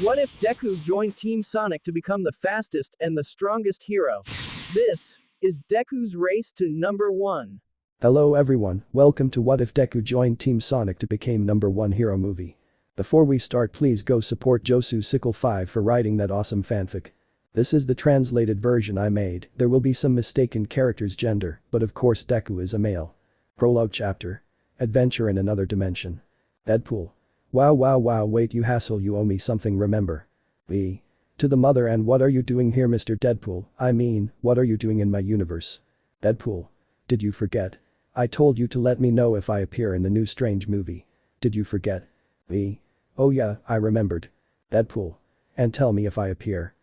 What if Deku joined Team Sonic to become the fastest and the strongest hero? This is Deku's race to number 1. Hello everyone, welcome to What If Deku Joined Team Sonic to Become Number 1 Hero movie. Before we start, please go support Josu Sickle 5 for writing that awesome fanfic. This is the translated version I made. There will be some mistaken characters' gender, but of course Deku is a male. Prologue chapter. Adventure in another dimension. Deadpool. Wow, wait, you hassle, you owe me something, remember. To the mother, and what are you doing here, Mr. Deadpool? I mean, what are you doing in my universe? Deadpool. Did you forget? I told you to let me know if I appear in the new Strange movie. Did you forget? Oh yeah, I remembered. Deadpool. And tell me if I appear.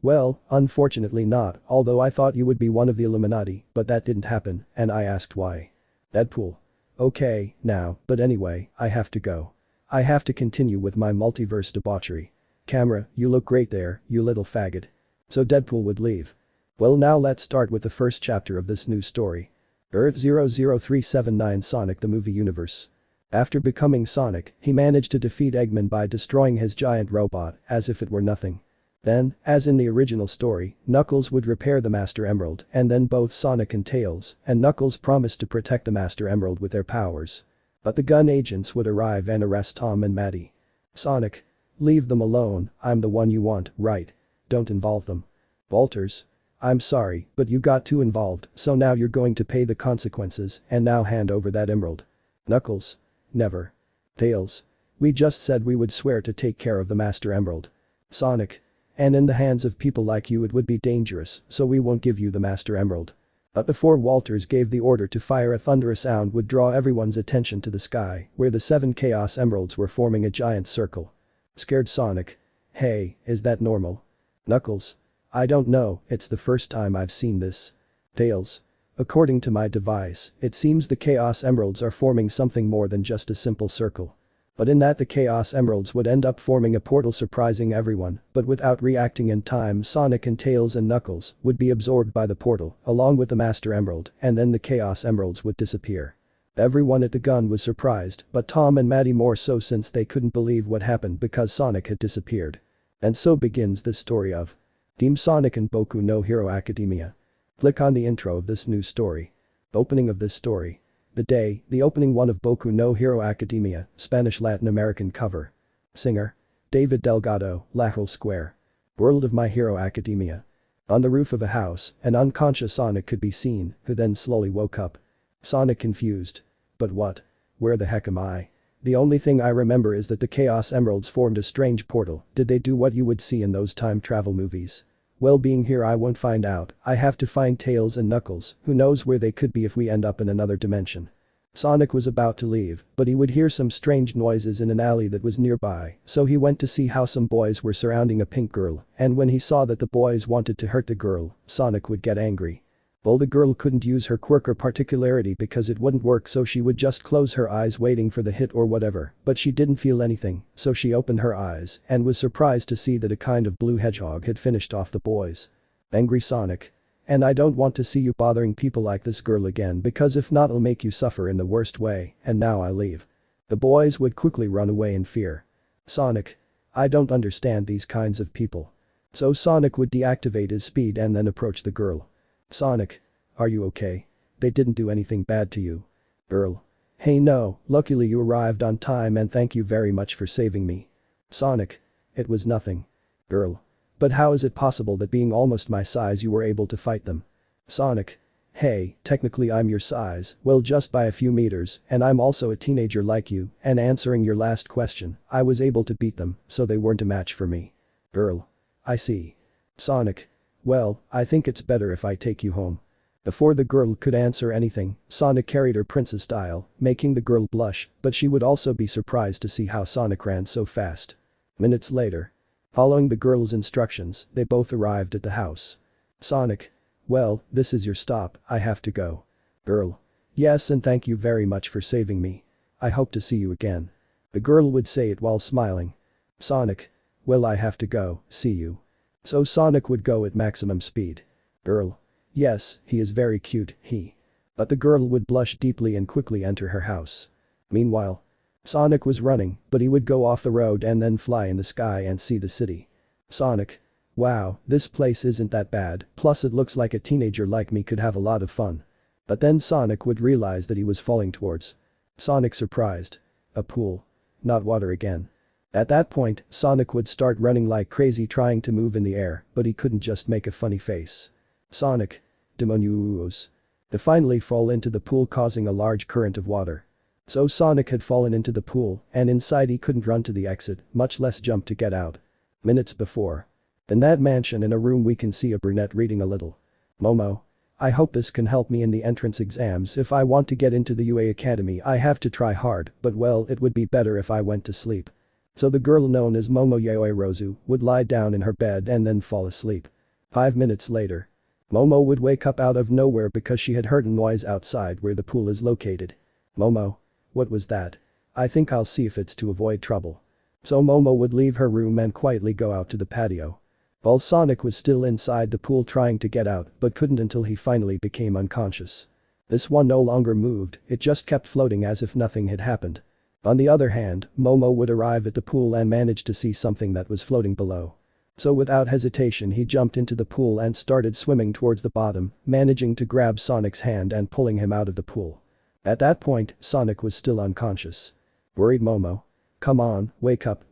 Well, unfortunately not, although I thought you would be one of the Illuminati, but that didn't happen, and I asked why. Deadpool. Okay, now, but anyway, I have to go. I have to continue with my multiverse debauchery. Camera, you look great there, you little faggot. So Deadpool would leave. Well, now let's start with the first chapter of this new story. Earth 00379 Sonic the Movie Universe. After becoming Sonic, he managed to defeat Eggman by destroying his giant robot, as if it were nothing. Then, as in the original story, Knuckles would repair the Master Emerald, and then both Sonic and Tails and Knuckles promised to protect the Master Emerald with their powers. But the gun agents would arrive and arrest Tom and Maddie. Sonic. Leave them alone, I'm the one you want, right? Don't involve them. Walters. I'm sorry, but you got too involved, so now you're going to pay the consequences, and now hand over that emerald. Knuckles. Never. Tails. We just said we would swear to take care of the Master Emerald. Sonic. And in the hands of people like you it would be dangerous, so we won't give you the Master Emerald. But before Walters gave the order to fire, a thunderous sound would draw everyone's attention to the sky, where the 7 Chaos Emeralds were forming a giant circle. Scared Sonic. Hey, is that normal? Knuckles. I don't know, it's the first time I've seen this. Tails. According to my device, it seems the Chaos Emeralds are forming something more than just a simple circle. But in that the Chaos Emeralds would end up forming a portal, surprising everyone, but without reacting in time, Sonic and Tails and Knuckles would be absorbed by the portal, along with the Master Emerald, and then the Chaos Emeralds would disappear. Everyone at the gun was surprised, but Tom and Maddie more so, since they couldn't believe what happened because Sonic had disappeared. And so begins the story of Team Sonic and Boku no Hero Academia. Click on the intro of this new story. Opening of this story. The opening one of Boku no Hero Academia, Spanish Latin American cover. Singer. David Delgado, Lateral Square. World of My Hero Academia. On the roof of a house, an unconscious Sonic could be seen, who then slowly woke up. Sonic confused. But what? Where the heck am I? The only thing I remember is that the Chaos Emeralds formed a strange portal. Did they do what you would see in those time travel movies? Well, being here I won't find out. I have to find Tails and Knuckles, who knows where they could be if we end up in another dimension. Sonic was about to leave, but he would hear some strange noises in an alley that was nearby, so he went to see how some boys were surrounding a pink girl, and when he saw that the boys wanted to hurt the girl, Sonic would get angry. Well, the girl couldn't use her quirk or particularity because it wouldn't work, so she would just close her eyes waiting for the hit or whatever, but she didn't feel anything, so she opened her eyes and was surprised to see that a kind of blue hedgehog had finished off the boys. Angry Sonic. And I don't want to see you bothering people like this girl again, because if not I'll make you suffer in the worst way, and now I leave. The boys would quickly run away in fear. Sonic. I don't understand these kinds of people. So Sonic would deactivate his speed and then approach the girl. Sonic. Are you okay? They didn't do anything bad to you. Girl. Hey, no, luckily you arrived on time and thank you very much for saving me. Sonic. It was nothing. Girl. But how is it possible that being almost my size you were able to fight them? Sonic. Hey, technically I'm your size, well just by a few meters, and I'm also a teenager like you, and answering your last question, I was able to beat them, so they weren't a match for me. Girl. I see. Sonic. Well, I think it's better if I take you home. Before the girl could answer anything, Sonic carried her princess style, making the girl blush, but she would also be surprised to see how Sonic ran so fast. Minutes later. Following the girl's instructions, they both arrived at the house. Sonic. Well, this is your stop, I have to go. Girl. Yes, and thank you very much for saving me. I hope to see you again. The girl would say it while smiling. Sonic. Well, I have to go, see you. So Sonic would go at maximum speed. Girl. Yes, he is very cute, he. But the girl would blush deeply and quickly enter her house. Meanwhile. Sonic was running, but he would go off the road and then fly in the sky and see the city. Sonic. Wow, this place isn't that bad, plus it looks like a teenager like me could have a lot of fun. But then Sonic would realize that he was falling towards. Sonic surprised. A pool. Not water again. At that point, Sonic would start running like crazy trying to move in the air, but he couldn't just make a funny face. Sonic. Demonios. To finally fall into the pool causing a large current of water. So Sonic had fallen into the pool, and inside he couldn't run to the exit, much less jump to get out. Minutes before. In that mansion in a room we can see a brunette reading a little. Momo. I hope this can help me in the entrance exams. If I want to get into the UA Academy I have to try hard, but well it would be better if I went to sleep. So the girl known as Momo Yaoi Rozu would lie down in her bed and then fall asleep. 5 minutes later. Momo would wake up out of nowhere because she had heard a noise outside where the pool is located. Momo. What was that? I think I'll see if it's to avoid trouble. So Momo would leave her room and quietly go out to the patio. While Sonic was still inside the pool trying to get out but couldn't until he finally became unconscious. This one no longer moved, it just kept floating as if nothing had happened. On the other hand, Momo would arrive at the pool and manage to see something that was floating below. So without hesitation he jumped into the pool and started swimming towards the bottom, managing to grab Sonic's hand and pulling him out of the pool. At that point, Sonic was still unconscious. Worried Momo. Come on, wake up,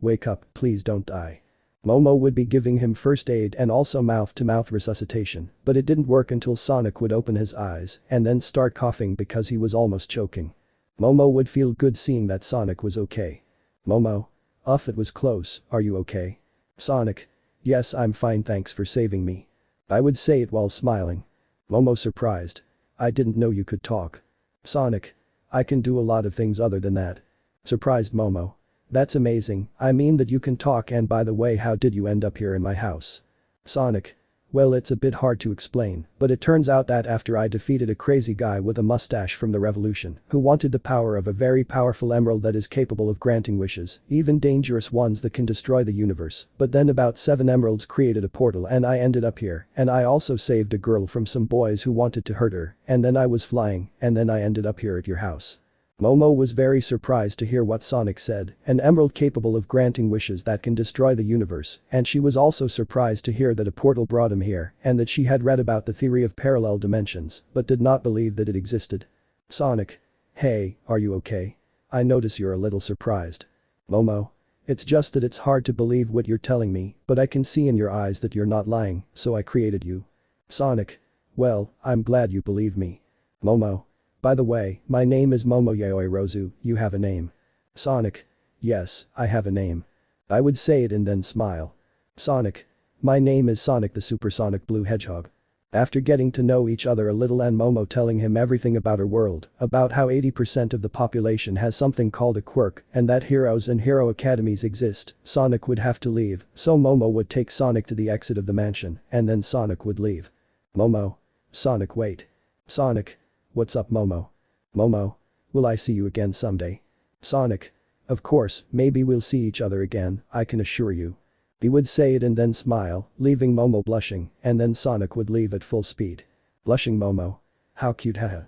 please don't die. Momo would be giving him first aid and also mouth-to-mouth resuscitation, but it didn't work until Sonic would open his eyes and then start coughing because he was almost choking. Momo would feel good seeing that Sonic was okay. Momo. It was close, are you okay? Sonic. Yes I'm fine thanks for saving me. I would say it while smiling. Momo surprised. I didn't know you could talk. Sonic. I can do a lot of things other than that. Surprised Momo. That's amazing, I mean that you can talk, and by the way how did you end up here in my house? Sonic. Well it's a bit hard to explain, but it turns out that after I defeated a crazy guy with a mustache from the revolution who wanted the power of a very powerful emerald that is capable of granting wishes, even dangerous ones that can destroy the universe, but then about 7 emeralds created a portal and I ended up here, and I also saved a girl from some boys who wanted to hurt her, and then I was flying, and then I ended up here at your house. Momo was very surprised to hear what Sonic said, an emerald capable of granting wishes that can destroy the universe, and she was also surprised to hear that a portal brought him here and that she had read about the theory of parallel dimensions but did not believe that it existed. Sonic. Hey, are you okay? I notice you're a little surprised. Momo. It's just that it's hard to believe what you're telling me, but I can see in your eyes that you're not lying, so I created you. Sonic. Well, I'm glad you believe me. Momo. By the way, my name is Momo Yaoi Rozu, you have a name. Sonic. Yes, I have a name. I would say it and then smile. Sonic. My name is Sonic the Supersonic Blue Hedgehog. After getting to know each other a little and Momo telling him everything about her world, about how 80% of the population has something called a quirk and that heroes and hero academies exist, Sonic would have to leave, so Momo would take Sonic to the exit of the mansion and then Sonic would leave. Momo. Sonic wait. Sonic. What's up Momo? Momo. Will I see you again someday? Sonic. Of course, maybe we'll see each other again, I can assure you. He would say it and then smile, leaving Momo blushing, and then Sonic would leave at full speed. Blushing Momo. How cute haha.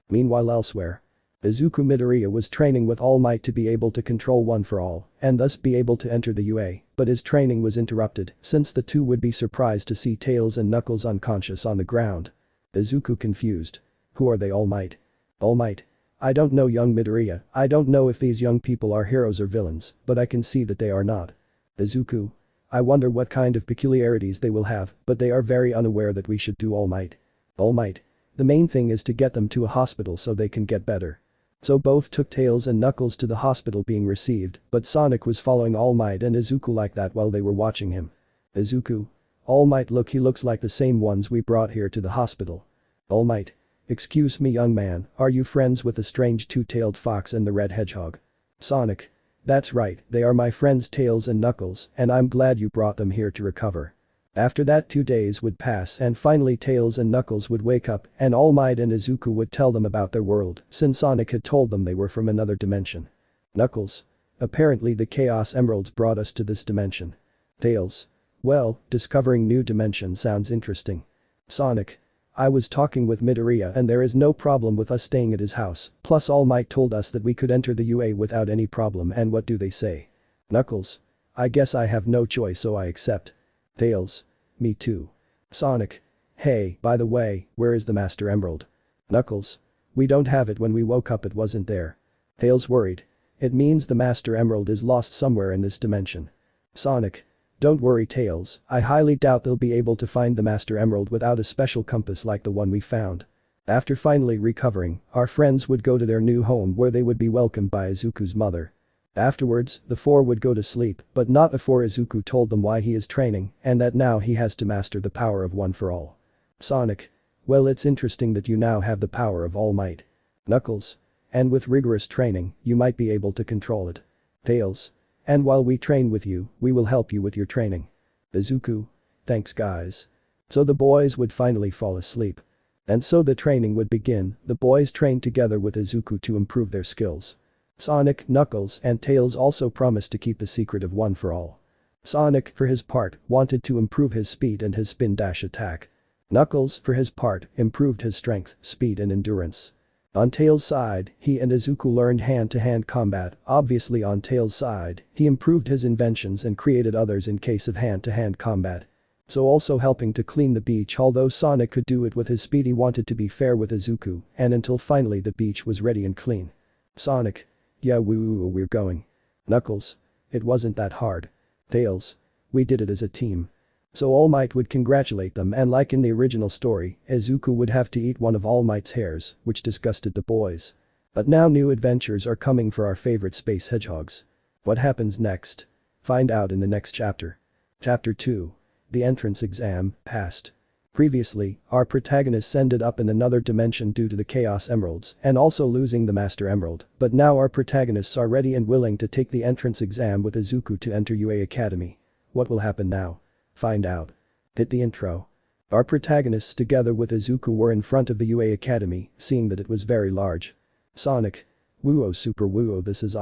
Meanwhile elsewhere. Izuku Midoriya was training with All Might to be able to control One for All, and thus be able to enter the UA, but his training was interrupted since the two would be surprised to see Tails and Knuckles unconscious on the ground. Izuku confused. Who are they All Might? All Might. I don't know young Midoriya, I don't know if these young people are heroes or villains, but I can see that they are not. Izuku. I wonder what kind of peculiarities they will have, but they are very unaware that we should do All Might. All Might. The main thing is to get them to a hospital so they can get better. So both took Tails and Knuckles to the hospital being received, but Sonic was following All Might and Izuku like that while they were watching him. Izuku. All Might look he looks like the same ones we brought here to the hospital. All Might. Excuse me young man, are you friends with the strange two-tailed fox and the red hedgehog? Sonic. That's right, they are my friends Tails and Knuckles, and I'm glad you brought them here to recover. After that 2 days would pass and finally Tails and Knuckles would wake up and All Might and Izuku would tell them about their world since Sonic had told them they were from another dimension. Knuckles. Apparently the Chaos Emeralds brought us to this dimension. Tails. Well, discovering new dimensions sounds interesting. Sonic. I was talking with Midoriya and there is no problem with us staying at his house, plus All Might told us that we could enter the UA without any problem and what do they say? Knuckles. I guess I have no choice so I accept. Tails. Me too. Sonic. Hey, by the way, where is the Master Emerald? Knuckles. We don't have it when we woke up it wasn't there. Tails worried. It means the Master Emerald is lost somewhere in this dimension. Sonic. Don't worry Tails, I highly doubt they'll be able to find the Master Emerald without a special compass like the one we found. After finally recovering, our friends would go to their new home where they would be welcomed by Izuku's mother. Afterwards, the four would go to sleep, but not before Izuku told them why he is training and that now he has to master the power of One for All. Sonic. Well it's interesting that you now have the power of All Might. Knuckles. And with rigorous training, you might be able to control it. Tails. And while we train with you, we will help you with your training. Izuku. Thanks guys. So the boys would finally fall asleep. And so the training would begin, the boys trained together with Izuku to improve their skills. Sonic, Knuckles, and Tails also promised to keep the secret of One for All. Sonic, for his part, wanted to improve his speed and his spin dash attack. Knuckles, for his part, improved his strength, speed and endurance. On Tails' side, he and Izuku learned hand-to-hand combat, obviously on Tails' side, he improved his inventions and created others in case of hand-to-hand combat. So also helping to clean the beach although Sonic could do it with his speed he wanted to be fair with Izuku and until finally the beach was ready and clean. Sonic. Yeah we're going. Knuckles. It wasn't that hard. Tails. We did it as a team. So All Might would congratulate them and like in the original story, Izuku would have to eat one of All Might's hairs, which disgusted the boys. But now new adventures are coming for our favorite space hedgehogs. What happens next? Find out in the next chapter. Chapter 2. The entrance exam, passed. Previously, our protagonists ended up in another dimension due to the Chaos Emeralds and also losing the Master Emerald, but now our protagonists are ready and willing to take the entrance exam with Izuku to enter UA Academy. What will happen now? Find out. Hit the intro. Our protagonists together with Izuku were in front of the UA Academy, seeing that it was very large. Sonic. Woo-oh super woo-oh this is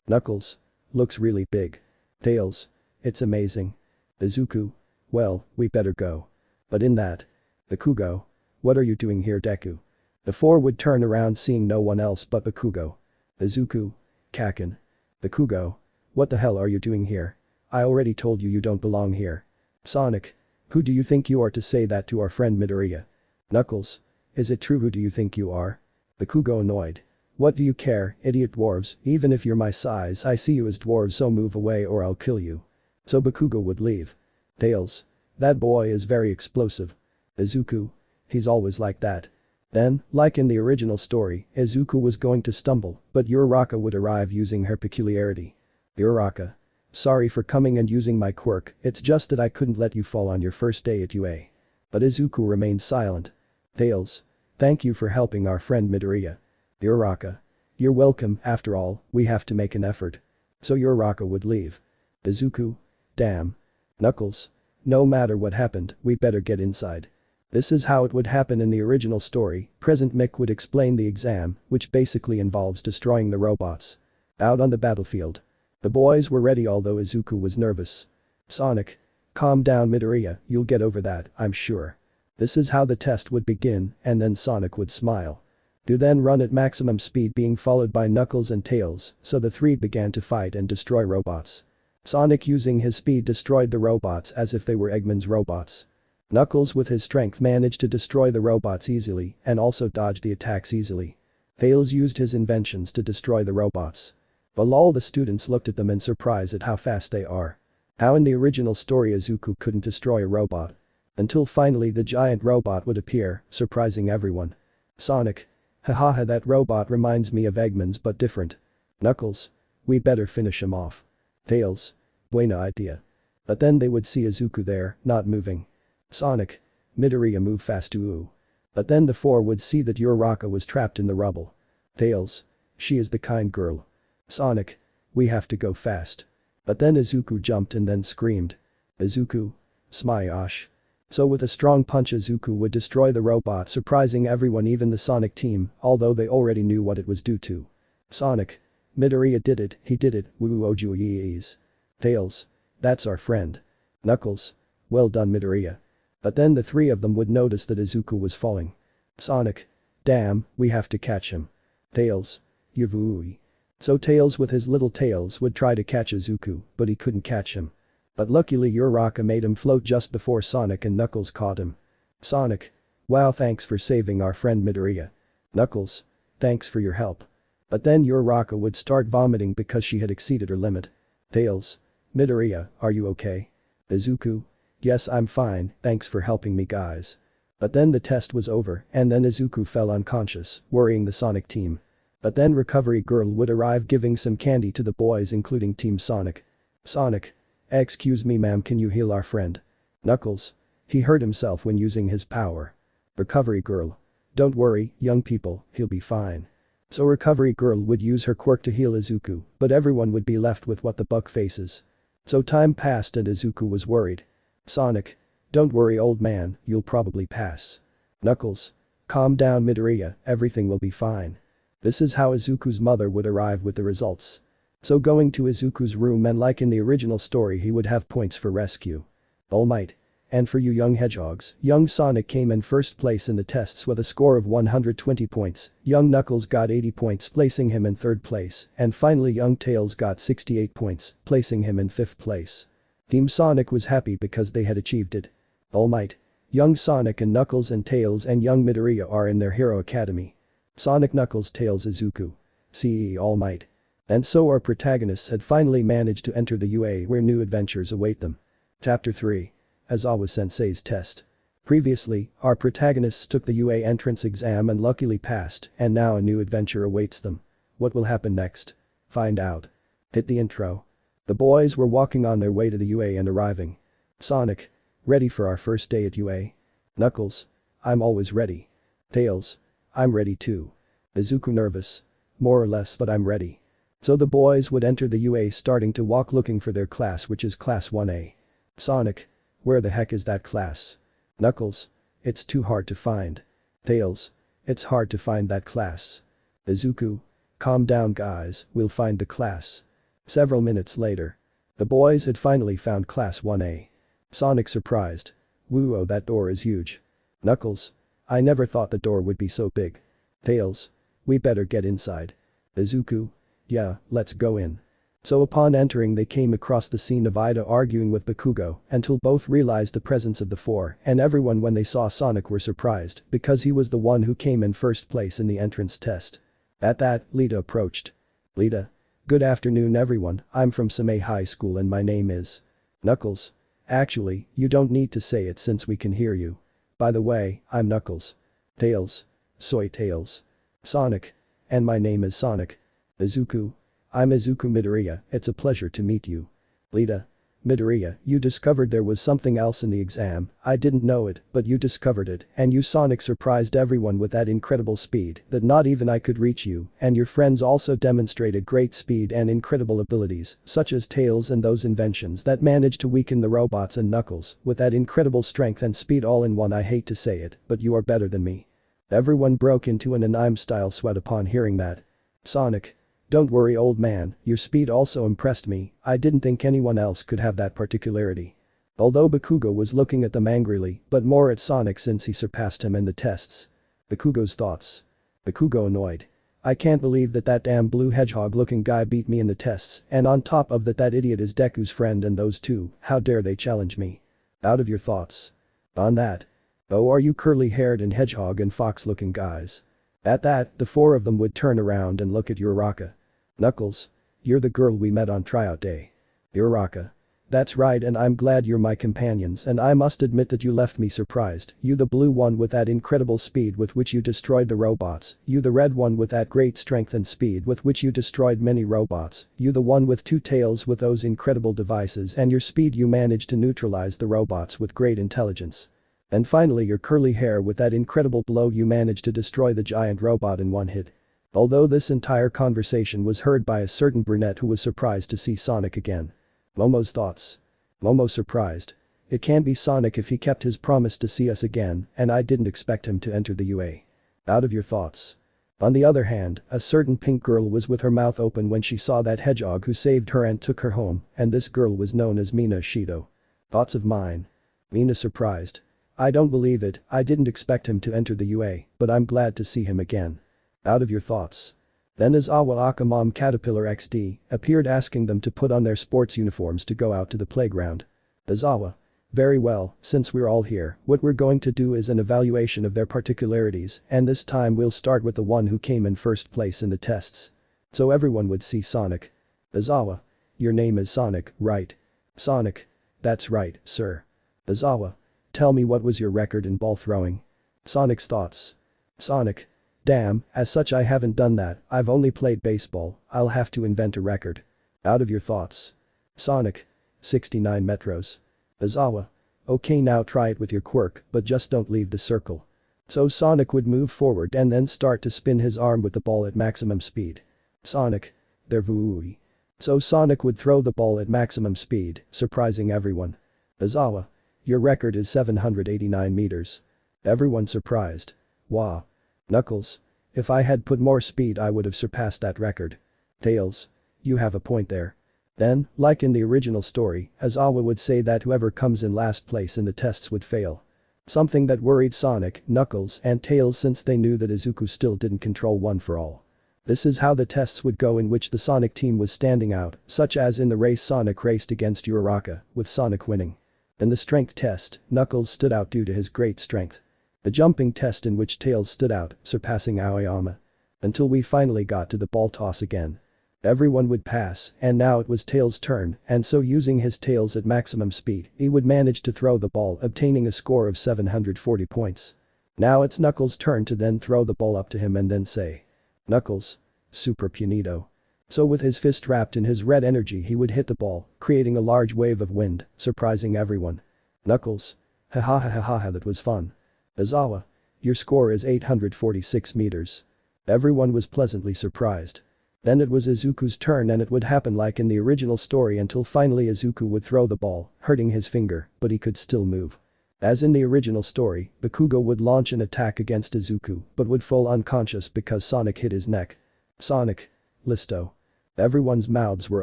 Knuckles. Looks really big. Tails. It's amazing. Izuku. Well, we better go. But in that. Bakugo. What are you doing here Deku? The four would turn around seeing no one else but Bakugo. Izuku. Kakin. Bakugo. What the hell are you doing here? I already told you you don't belong here. Sonic. Who do you think you are to say that to our friend Midoriya? Knuckles. Is it true who do you think you are? Bakugo annoyed. What do you care, idiot dwarves, even if you're my size I see you as dwarves so move away or I'll kill you. So Bakugo would leave. Tails. That boy is very explosive. Izuku. He's always like that. Then, like in the original story, Izuku was going to stumble, but Uraraka would arrive using her peculiarity. Uraraka. Sorry for coming and using my quirk, it's just that I couldn't let you fall on your first day at UA. But Izuku remained silent. Tails. Thank you for helping our friend Midoriya. Uraraka. You're welcome, after all, we have to make an effort. So Uraraka would leave. Izuku. Damn. Knuckles. No matter what happened, we better get inside. This is how it would happen in the original story, Present Mick would explain the exam, which basically involves destroying the robots. Out on the battlefield. The boys were ready although Izuku was nervous. Sonic. Calm down Midoriya, you'll get over that, I'm sure. This is how the test would begin, and then Sonic would smile. Do then run at maximum speed being followed by Knuckles and Tails, so the three began to fight and destroy robots. Sonic using his speed destroyed the robots as if they were Eggman's robots. Knuckles with his strength managed to destroy the robots easily and also dodge the attacks easily. Tails used his inventions to destroy the robots. But all the students looked at them in surprise at how fast they are. How in the original story Izuku couldn't destroy a robot. Until finally the giant robot would appear, surprising everyone. Sonic. Hahaha that robot reminds me of Eggman's but different. Knuckles. We better finish him off. Tails. Buena idea. But then they would see Izuku there, not moving. Sonic. Midoriya move fast too. But then the four would see that Uraraka was trapped in the rubble. Tails. She is the kind girl. Sonic. We have to go fast. But then Izuku jumped and then screamed. Izuku. Smash. So with a strong punch Izuku would destroy the robot surprising everyone even the Sonic team, although they already knew what it was due to. Sonic. Midoriya did it, he did it, woo-oh yees. Tails. That's our friend. Knuckles. Well done Midoriya. But then the three of them would notice that Izuku was falling. Sonic. Damn, we have to catch him. Tails. Yavui. So Tails with his little tails would try to catch Izuku, but he couldn't catch him. But luckily Uraraka made him float just before Sonic and Knuckles caught him. Sonic. Wow, thanks for saving our friend Midoriya. Knuckles. Thanks for your help. But then Uraraka would start vomiting because she had exceeded her limit. Tails. Midoriya, are you okay? Izuku. Yes, I'm fine, thanks for helping me guys. But then the test was over and then Izuku fell unconscious, worrying the Sonic team. But then Recovery Girl would arrive giving some candy to the boys including Team Sonic. Sonic. Excuse me ma'am, can you heal our friend? Knuckles. He hurt himself when using his power. Recovery Girl. Don't worry, young people, he'll be fine. So Recovery Girl would use her quirk to heal Izuku, but everyone would be left with what the buck faces. So time passed and Izuku was worried. Sonic. Don't worry old man, you'll probably pass. Knuckles. Calm down Midoriya, everything will be fine. This is how Izuku's mother would arrive with the results. So going to Izuku's room and like in the original story he would have points for rescue. Almight. And for you young hedgehogs, young Sonic came in first place in the tests with a score of 120 points, young Knuckles got 80 points placing him in third place, and finally young Tails got 68 points, placing him in fifth place. Team Sonic was happy because they had achieved it. Almight. Young Sonic and Knuckles and Tails and young Midoriya are in their hero academy. Sonic, Knuckles, Tails, Izuku. CE Almight. And so our protagonists had finally managed to enter the UA where new adventures await them. Chapter 3. Aizawa-sensei's test. Previously, our protagonists took the UA entrance exam and luckily passed, and now a new adventure awaits them. What will happen next? Find out. Hit the intro. The boys were walking on their way to the UA and arriving. Sonic. Ready for our first day at UA? Knuckles. I'm always ready. Tails. I'm ready too. Izuku nervous. More or less, but I'm ready. So the boys would enter the UA starting to walk looking for their class, which is class 1A. Sonic. Where the heck is that class? Knuckles. It's too hard to find. Tails. It's hard to find that class. Izuku. Calm down guys, we'll find the class. Several minutes later. The boys had finally found class 1A. Sonic surprised. Whoa, that door is huge. Knuckles. I never thought the door would be so big. Tails. We better get inside. Izuku. Yeah, let's go in. So upon entering they came across the scene of Ida arguing with Bakugo until both realized the presence of the four and everyone when they saw Sonic were surprised because he was the one who came in first place in the entrance test. At that, Lita approached. Lita. Good afternoon everyone, I'm from Same High School and my name is. Knuckles. Actually, you don't need to say it since we can hear you. By the way, I'm Knuckles. Tails. Soy Tails. Sonic. And my name is Sonic. Izuku. I'm Izuku Midoriya, it's a pleasure to meet you. Lita. Midoriya, you discovered there was something else in the exam, I didn't know it, but you discovered it, and you Sonic surprised everyone with that incredible speed that not even I could reach you, and your friends also demonstrated great speed and incredible abilities, such as Tails and those inventions that managed to weaken the robots and Knuckles, with that incredible strength and speed all in one. I hate to say it, but you are better than me. Everyone broke into an anime-style sweat upon hearing that. Sonic. Don't worry old man, your speed also impressed me, I didn't think anyone else could have that particularity. Although Bakugo was looking at them angrily, but more at Sonic since he surpassed him in the tests. Bakugo's thoughts. Bakugo annoyed. I can't believe that damn blue hedgehog looking guy beat me in the tests, and on top of that idiot is Deku's friend and those two, how dare they challenge me. Out of your thoughts. On that. Oh, are you curly haired and hedgehog and fox looking guys? At that, the four of them would turn around and look at Uraraka. Knuckles. You're the girl we met on tryout day. Uraraka. That's right, and I'm glad you're my companions, and I must admit that you left me surprised. You the blue one with that incredible speed with which you destroyed the robots, you the red one with that great strength and speed with which you destroyed many robots, you the one with two tails with those incredible devices, and your speed you managed to neutralize the robots with great intelligence. And finally your curly hair with that incredible blow you managed to destroy the giant robot in one hit. Although this entire conversation was heard by a certain brunette who was surprised to see Sonic again. Momo's thoughts. Momo surprised. It can't be Sonic if he kept his promise to see us again, and I didn't expect him to enter the UA. Out of your thoughts. On the other hand, a certain pink girl was with her mouth open when she saw that hedgehog who saved her and took her home, and this girl was known as Mina Shido. Thoughts of mine. Mina surprised. I don't believe it, I didn't expect him to enter the UA, but I'm glad to see him again. Out of your thoughts. Then Izawa Akamom Caterpillar XD appeared asking them to put on their sports uniforms to go out to the playground. Izawa. Very well, since we're all here, what we're going to do is an evaluation of their particularities, and this time we'll start with the one who came in first place in the tests. So everyone would see Sonic. Izawa. Your name is Sonic, right? Sonic. That's right, sir. Izawa. Tell me what was your record in ball throwing? Sonic's thoughts. Sonic. Damn, as such I haven't done that, I've only played baseball, I'll have to invent a record. Out of your thoughts. Sonic. 69 metros. Izawa. Okay, now try it with your quirk, but just don't leave the circle. So Sonic would move forward and then start to spin his arm with the ball at maximum speed. Sonic. They're vooey. So Sonic would throw the ball at maximum speed, surprising everyone. Izawa. Your record is 789 meters. Everyone surprised. Wow. Knuckles. If I had put more speed I would have surpassed that record. Tails. You have a point there. Then, like in the original story, Izawa would say that whoever comes in last place in the tests would fail. Something that worried Sonic, Knuckles, and Tails since they knew that Izuku still didn't control One for All. This is how the tests would go in which the Sonic team was standing out, such as in the race Sonic raced against Uraraka, with Sonic winning. In the strength test, Knuckles stood out due to his great strength. The jumping test in which Tails stood out, surpassing Aoyama. Until we finally got to the ball toss again. Everyone would pass, and now it was Tails' turn, and so using his tails at maximum speed, he would manage to throw the ball, obtaining a score of 740 points. Now it's Knuckles' turn to then throw the ball up to him and then say. Knuckles. Super Punito. So with his fist wrapped in his red energy he would hit the ball, creating a large wave of wind, surprising everyone. Knuckles. Ha ha ha ha ha, that was fun. Izawa. Your score is 846 meters. Everyone was pleasantly surprised. Then it was Izuku's turn and it would happen like in the original story until finally Izuku would throw the ball, hurting his finger, but he could still move. As in the original story, Bakugo would launch an attack against Izuku but would fall unconscious because Sonic hit his neck. Sonic. Listo. Everyone's mouths were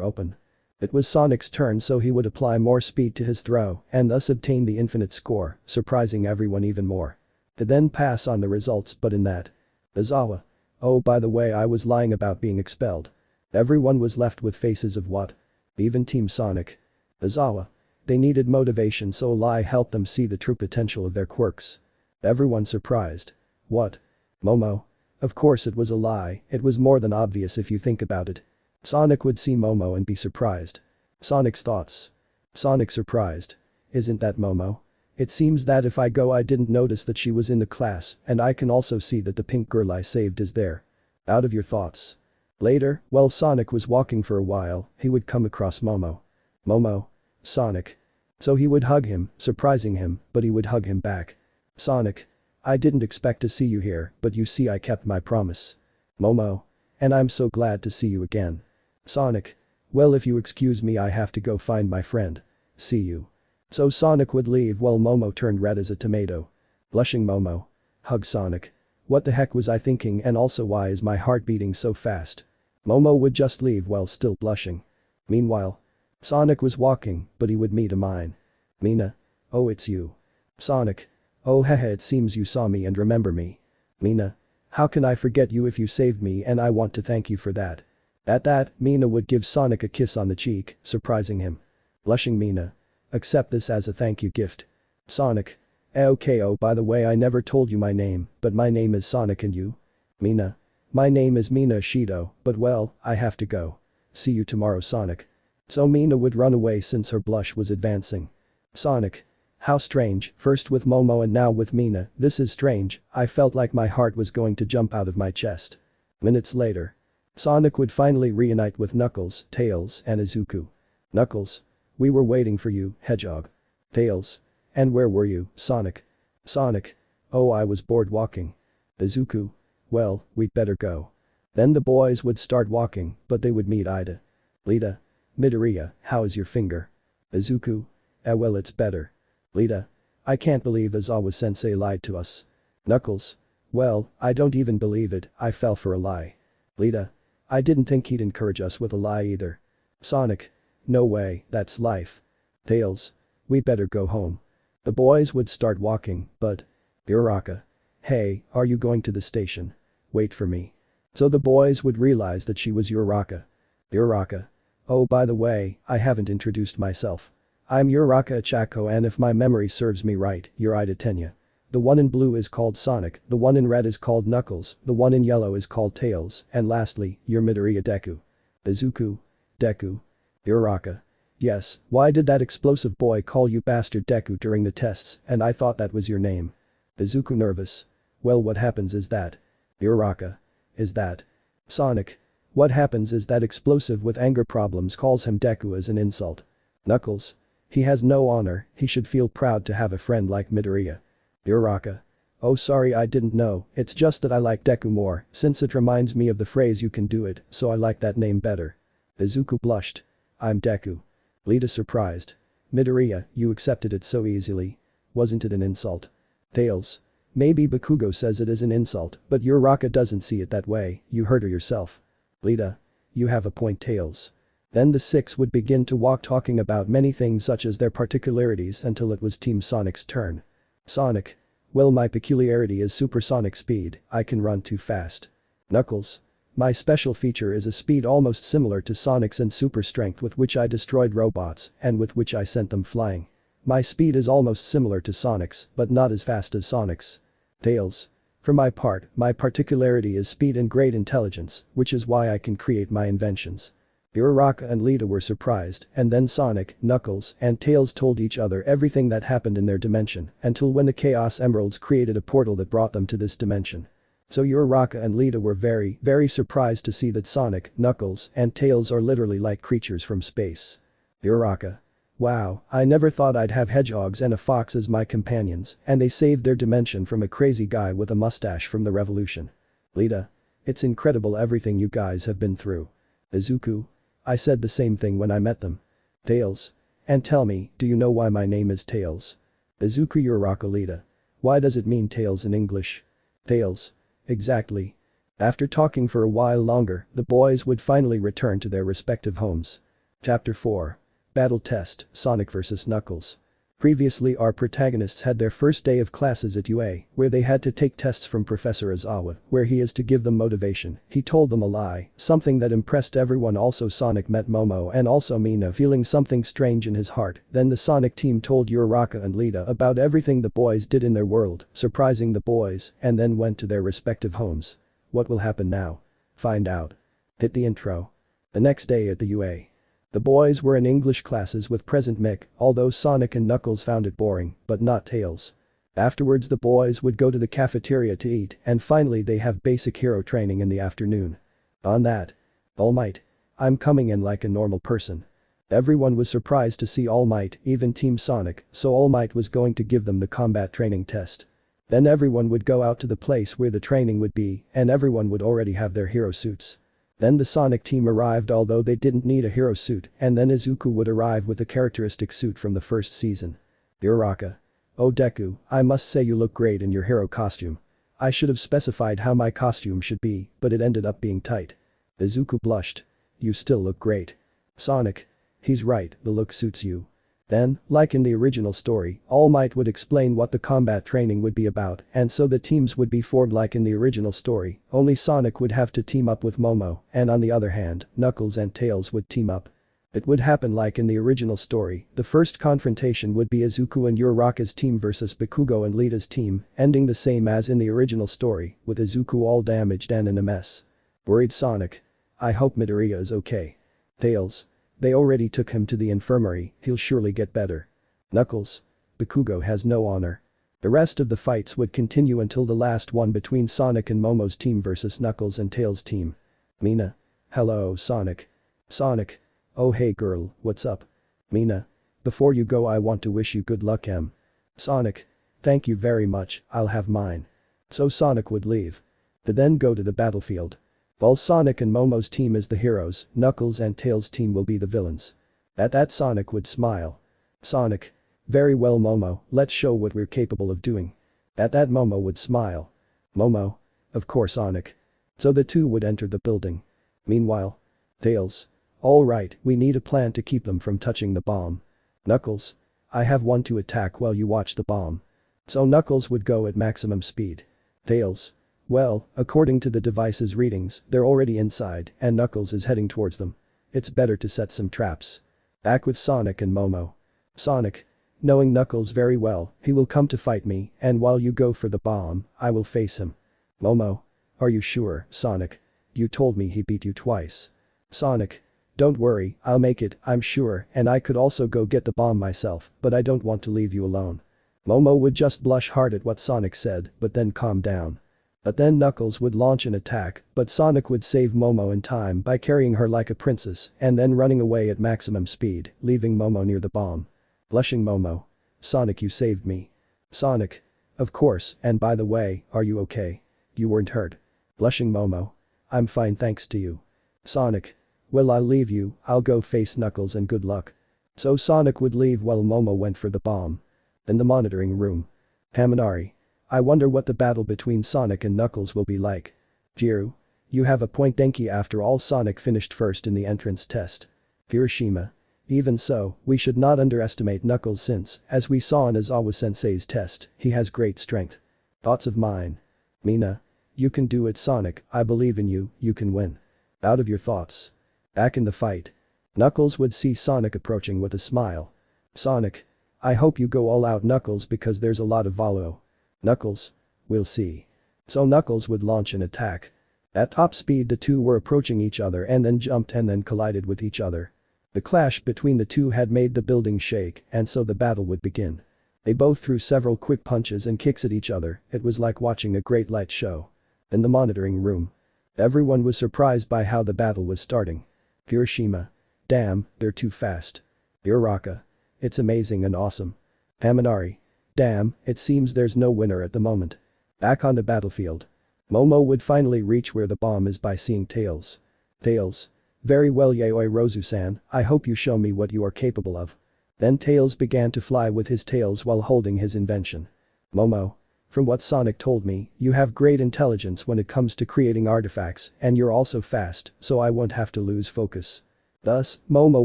open. It was Sonic's turn so he would apply more speed to his throw and thus obtain the infinite score, surprising everyone even more. To then pass on the results but in that. Izawa. Oh, by the way, I was lying about being expelled. Everyone was left with faces of what? Even Team Sonic. Izawa. They needed motivation so a lie helped them see the true potential of their quirks. Everyone surprised. What? Momo? Of course it was a lie, it was more than obvious if you think about it. Sonic would see Momo and be surprised. Sonic's thoughts. Sonic surprised. Isn't that Momo? It seems that if I go I didn't notice that she was in the class and I can also see that the pink girl I saved is there. Out of your thoughts. Later, while Sonic was walking for a while, he would come across Momo. Momo. Sonic. So he would hug him, surprising him, but he would hug him back. Sonic. I didn't expect to see you here, but you see I kept my promise. Momo. And I'm so glad to see you again. Sonic. Well, if you excuse me I have to go find my friend. See you. So Sonic would leave while Momo turned red as a tomato. Blushing Momo. Hug Sonic. What the heck was I thinking and also why is my heart beating so fast? Momo would just leave while still blushing. Meanwhile. Sonic was walking, but he would meet a mine. Mina. Oh, it's you. Sonic. Oh haha, it seems you saw me and remember me. Mina. How can I forget you if you saved me and I want to thank you for that. At that, Mina would give Sonic a kiss on the cheek, surprising him. Blushing Mina. Accept this as a thank you gift. Sonic. Okay, oh by the way I never told you my name, but my name is Sonic and you? Mina. My name is Mina Shido, but well, I have to go. See you tomorrow Sonic. So Mina would run away since her blush was advancing. Sonic. How strange, first with Momo and now with Mina, this is strange, I felt like my heart was going to jump out of my chest. Minutes later. Sonic would finally reunite with Knuckles, Tails, and Izuku. Knuckles. We were waiting for you, Hedgehog. Tails. And where were you, Sonic? Sonic. Oh, I was bored walking. Izuku. Well, we'd better go. Then the boys would start walking, but they would meet Ida. Lita. Midoriya, how is your finger? Izuku. Well, it's better. Lita. I can't believe Izawa-sensei lied to us. Knuckles. Well, I don't even believe it, I fell for a lie. Lita. I didn't think he'd encourage us with a lie either. Sonic. No way, that's life. Tails. We better go home. The boys would start walking, but… Uraraka. Hey, are you going to the station? Wait for me. So the boys would realize that she was Uraraka. Uraraka. Oh, by the way, I haven't introduced myself. I'm Uraraka Achako, and if my memory serves me right, you're Ida Tenya. The one in blue is called Sonic, the one in red is called Knuckles, the one in yellow is called Tails, and lastly, you're Midoriya Deku. Izuku. Deku. Uraraka. Yes, why did that explosive boy call you Bastard Deku during the tests, and I thought that was your name. Izuku nervous. Well, what happens is that. Uraraka. Is that. Sonic. What happens is that explosive with anger problems calls him Deku as an insult. Knuckles. He has no honor, he should feel proud to have a friend like Midoriya. Uraraka. Oh, sorry, I didn't know, it's just that I like Deku more, since it reminds me of the phrase you can do it, so I like that name better. Izuku blushed. I'm Deku. Lita surprised. Midoriya, you accepted it so easily. Wasn't it an insult? Tails. Maybe Bakugo says it is an insult, but Uraraka doesn't see it that way, you heard her yourself. Lita. You have a point, Tails. Then the six would begin to walk, talking about many things such as their particularities until it was Team Sonic's turn. Sonic. Well, my peculiarity is supersonic speed, I can run too fast. Knuckles. My special feature is a speed almost similar to Sonic's and super strength with which I destroyed robots and with which I sent them flying. My speed is almost similar to Sonic's, but not as fast as Sonic's. Tails. For my part, my particularity is speed and great intelligence, which is why I can create my inventions. Uraraka and Lita were surprised, and then Sonic, Knuckles, and Tails told each other everything that happened in their dimension, until when the Chaos Emeralds created a portal that brought them to this dimension. So Uraraka and Lita were very, very surprised to see that Sonic, Knuckles, and Tails are literally like creatures from space. Uraraka. Wow, I never thought I'd have hedgehogs and a fox as my companions, and they saved their dimension from a crazy guy with a mustache from the revolution. Lita. It's incredible everything you guys have been through. Izuku. I said the same thing when I met them. Tails. And tell me, do you know why my name is Tails? Izuku. Uraraka. Lita. Why does it mean tails in English? Tails. Exactly. After talking for a while longer, the boys would finally return to their respective homes. Chapter 4. Battle Test, Sonic vs Knuckles. Previously, our protagonists had their first day of classes at UA, where they had to take tests from Professor Aizawa, where he is to give them motivation. He told them a lie, something that impressed everyone. Also Sonic met Momo and also Mina, feeling something strange in his heart. Then the Sonic team told Uraraka and Lita about everything the boys did in their world, surprising the boys, and then went to their respective homes. What will happen now? Find out. Hit the intro. The next day at the UA. The boys were in English classes with present Mick, although Sonic and Knuckles found it boring, but not Tails. Afterwards the boys would go to the cafeteria to eat, and finally they have basic hero training in the afternoon. On that. Almight. I'm coming in like a normal person. Everyone was surprised to see Almight, even Team Sonic, so Almight was going to give them the combat training test. Then everyone would go out to the place where the training would be, and everyone would already have their hero suits. Then the Sonic team arrived, although they didn't need a hero suit, and then Izuku would arrive with a characteristic suit from the first season. Uraraka. Oh Deku, I must say you look great in your hero costume. I should have specified how my costume should be, but it ended up being tight. Izuku blushed. You still look great. Sonic. He's right, the look suits you. Then, like in the original story, All Might would explain what the combat training would be about, and so the teams would be formed like in the original story, only Sonic would have to team up with Momo, and on the other hand, Knuckles and Tails would team up. It would happen like in the original story, the first confrontation would be Izuku and Uraraka's team versus Bakugo and Lita's team, ending the same as in the original story, with Izuku all damaged and in a mess. Worried Sonic. I hope Midoriya is okay. Tails. They already took him to the infirmary, he'll surely get better. Knuckles. Bakugo has no honor. The rest of the fights would continue until the last one between Sonic and Momo's team versus Knuckles and Tails' team. Mina. Hello Sonic. Sonic. Oh hey girl, what's up? Mina. Before you go I want to wish you good luck Em. Sonic. Thank you very much, I'll have mine. So Sonic would leave. To then go to the battlefield. While Sonic and Momo's team is the heroes, Knuckles and Tails' team will be the villains. At that Sonic would smile. Sonic. Very well Momo, let's show what we're capable of doing. At that Momo would smile. Momo. Of course Sonic. So the two would enter the building. Meanwhile. Tails. Alright, we need a plan to keep them from touching the bomb. Knuckles. I have one to attack while you watch the bomb. So Knuckles would go at maximum speed. Tails. Well, according to the device's readings, they're already inside and Knuckles is heading towards them. It's better to set some traps. Back with Sonic and Momo. Sonic. Knowing Knuckles very well, he will come to fight me and while you go for the bomb, I will face him. Momo. Are you sure, Sonic? You told me he beat you twice. Sonic. Don't worry, I'll make it, I'm sure, and I could also go get the bomb myself, but I don't want to leave you alone. Momo would just blush hard at what Sonic said, but then calm down. But then Knuckles would launch an attack, but Sonic would save Momo in time by carrying her like a princess and then running away at maximum speed, leaving Momo near the bomb. Blushing Momo. Sonic, you saved me. Sonic. Of course, and by the way, are you okay? You weren't hurt. Blushing Momo. I'm fine thanks to you. Sonic. Well, I'll leave you, I'll go face Knuckles and good luck. So Sonic would leave while Momo went for the bomb. In the monitoring room. Haminari. I wonder what the battle between Sonic and Knuckles will be like. Jiru. You have a point Denki, after all Sonic finished first in the entrance test. Hiroshima. Even so, we should not underestimate Knuckles since, as we saw in Aizawa-sensei's test, he has great strength. Thoughts of mine. Mina. You can do it, Sonic, I believe in you, you can win. Out of your thoughts. Back in the fight. Knuckles would see Sonic approaching with a smile. Sonic. I hope you go all out, Knuckles, because there's a lot of Valo. Knuckles. We'll see. So Knuckles would launch an attack. At top speed the two were approaching each other and then jumped and then collided with each other. The clash between the two had made the building shake and so the battle would begin. They both threw several quick punches and kicks at each other, it was like watching a great light show. In the monitoring room. Everyone was surprised by how the battle was starting. Hiroshima. Damn, they're too fast. Uraraka. It's amazing and awesome. Haminari. Damn, it seems there's no winner at the moment. Back on the battlefield. Momo would finally reach where the bomb is by seeing Tails. Tails. Very well, Yayoi Rosu-san, I hope you show me what you are capable of. Then Tails began to fly with his tails while holding his invention. Momo. From what Sonic told me, you have great intelligence when it comes to creating artifacts and you're also fast, so I won't have to lose focus. Thus, Momo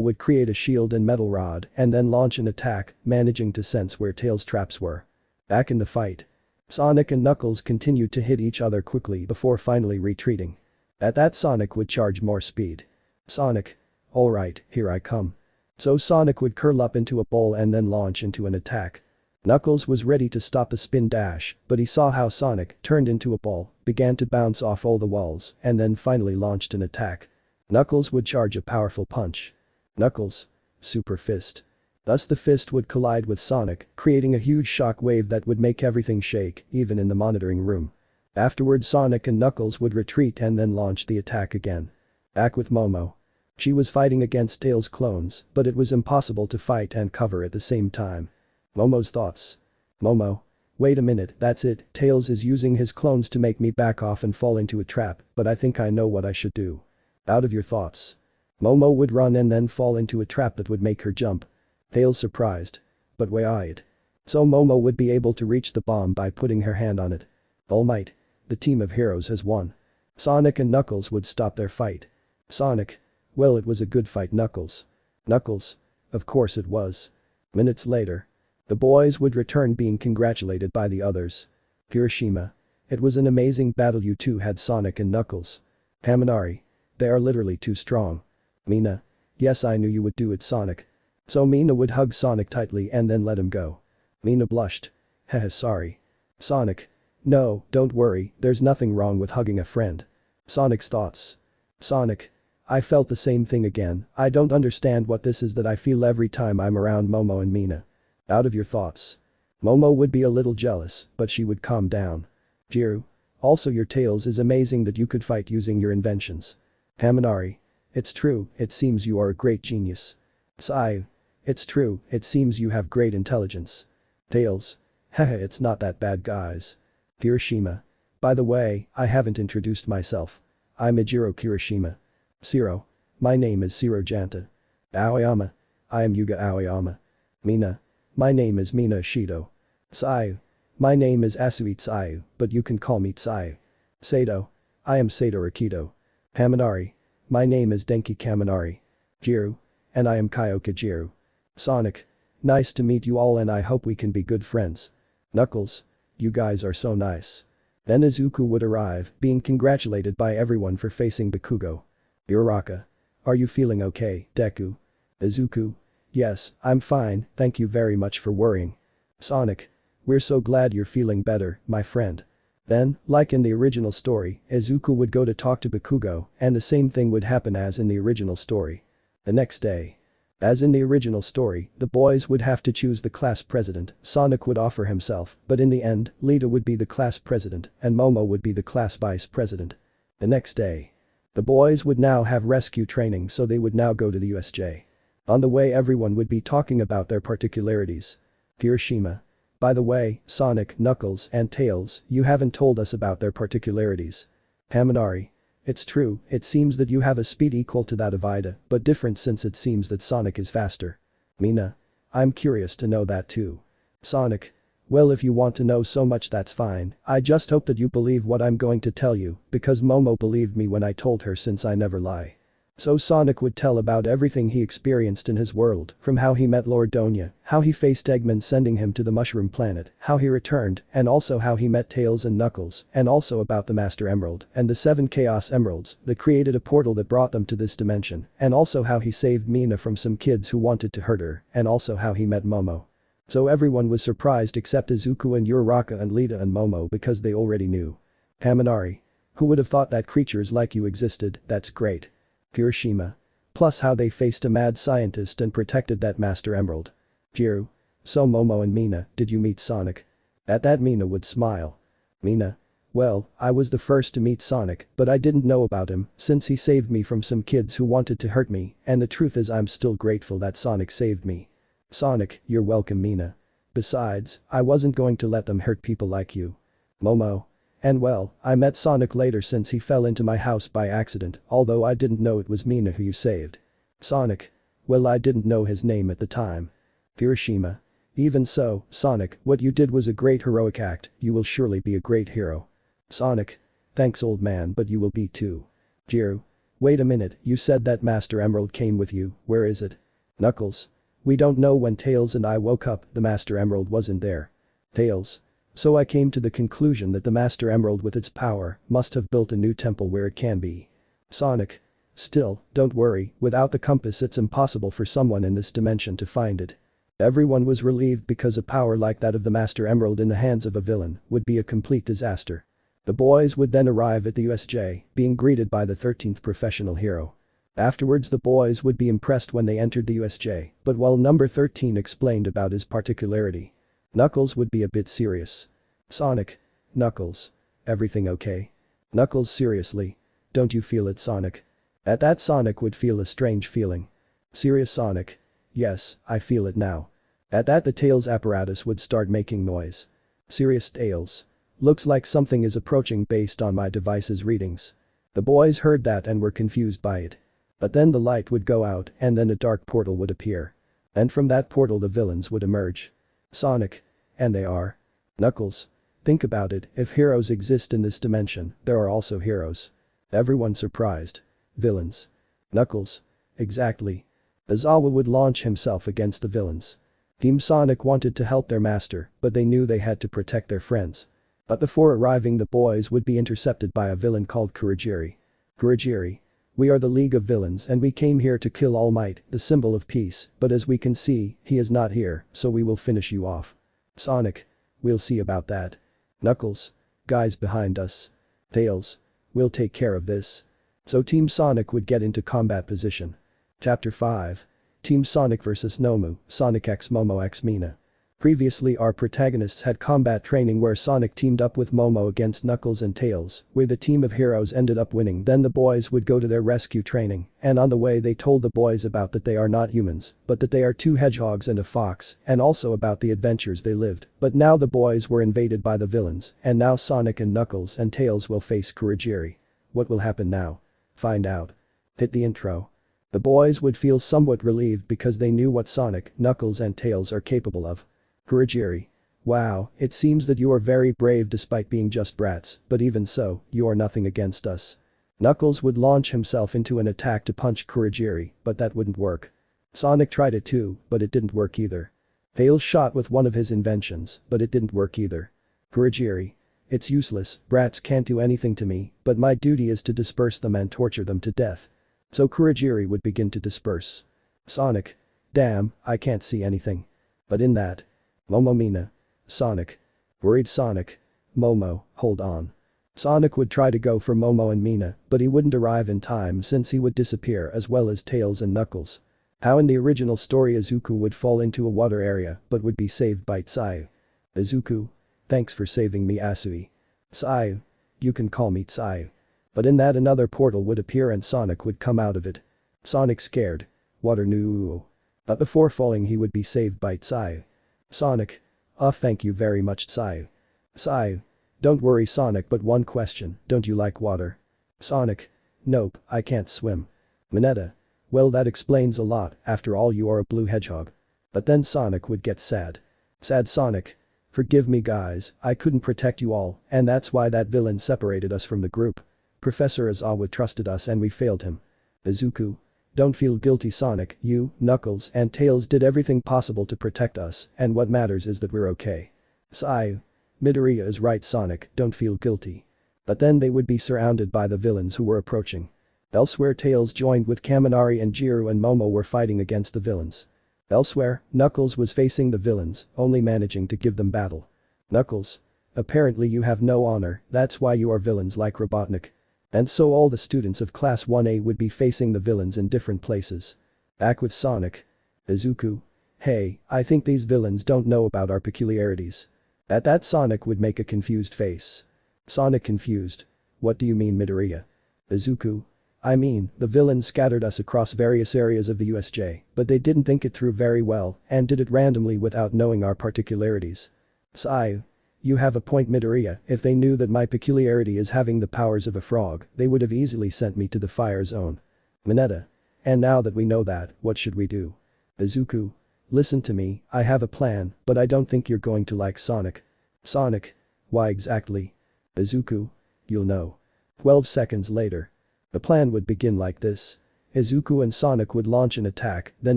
would create a shield and metal rod and then launch an attack, managing to sense where Tails' traps were. Back in the fight. Sonic and Knuckles continued to hit each other quickly before finally retreating. At that Sonic would charge more speed. Sonic. Alright, here I come. So Sonic would curl up into a ball and then launch into an attack. Knuckles was ready to stop a spin dash, but he saw how Sonic turned into a ball, began to bounce off all the walls, and then finally launched an attack. Knuckles would charge a powerful punch. Knuckles. Super fist. Thus the fist would collide with Sonic, creating a huge shock wave that would make everything shake, even in the monitoring room. Afterward Sonic and Knuckles would retreat and then launch the attack again. Back with Momo. She was fighting against Tails' clones, but it was impossible to fight and cover at the same time. Momo's thoughts. Momo. Wait a minute, that's it, Tails is using his clones to make me back off and fall into a trap, but I think I know what I should do. Out of your thoughts. Momo would run and then fall into a trap that would make her jump. Tails surprised. But wait. So Momo would be able to reach the bomb by putting her hand on it. Almight. The team of heroes has won. Sonic and Knuckles would stop their fight. Sonic. Well, it was a good fight, Knuckles. Knuckles. Of course it was. Minutes later. The boys would return being congratulated by the others. Hiroshima. It was an amazing battle, you two had, Sonic and Knuckles. Haminari. They are literally too strong. Mina. Yes, I knew you would do it, Sonic. So Mina would hug Sonic tightly and then let him go. Mina blushed. Heh, sorry. Sonic. No, don't worry, there's nothing wrong with hugging a friend. Sonic's thoughts. Sonic. I felt the same thing again, I don't understand what this is that I feel every time I'm around Momo and Mina. Out of your thoughts. Momo would be a little jealous, but she would calm down. Jiru. Also your Tails is amazing that you could fight using your inventions. Haminari. It's true, it seems you are a great genius. Seiya. It's true, it seems you have great intelligence. Tails. Haha, it's not that bad, guys. Hiroshima. By the way, I haven't introduced myself. I'm Ejiro Kirishima. Zero. My name is Zero Janta. Aoyama. I am Yuga Aoyama. Mina. My name is Mina Ishido. Seiya. My name is Asui Seiya, but you can call me Seiya. Sato. I am Sato Rakido. Haminari. My name is Denki Kaminari. Jiru. And I am Kyoka Jiru. Sonic. Nice to meet you all and I hope we can be good friends. Knuckles. You guys are so nice. Then Izuku would arrive, being congratulated by everyone for facing Bakugo. Uraraka. Are you feeling okay, Deku? Izuku. Yes, I'm fine, thank you very much for worrying. Sonic. We're so glad you're feeling better, my friend. Then, like in the original story, Izuku would go to talk to Bakugo, and the same thing would happen as in the original story. The next day. As in the original story, the boys would have to choose the class president, Sonic would offer himself, but in the end, Lita would be the class president, and Momo would be the class vice president. The next day. The boys would now have rescue training so they would now go to the USJ. On the way everyone would be talking about their particularities. Hiroshima. By the way, Sonic, Knuckles, and Tails, you haven't told us about their particularities. Haminari. It's true, it seems that you have a speed equal to that of Ida, but different since it seems that Sonic is faster. Mina. I'm curious to know that too. Sonic. Well, if you want to know so much that's fine, I just hope that you believe what I'm going to tell you, because Momo believed me when I told her since I never lie. So Sonic would tell about everything he experienced in his world, from how he met Lord Donya, how he faced Eggman sending him to the Mushroom Planet, how he returned, and also how he met Tails and Knuckles, and also about the Master Emerald and the 7 Chaos Emeralds that created a portal that brought them to this dimension, and also how he saved Mina from some kids who wanted to hurt her, and also how he met Momo. So everyone was surprised except Izuku and Uraraka and Lita and Momo because they already knew. Haminari. Who would have thought that creatures like you existed, that's great. Hiroshima. Plus how they faced a mad scientist and protected that Master Emerald. Jiru. So Momo and Mina, did you meet Sonic? At that Mina would smile. Mina. Well, I was the first to meet Sonic, but I didn't know about him since he saved me from some kids who wanted to hurt me, and the truth is I'm still grateful that Sonic saved me. Sonic, you're welcome Mina. Besides, I wasn't going to let them hurt people like you. Momo. And well, I met Sonic later since he fell into my house by accident, although I didn't know it was Mina who you saved. Sonic. Well, I didn't know his name at the time. Hiroshima. Even so, Sonic, what you did was a great heroic act, you will surely be a great hero. Sonic. Thanks old man, but you will be too. Jiru. Wait a minute, you said that Master Emerald came with you, where is it? Knuckles. We don't know. When Tails and I woke up, the Master Emerald wasn't there. Tails. So I came to the conclusion that the Master Emerald with its power must have built a new temple where it can be. Sonic. Still, don't worry, without the compass it's impossible for someone in this dimension to find it. Everyone was relieved because a power like that of the Master Emerald in the hands of a villain would be a complete disaster. The boys would then arrive at the USJ, being greeted by the 13th professional hero. Afterwards the boys would be impressed when they entered the USJ, but while number 13 explained about his particularity, Knuckles would be a bit serious. Sonic. Knuckles. Everything okay? Knuckles seriously. Don't you feel it Sonic? At that Sonic would feel a strange feeling. Serious Sonic. Yes, I feel it now. At that the Tails apparatus would start making noise. Serious Tails. Looks like something is approaching based on my device's readings. The boys heard that and were confused by it. But then the light would go out and then a dark portal would appear. And from that portal the villains would emerge. Sonic. And they are. Knuckles. Think about it, if heroes exist in this dimension, there are also heroes. Everyone surprised. Villains. Knuckles. Exactly. Aizawa would launch himself against the villains. Team Sonic wanted to help their master, but they knew they had to protect their friends. But before arriving the boys would be intercepted by a villain called Kurogiri. Kurogiri. We are the League of Villains and we came here to kill Almight, the symbol of peace, but as we can see, he is not here, so we will finish you off. Sonic. We'll see about that. Knuckles. Guys behind us. Tails. We'll take care of this. So Team Sonic would get into combat position. Chapter 5. Team Sonic vs Nomu, Sonic x Momo x Mina. Previously our protagonists had combat training where Sonic teamed up with Momo against Knuckles and Tails, where the team of heroes ended up winning. Then the boys would go to their rescue training, and on the way they told the boys about that they are not humans, but that they are 2 hedgehogs and a fox, and also about the adventures they lived. But now the boys were invaded by the villains, and now Sonic and Knuckles and Tails will face Kurogiri. What will happen now? Find out. Hit the intro. The boys would feel somewhat relieved because they knew what Sonic, Knuckles and Tails are capable of. Kurogiri. Wow, it seems that you are very brave despite being just brats, but even so, you are nothing against us. Knuckles would launch himself into an attack to punch Kurogiri, but that wouldn't work. Sonic tried it too, but it didn't work either. Tails shot with one of his inventions, but it didn't work either. Kurogiri. It's useless, brats can't do anything to me, but my duty is to disperse them and torture them to death. So Kurogiri would begin to disperse. Sonic. Damn, I can't see anything. But in that. Momomina. Sonic. Worried Sonic. Momo, hold on. Sonic would try to go for Momo and Mina, but he wouldn't arrive in time since he would disappear as well as Tails and Knuckles. How in the original story Izuku would fall into a water area but would be saved by Tsayu. Izuku. Thanks for saving me Asui. Tsayu. You can call me Tsayu. But in that another portal would appear and Sonic would come out of it. Sonic scared. Water no. But before falling he would be saved by Tsayu. Sonic. Oh thank you very much Tsayu. Tsayu. Don't worry Sonic but one question, don't you like water? Sonic. Nope, I can't swim. Mineta. Well that explains a lot, after all you are a blue hedgehog. But then Sonic would get sad. Sad Sonic. Forgive me guys, I couldn't protect you all, and that's why that villain separated us from the group. Professor Aizawa trusted us and we failed him. Izuku. Don't feel guilty Sonic, you, Knuckles and Tails did everything possible to protect us, and what matters is that we're okay. Tsayu. Midoriya is right Sonic, don't feel guilty. But then they would be surrounded by the villains who were approaching. Elsewhere Tails joined with Kaminari and Jiru and Momo were fighting against the villains. Elsewhere, Knuckles was facing the villains, only managing to give them battle. Knuckles. Apparently you have no honor, that's why you are villains like Robotnik. And so all the students of Class 1A would be facing the villains in different places. Back with Sonic. Izuku. Hey, I think these villains don't know about our peculiarities. At that Sonic would make a confused face. Sonic confused. What do you mean Midoriya? Izuku. I mean, the villains scattered us across various areas of the USJ, but they didn't think it through very well and did it randomly without knowing our particularities. Tsayu. You have a point Midoriya, if they knew that my peculiarity is having the powers of a frog, they would have easily sent me to the fire zone. Mineta. And now that we know that, what should we do? Izuku. Listen to me, I have a plan, but I don't think you're going to like Sonic. Sonic. Why exactly? Izuku. You'll know. 12 seconds later. The plan would begin like this. Izuku and Sonic would launch an attack, then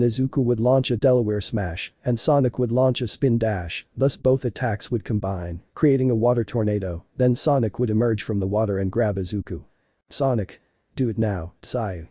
Izuku would launch a Delaware Smash, and Sonic would launch a Spin Dash, thus both attacks would combine, creating a water tornado, then Sonic would emerge from the water and grab Izuku. Sonic. Do it now, Tsayu.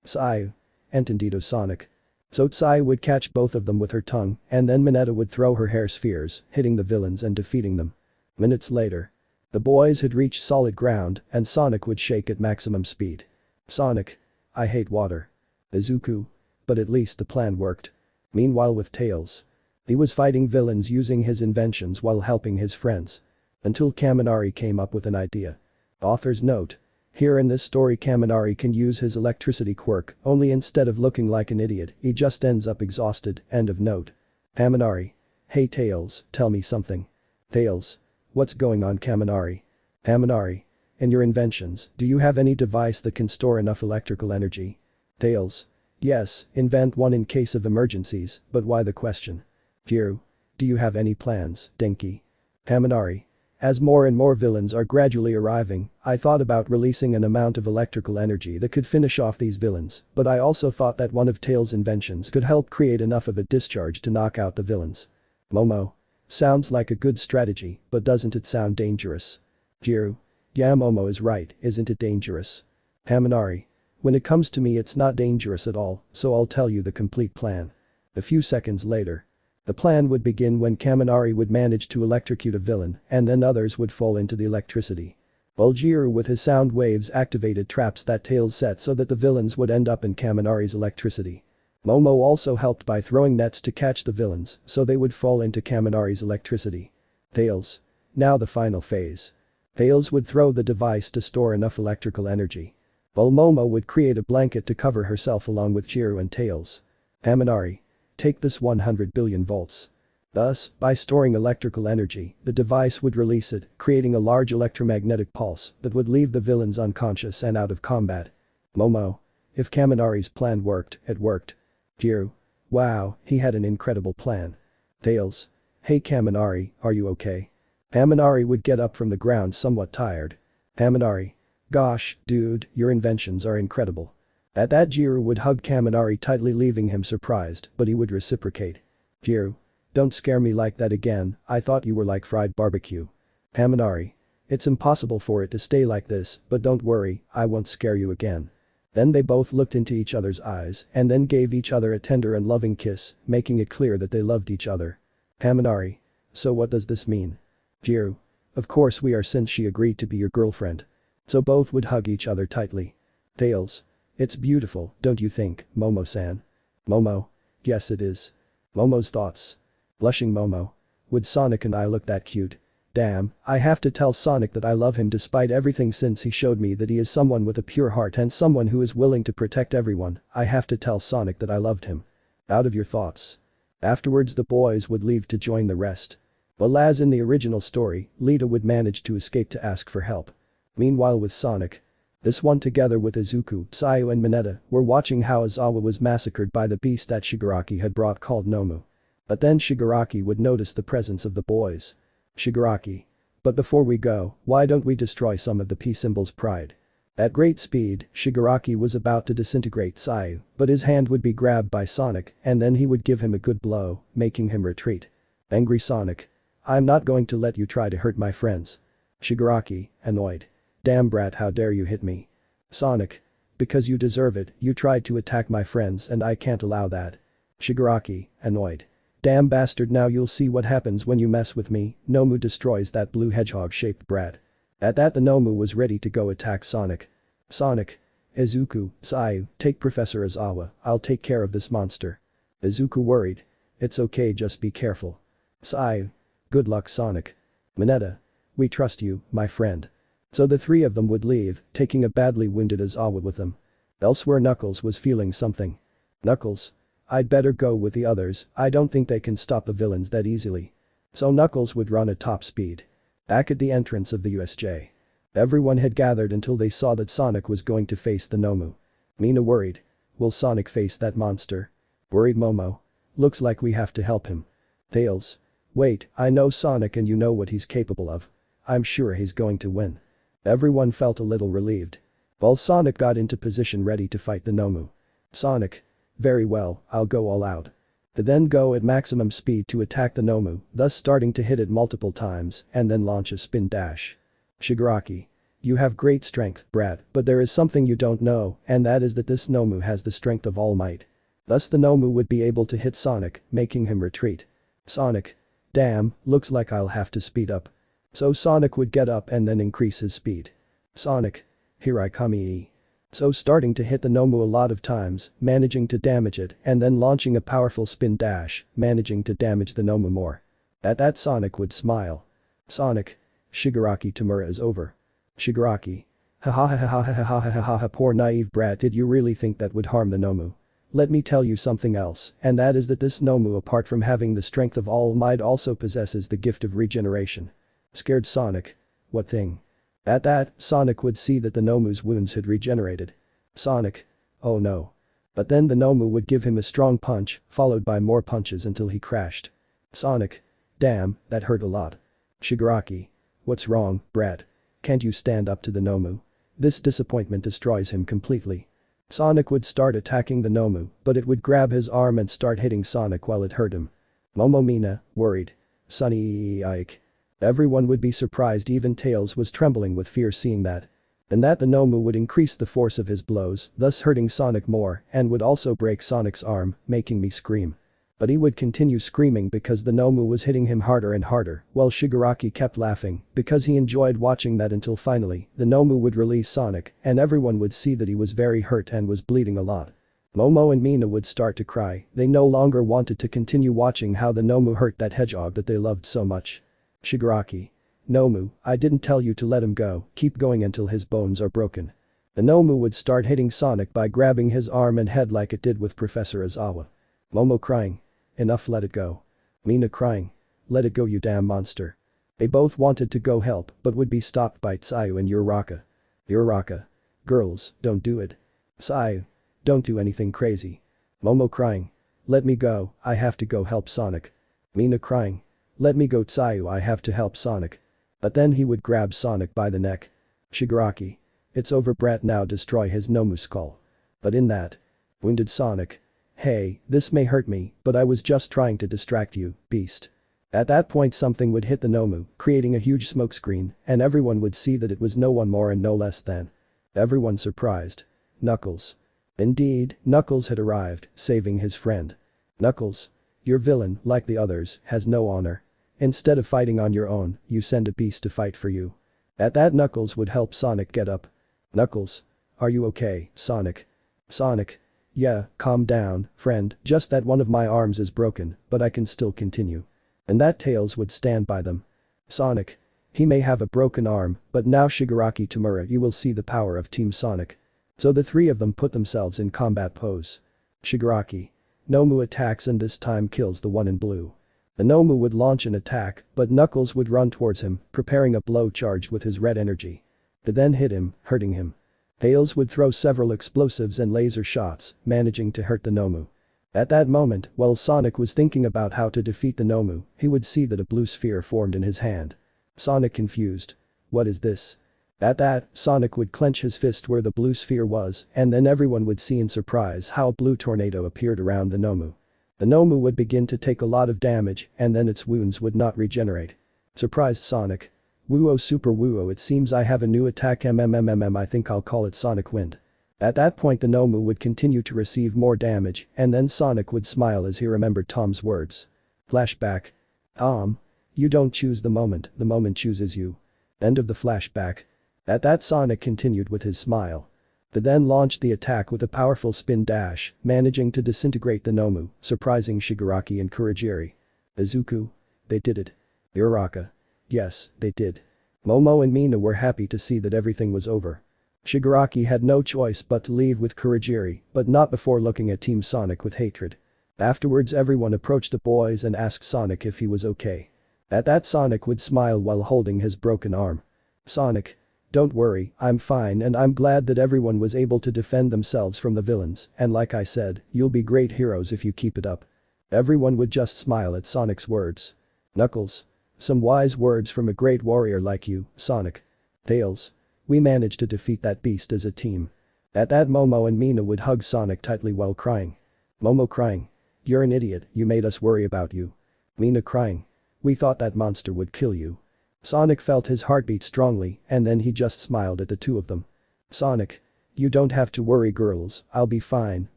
Tsayu. Entendido Sonic. So Tsayu would catch both of them with her tongue, and then Mineta would throw her hair spheres, hitting the villains and defeating them. Minutes later. The boys had reached solid ground, and Sonic would shake at maximum speed. Sonic. I hate water. Izuku. But at least the plan worked. Meanwhile with Tails. He was fighting villains using his inventions while helping his friends. Until Kaminari came up with an idea. Author's note. Here in this story Kaminari can use his electricity quirk, only instead of looking like an idiot, he just ends up exhausted, end of note. Kaminari. Hey Tails, tell me something. Tails. What's going on Kaminari? Kaminari. In your inventions, do you have any device that can store enough electrical energy? Tails. Yes, invent one in case of emergencies, but why the question? Jiru. Do you have any plans, Denki? Kaminari. As more and more villains are gradually arriving, I thought about releasing an amount of electrical energy that could finish off these villains, but I also thought that one of Tails' inventions could help create enough of a discharge to knock out the villains. Momo. Sounds like a good strategy, but doesn't it sound dangerous? Jiru. Yeah Momo is right, isn't it dangerous? Kaminari. When it comes to me it's not dangerous at all, so I'll tell you the complete plan. A few seconds later. The plan would begin when Kaminari would manage to electrocute a villain and then others would fall into the electricity. While Jiru with his sound waves activated traps that Tails set so that the villains would end up in Kaminari's electricity. Momo also helped by throwing nets to catch the villains so they would fall into Kaminari's electricity. Tails. Now the final phase. Tails would throw the device to store enough electrical energy. While Momo would create a blanket to cover herself along with Jiru and Tails. Kaminari. Take this 100 billion volts. Thus, by storing electrical energy, the device would release it, creating a large electromagnetic pulse that would leave the villains unconscious and out of combat. Momo. If Kaminari's plan worked, it worked. Jiru. Wow, he had an incredible plan. Tails. Hey Kaminari, are you okay? Kaminari would get up from the ground somewhat tired. Kaminari. Gosh, dude, your inventions are incredible. At that Jiru would hug Kaminari tightly leaving him surprised, but he would reciprocate. Jiru. Don't scare me like that again, I thought you were like fried barbecue. Haminari. It's impossible for it to stay like this, but don't worry, I won't scare you again. Then they both looked into each other's eyes and then gave each other a tender and loving kiss, making it clear that they loved each other. Haminari. So what does this mean? Jiru. Of course we are, since she agreed to be your girlfriend. So both would hug each other tightly. Tails. It's beautiful, don't you think, Momo-san? Momo. Yes it is. Momo's thoughts. Blushing Momo. Would Sonic and I look that cute? Damn, I have to tell Sonic that I love him despite everything, since he showed me that he is someone with a pure heart and someone who is willing to protect everyone. I have to tell Sonic that I loved him. Out of your thoughts. Afterwards the boys would leave to join the rest. Well, as in the original story, Lita would manage to escape to ask for help. Meanwhile with Sonic. This one together with Izuku, Seiya and Mineta were watching how Aizawa was massacred by the beast that Shigaraki had brought called Nomu. But then Shigaraki would notice the presence of the boys. Shigaraki. But before we go, why don't we destroy some of the P-Symbol's pride? At great speed, Shigaraki was about to disintegrate Seiya, but his hand would be grabbed by Sonic and then he would give him a good blow, making him retreat. Angry Sonic. I'm not going to let you try to hurt my friends. Shigaraki, annoyed. Damn brat, how dare you hit me. Sonic. Because you deserve it, you tried to attack my friends and I can't allow that. Shigaraki, annoyed. Damn bastard, now you'll see what happens when you mess with me. Nomu destroys that blue hedgehog-shaped brat. At that the Nomu was ready to go attack Sonic. Sonic. Izuku, Seiya, take Professor Aizawa, I'll take care of this monster. Izuku worried. It's okay, just be careful. Seiya. Good luck Sonic. Mineta. We trust you, my friend. So the three of them would leave, taking a badly wounded Aizawa with them. Elsewhere Knuckles was feeling something. Knuckles. I'd better go with the others, I don't think they can stop the villains that easily. So Knuckles would run at top speed. Back at the entrance of the USJ. Everyone had gathered until they saw that Sonic was going to face the Nomu. Mina worried. Will Sonic face that monster? Worried Momo. Looks like we have to help him. Tails. Wait, I know Sonic and you know what he's capable of. I'm sure he's going to win. Everyone felt a little relieved. While Sonic got into position ready to fight the Nomu. Sonic. Very well, I'll go all out. To then go at maximum speed to attack the Nomu, thus starting to hit it multiple times and then launch a spin dash. Shigaraki. You have great strength, brat, but there is something you don't know, and that is that this Nomu has the strength of Almight. Thus the Nomu would be able to hit Sonic, making him retreat. Sonic. Damn, looks like I'll have to speed up. So Sonic would get up and then increase his speed. Sonic. Here I come. So starting to hit the Nomu a lot of times, managing to damage it and then launching a powerful spin dash, managing to damage the Nomu more. At that Sonic would smile. Sonic. Shigaraki Tamura is over. Shigaraki. Ha ha ha ha ha ha ha ha ha ha, poor naive brat, did you really think that would harm the Nomu? Let me tell you something else, and that is that this Nomu, apart from having the strength of All Might, also possesses the gift of regeneration. Scared Sonic. What thing? At that, Sonic would see that the Nomu's wounds had regenerated. Sonic. Oh no. But then the Nomu would give him a strong punch, followed by more punches until he crashed. Sonic. Damn, that hurt a lot. Shigaraki. What's wrong, brat? Can't you stand up to the Nomu? This disappointment destroys him completely. Sonic would start attacking the Nomu, but it would grab his arm and start hitting Sonic while it hurt him. Momomina, worried. Sunny Ike. Everyone would be surprised, even Tails was trembling with fear seeing that. And that the Nomu would increase the force of his blows, thus hurting Sonic more, and would also break Sonic's arm, making me scream. But he would continue screaming because the Nomu was hitting him harder and harder, while Shigaraki kept laughing because he enjoyed watching that until finally, the Nomu would release Sonic and everyone would see that he was very hurt and was bleeding a lot. Momo and Mina would start to cry, they no longer wanted to continue watching how the Nomu hurt that hedgehog that they loved so much. Shigaraki. Nomu, I didn't tell you to let him go, keep going until his bones are broken. The Nomu would start hitting Sonic by grabbing his arm and head like it did with Professor Aizawa. Momo crying. Enough, let it go. Mina crying. Let it go, you damn monster. They both wanted to go help but would be stopped by Seiya and Uraraka. Uraraka. Girls, don't do it. Seiya. Don't do anything crazy. Momo crying. Let me go, I have to go help Sonic. Mina crying. Let me go Seiya, I have to help Sonic. But then he would grab Sonic by the neck. Shigaraki. It's over, brat, now destroy his Nomu skull. But in that. Wounded Sonic. "Hey, this may hurt me, but I was just trying to distract you, beast." At that point something would hit the Nomu, creating a huge smokescreen, and everyone would see that it was no one more and no less than everyone surprised. Knuckles. Indeed, Knuckles had arrived, saving his friend. Knuckles. Your villain, like the others, has no honor. Instead of fighting on your own, you send a beast to fight for you. At that Knuckles would help Sonic get up. Knuckles. Are you okay, Sonic? Sonic. Yeah, calm down, friend, just that one of my arms is broken, but I can still continue. And that Tails would stand by them. Sonic. He may have a broken arm, but now Shigaraki Tamura you will see the power of Team Sonic. So the three of them put themselves in combat pose. Shigaraki. Nomu attacks and this time kills the one in blue. The Nomu would launch an attack, but Knuckles would run towards him, preparing a blow charged with his red energy. They then hit him, hurting him. Tails would throw several explosives and laser shots, managing to hurt the Nomu. At that moment, while Sonic was thinking about how to defeat the Nomu, he would see that a blue sphere formed in his hand. Sonic confused. What is this? At that, Sonic would clench his fist where the blue sphere was, and then everyone would see in surprise how a blue tornado appeared around the Nomu. The Nomu would begin to take a lot of damage, and then its wounds would not regenerate. Surprised Sonic. Woo-oh super woo-oh it seems I have a new attack MMMMM I think I'll call it Sonic Wind. At that point the Nomu would continue to receive more damage, and then Sonic would smile as he remembered Tom's words. Flashback. Tom. You don't choose the moment chooses you. End of the flashback. At that Sonic continued with his smile. They then launched the attack with a powerful spin dash, managing to disintegrate the Nomu, surprising Shigaraki and Kurogiri. Izuku. They did it. Uraraka. Yes, they did. Momo and Mina were happy to see that everything was over. Shigaraki had no choice but to leave with Kurogiri, but not before looking at Team Sonic with hatred. Afterwards everyone approached the boys and asked Sonic if he was okay. At that Sonic would smile while holding his broken arm. Sonic. Don't worry, I'm fine and I'm glad that everyone was able to defend themselves from the villains, and like I said, you'll be great heroes if you keep it up. Everyone would just smile at Sonic's words. Knuckles. Some wise words from a great warrior like you, Sonic. Tails. We managed to defeat that beast as a team. At that Momo and Mina would hug Sonic tightly while crying. Momo crying. You're an idiot, you made us worry about you. Mina crying. We thought that monster would kill you. Sonic felt his heartbeat strongly and then he just smiled at the two of them. Sonic. You don't have to worry girls, I'll be fine,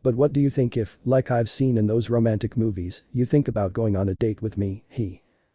but what do you think if, like I've seen in those romantic movies, you think about going on a date with me,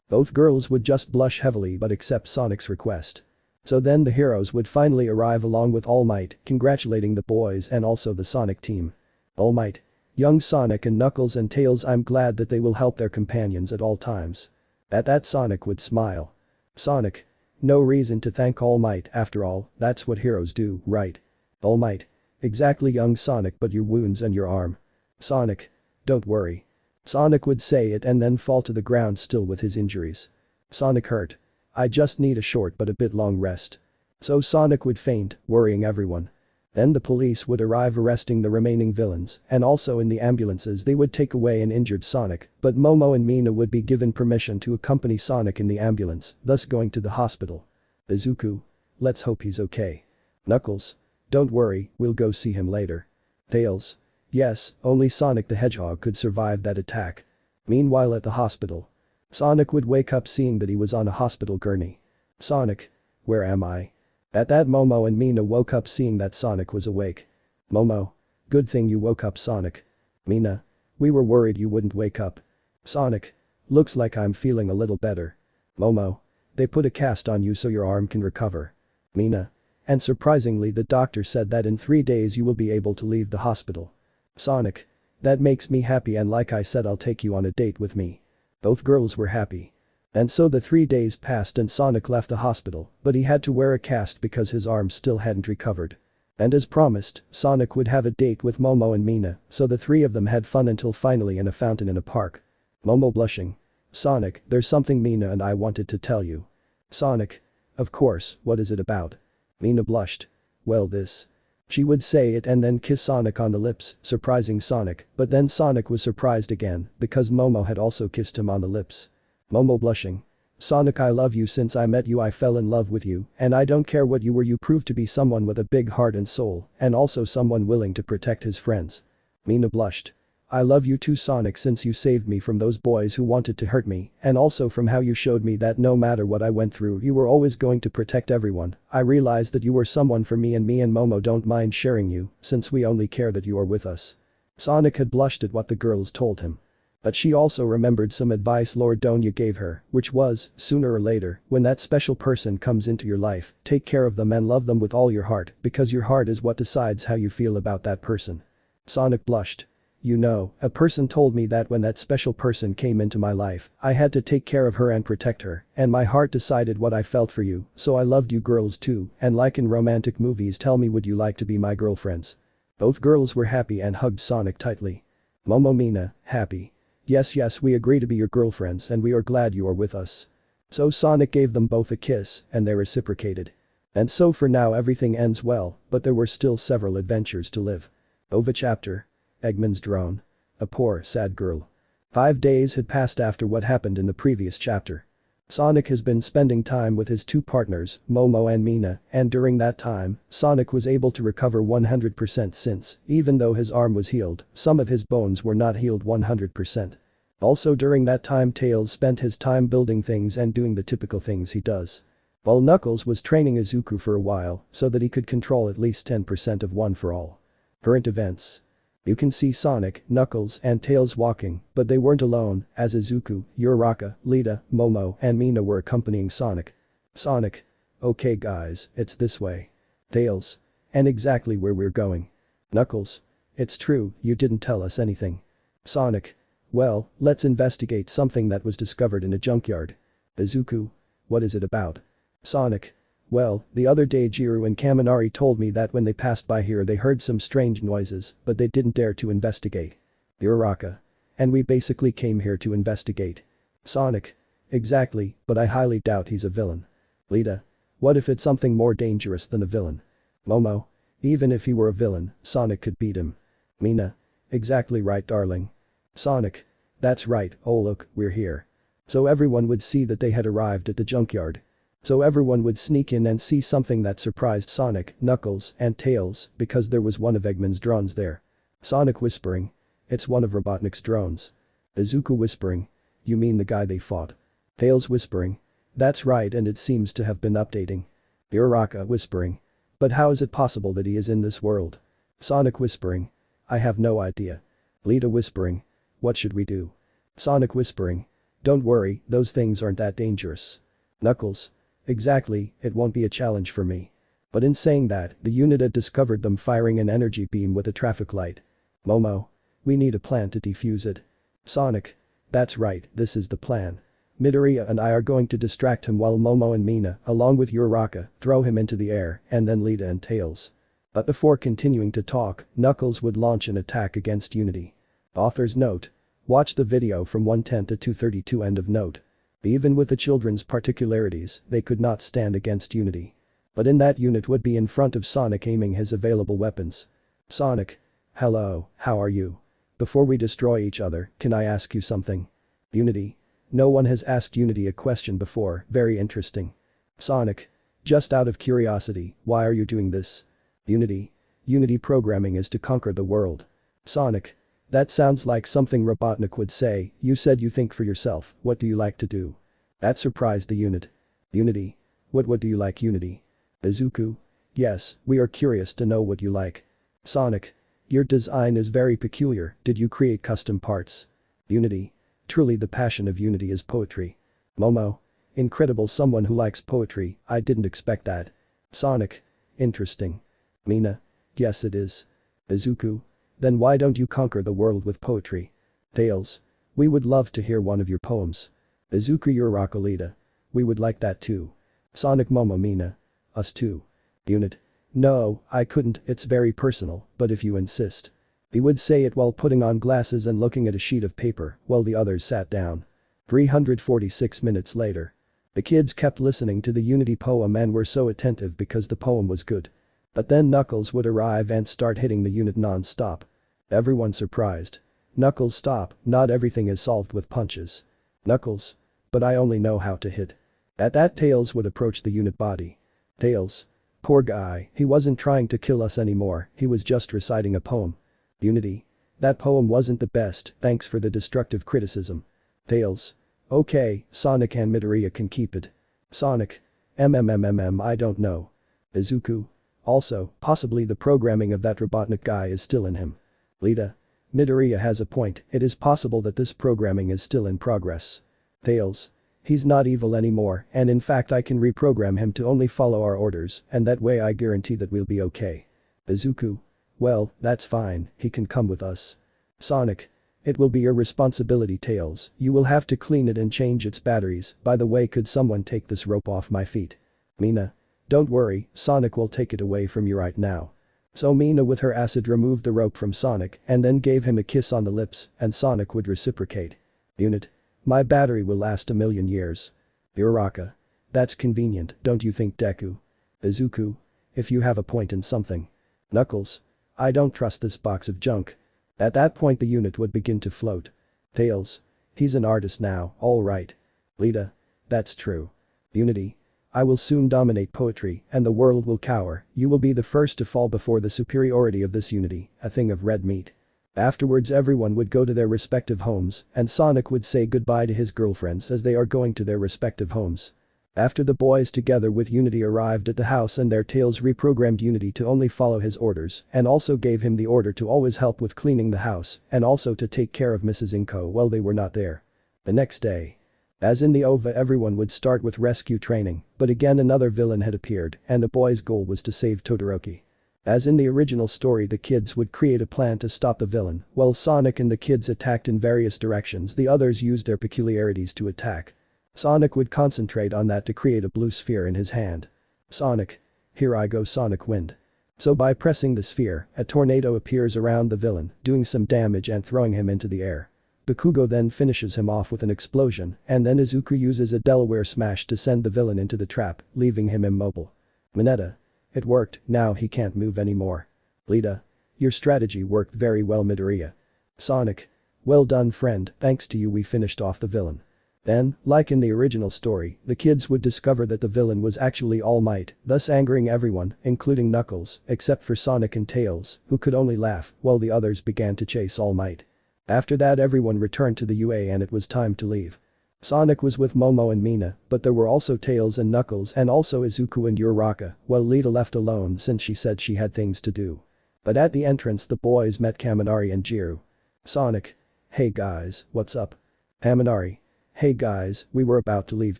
Both girls would just blush heavily but accept Sonic's request. So then the heroes would finally arrive along with Almight, congratulating the boys and also the Sonic team. Almight. Young Sonic and Knuckles and Tails I'm glad that they will help their companions at all times. At that Sonic would smile. Sonic. No reason to thank All Might after all, that's what heroes do, right? All Might. Exactly young Sonic but your wounds and your arm. Sonic. Don't worry. Sonic would say it and then fall to the ground still with his injuries. Sonic hurt. I just need a short but a bit long rest. So Sonic would faint, worrying everyone. Then the police would arrive arresting the remaining villains, and also in the ambulances they would take away an injured Sonic, but Momo and Mina would be given permission to accompany Sonic in the ambulance, thus going to the hospital. Izuku. Let's hope he's okay. Knuckles. Don't worry, we'll go see him later. Tails. Yes, only Sonic the Hedgehog could survive that attack. Meanwhile at the hospital. Sonic would wake up seeing that he was on a hospital gurney. Sonic. Where am I? At that Momo and Mina woke up seeing that Sonic was awake. Momo. Good thing you woke up Sonic. Mina. We were worried you wouldn't wake up. Sonic. Looks like I'm feeling a little better. Momo. They put a cast on you so your arm can recover. Mina. And surprisingly the doctor said that in 3 days you will be able to leave the hospital. Sonic. That makes me happy and like I said I'll take you on a date with me. Both girls were happy. And so the 3 days passed and Sonic left the hospital, but he had to wear a cast because his arm still hadn't recovered. And as promised, Sonic would have a date with Momo and Mina, so the three of them had fun until finally in a fountain in a park. Momo blushing. Sonic, there's something Mina and I wanted to tell you. Sonic. Of course, what is it about? Mina blushed. Well this. She would say it and then kiss Sonic on the lips, surprising Sonic, but then Sonic was surprised again because Momo had also kissed him on the lips. Momo blushing. Sonic I love you since I met you I fell in love with you and I don't care what you were you proved to be someone with a big heart and soul and also someone willing to protect his friends. Mina blushed. I love you too, Sonic, since you saved me from those boys who wanted to hurt me, and also from how you showed me that no matter what I went through you were always going to protect everyone. I realized that you were someone for me and Momo don't mind sharing you, since we only care that you are with us." Sonic had blushed at what the girls told him. But she also remembered some advice Lord Donya gave her, which was, sooner or later, when that special person comes into your life, take care of them and love them with all your heart, because your heart is what decides how you feel about that person. Sonic blushed. "You know, a person told me that when that special person came into my life, I had to take care of her and protect her, and my heart decided what I felt for you, so I loved you girls too, and like in romantic movies, tell me, would you like to be my girlfriends?" Both girls were happy and hugged Sonic tightly. Momo, Mina, happy. Yes, we agree to be your girlfriends and we are glad you are with us." So Sonic gave them both a kiss and they reciprocated. And so for now everything ends well, but there were still several adventures to live. OVA chapter. Eggman's drone. A poor, sad girl. 5 days had passed after what happened in the previous chapter. Sonic has been spending time with his two partners, Momo and Mina, and during that time, Sonic was able to recover 100% since, even though his arm was healed, some of his bones were not healed 100%. Also during that time Tails spent his time building things and doing the typical things he does. While Knuckles was training Izuku for a while so that he could control at least 10% of One for All. Current events. You can see Sonic, Knuckles and Tails walking, but they weren't alone, as Izuku, Uraraka, Lita, Momo and Mina were accompanying Sonic. Sonic. "Okay guys, it's this way." Tails. "And exactly where we're going." Knuckles. "It's true, you didn't tell us anything." Sonic. "Well, let's investigate something that was discovered in a junkyard." Izuku. "What is it about?" Sonic. "Well, the other day Jiru and Kaminari told me that when they passed by here they heard some strange noises, but they didn't dare to investigate." Uraraka. "And we basically came here to investigate." Sonic. "Exactly, but I highly doubt he's a villain." Lita. "What if it's something more dangerous than a villain?" Momo. "Even if he were a villain, Sonic could beat him." Mina. "Exactly right, darling." Sonic. "That's right, oh look, we're here." So everyone would see that they had arrived at the junkyard. So everyone would sneak in and see something that surprised Sonic, Knuckles, and Tails because there was one of Eggman's drones there. Sonic whispering. "It's one of Robotnik's drones." Izuku whispering. "You mean the guy they fought?" Tails whispering. "That's right, and it seems to have been updating." Uraraka whispering. "But how is it possible that he is in this world?" Sonic whispering. "I have no idea." Lita whispering. "What should we do?" Sonic whispering. "Don't worry, those things aren't that dangerous." Knuckles. "Exactly, it won't be a challenge for me." But in saying that, the unit had discovered them firing an energy beam with a traffic light. Momo. "We need a plan to defuse it." Sonic. "That's right, this is the plan. Midoriya and I are going to distract him while Momo and Mina, along with Uraraka, throw him into the air, and then Lita and Tails." But before continuing to talk, Knuckles would launch an attack against Unity. Author's note. Watch the video from 110 to 232 end of note. Even with the children's particularities, they could not stand against Unity. But in that unit would be in front of Sonic aiming his available weapons. Sonic. "Hello, how are you? Before we destroy each other, can I ask you something?" Unity. "No one has asked Unity a question before, very interesting." Sonic. "Just out of curiosity, why are you doing this?" Unity. "Unity programming is to conquer the world." Sonic. "That sounds like something Robotnik would say. You said you think for yourself, what do you like to do?" That surprised the unit. Unity. What do you like, Unity?" Izuku. "Yes, we are curious to know what you like." Sonic. "Your design is very peculiar, did you create custom parts?" Unity. "Truly the passion of Unity is poetry." Momo. "Incredible, someone who likes poetry, I didn't expect that." Sonic. "Interesting." Mina. "Yes it is." Izuku. "Then why don't you conquer the world with poetry?" Tails. "We would love to hear one of your poems." Izuku Uraraka Lita. "We would like that too." Sonic Momo Mina. "Us too." Unit. "No, I couldn't, it's very personal, but if you insist." He would say it while putting on glasses and looking at a sheet of paper while the others sat down. 346 minutes later. The kids kept listening to the Unity poem and were so attentive because the poem was good. But then Knuckles would arrive and start hitting the unit non-stop. Everyone surprised. Knuckles, stop, not everything is solved with punches. Knuckles. "But I only know how to hit." At that Tails would approach the unit body. Tails. "Poor guy, he wasn't trying to kill us anymore, he was just reciting a poem." Unity. That poem wasn't the best, thanks for the destructive criticism. Tails. Okay, Sonic and Midoriya can keep it. Sonic. I don't know. Izuku. Also, possibly the programming of that Robotnik guy is still in him. Lita. Midoriya has a point, it is possible that this programming is still in progress. Tails. He's not evil anymore, and in fact I can reprogram him to only follow our orders, and that way I guarantee that we'll be okay. Izuku. Well, that's fine, he can come with us. Sonic. It will be your responsibility, Tails, you will have to clean it and change its batteries. By the way, could someone take this rope off my feet? Mina. Don't worry, Sonic will take it away from you right now. So Mina with her acid removed the rope from Sonic and then gave him a kiss on the lips, and Sonic would reciprocate. Unit. My battery will last 1,000,000 years. Uraraka. That's convenient, don't you think, Deku? Izuku. If you have a point in something. Knuckles. I don't trust this box of junk. At that point the unit would begin to float. Tails. He's an artist now, alright. Lita. That's true. Unity. I will soon dominate poetry and the world will cower, you will be the first to fall before the superiority of this unity, a thing of red meat. Afterwards everyone would go to their respective homes and Sonic would say goodbye to his girlfriends as they are going to their respective homes. After the boys together with Unity arrived at the house and their Tails reprogrammed Unity to only follow his orders and also gave him the order to always help with cleaning the house and also to take care of Mrs. Inko while they were not there. The next day. As in the OVA everyone would start with rescue training, but again another villain had appeared and the boys' goal was to save Todoroki. As in the original story the kids would create a plan to stop the villain, while Sonic and the kids attacked in various directions the others used their peculiarities to attack. Sonic would concentrate on that to create a blue sphere in his hand. Sonic. Here I go Sonic Wind. So by pressing the sphere, a tornado appears around the villain, doing some damage and throwing him into the air. Bakugo then finishes him off with an explosion, and then Izuku uses a Delaware smash to send the villain into the trap, leaving him immobile. Mineta. It worked, now he can't move anymore. Lita. Your strategy worked very well, Midoriya. Sonic. Well done, friend, thanks to you we finished off the villain. Then, like in the original story, the kids would discover that the villain was actually Almight, thus angering everyone, including Knuckles, except for Sonic and Tails, who could only laugh, while the others began to chase Almight. After that everyone returned to the UA and it was time to leave. Sonic was with Momo and Mina, but there were also Tails and Knuckles and also Izuku and Uraraka, while Lita left alone since she said she had things to do. But at the entrance the boys met Kaminari and Jiru. Sonic. Hey guys, what's up? Kaminari. Hey guys, we were about to leave